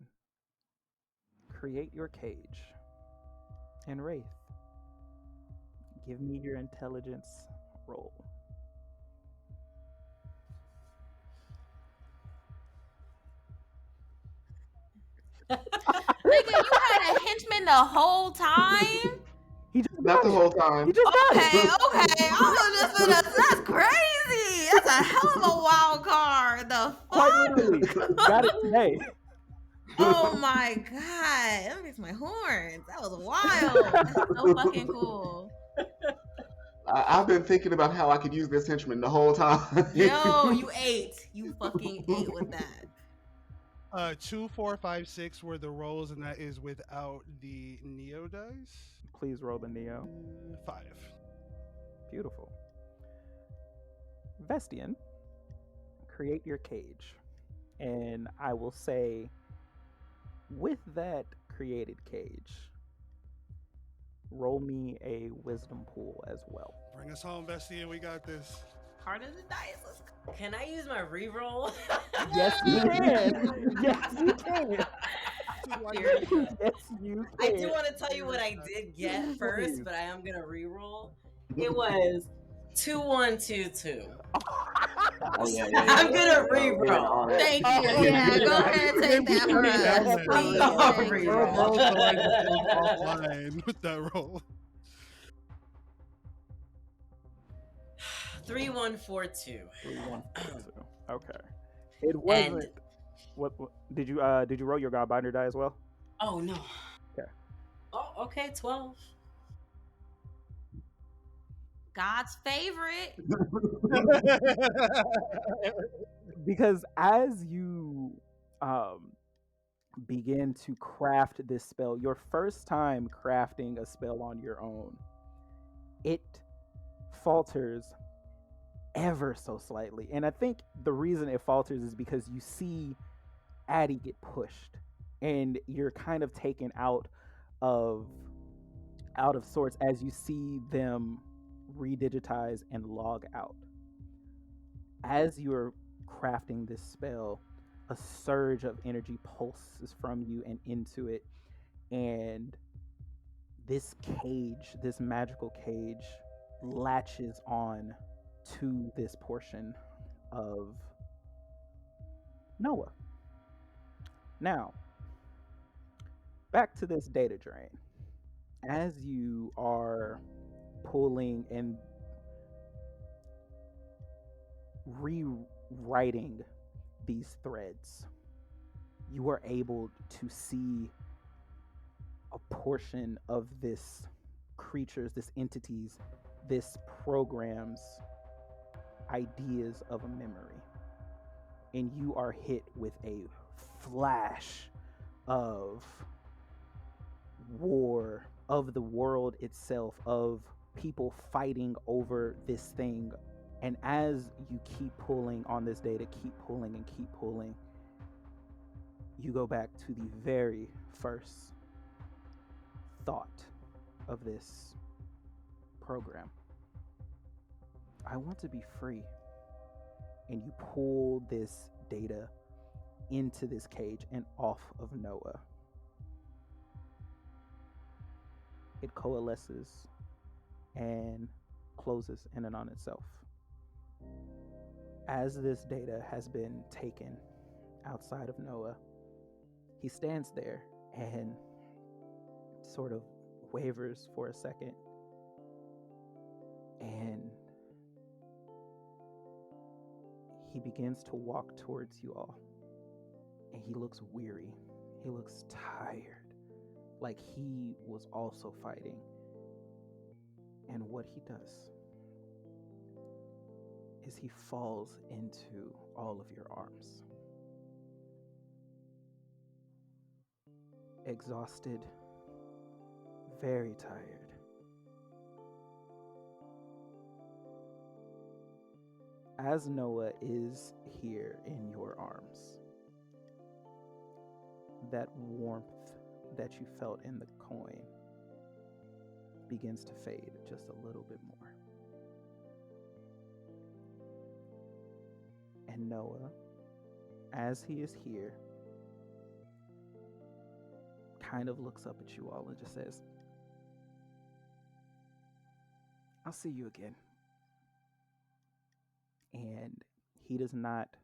create your cage. And Wraith, give me your intelligence roll. Nigga, you had a henchman the whole time? He just Not the whole time. He just got Okay, it. I was just gonna. That's crazy. That's a hell of a wild card. The Quite fuck? literally. Got it today. Oh my god, that makes my horns. That was wild. That's so fucking cool. I've been thinking about how I could use this henchman the whole time. Yo, you ate. You fucking ate with that. 2, 4, 5, 6 were the rolls, and that is without the Neo dice. Please roll the Neo. 5. Beautiful. Vestion, create your cage. And I will say, with that created cage, roll me a wisdom pool as well. Bring us home, Bestie, and we got this. Heart of the dice. Let's go. Can I use my reroll? Yes, you can. Yes, you can. Yes, you I can. do want to tell you what I did get Please. first, but I am gonna reroll. It was 2122. Oh, yeah, I'm gonna yeah, reroll. yeah. Thank you. Yeah, go ahead and take that for us. I'm Please. gonna Thank you. reroll. We're both going to go offline with that roll. 3142. 3142. Okay. It wasn't. What did you roll your Godbinder die as well? Oh no. Okay. Oh, okay, 12. God's favorite. Because as you begin to craft this spell, your first time crafting a spell on your own, it falters ever so slightly. And I think the reason it falters is because you see Addie get pushed and you're kind of taken out of sorts as you see them redigitize and log out. As you're crafting this spell, a surge of energy pulses from you and into it, and this cage, this magical cage, latches on to this portion of Noah. Now, back to this data drain. As you are pulling and rewriting these threads, you are able to see a portion of this creature's, this entity's, this program's ideas of a memory. And you are hit with a flash of war, of the world itself, of people fighting over this thing. And as you keep pulling on this data, keep pulling and keep pulling, you go back to the very first thought of this program. I want to be free. And you pull this data into this cage and off of Noah. It coalesces and closes in and on itself. As this data has been taken outside of Noah, he stands there and sort of wavers for a second, and he begins to walk towards you all. And he looks weary. He looks tired, like he was also fighting. And what he does is he falls into all of your arms. Exhausted, very tired. As Noah is here in your arms, that warmth that you felt in the coin begins to fade just a little bit more. And Noah, as he is here, kind of looks up at you all and just says, "I'll see you again." And he does not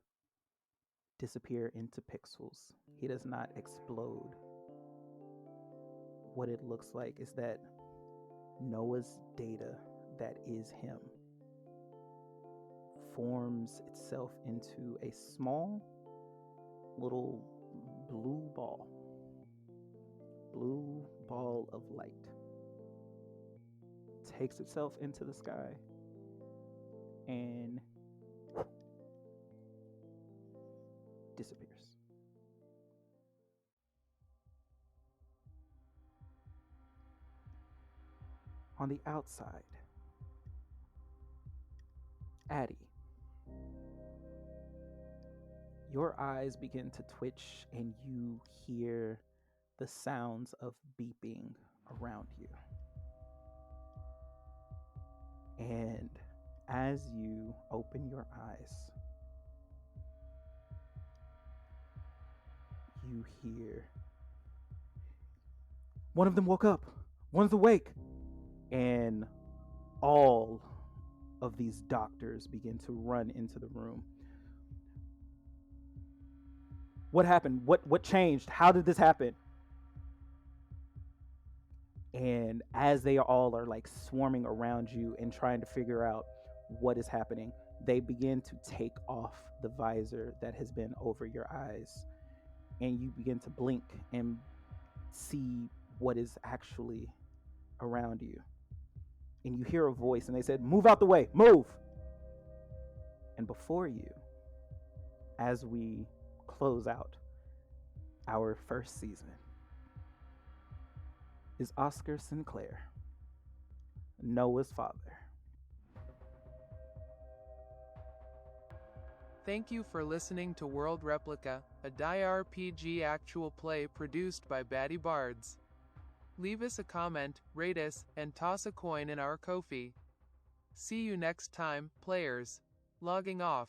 disappear into pixels. He does not explode. What it looks like is that Noah's data that is him forms itself into a small little blue ball of light, takes itself into the sky and disappears. On the outside, Addie, your eyes begin to twitch and you hear the sounds of beeping around you. And as you open your eyes, you hear, one of them woke up, one's awake, and all of these doctors begin to run into the room. What happened? What changed? How did this happen? And as they all are like swarming around you and trying to figure out what is happening, they begin to take off the visor that has been over your eyes. And you begin to blink and see what is actually around you. And you hear a voice and they said, "Move out the way, move!" And before you, as we close out our first season, is Oscar Sinclair, Noah's father. Thank you for listening to World Replica, a RPG actual play produced by BaddieBards. Leave us a comment, rate us, and toss a coin in our Ko-fi. See you next time, players. Logging off.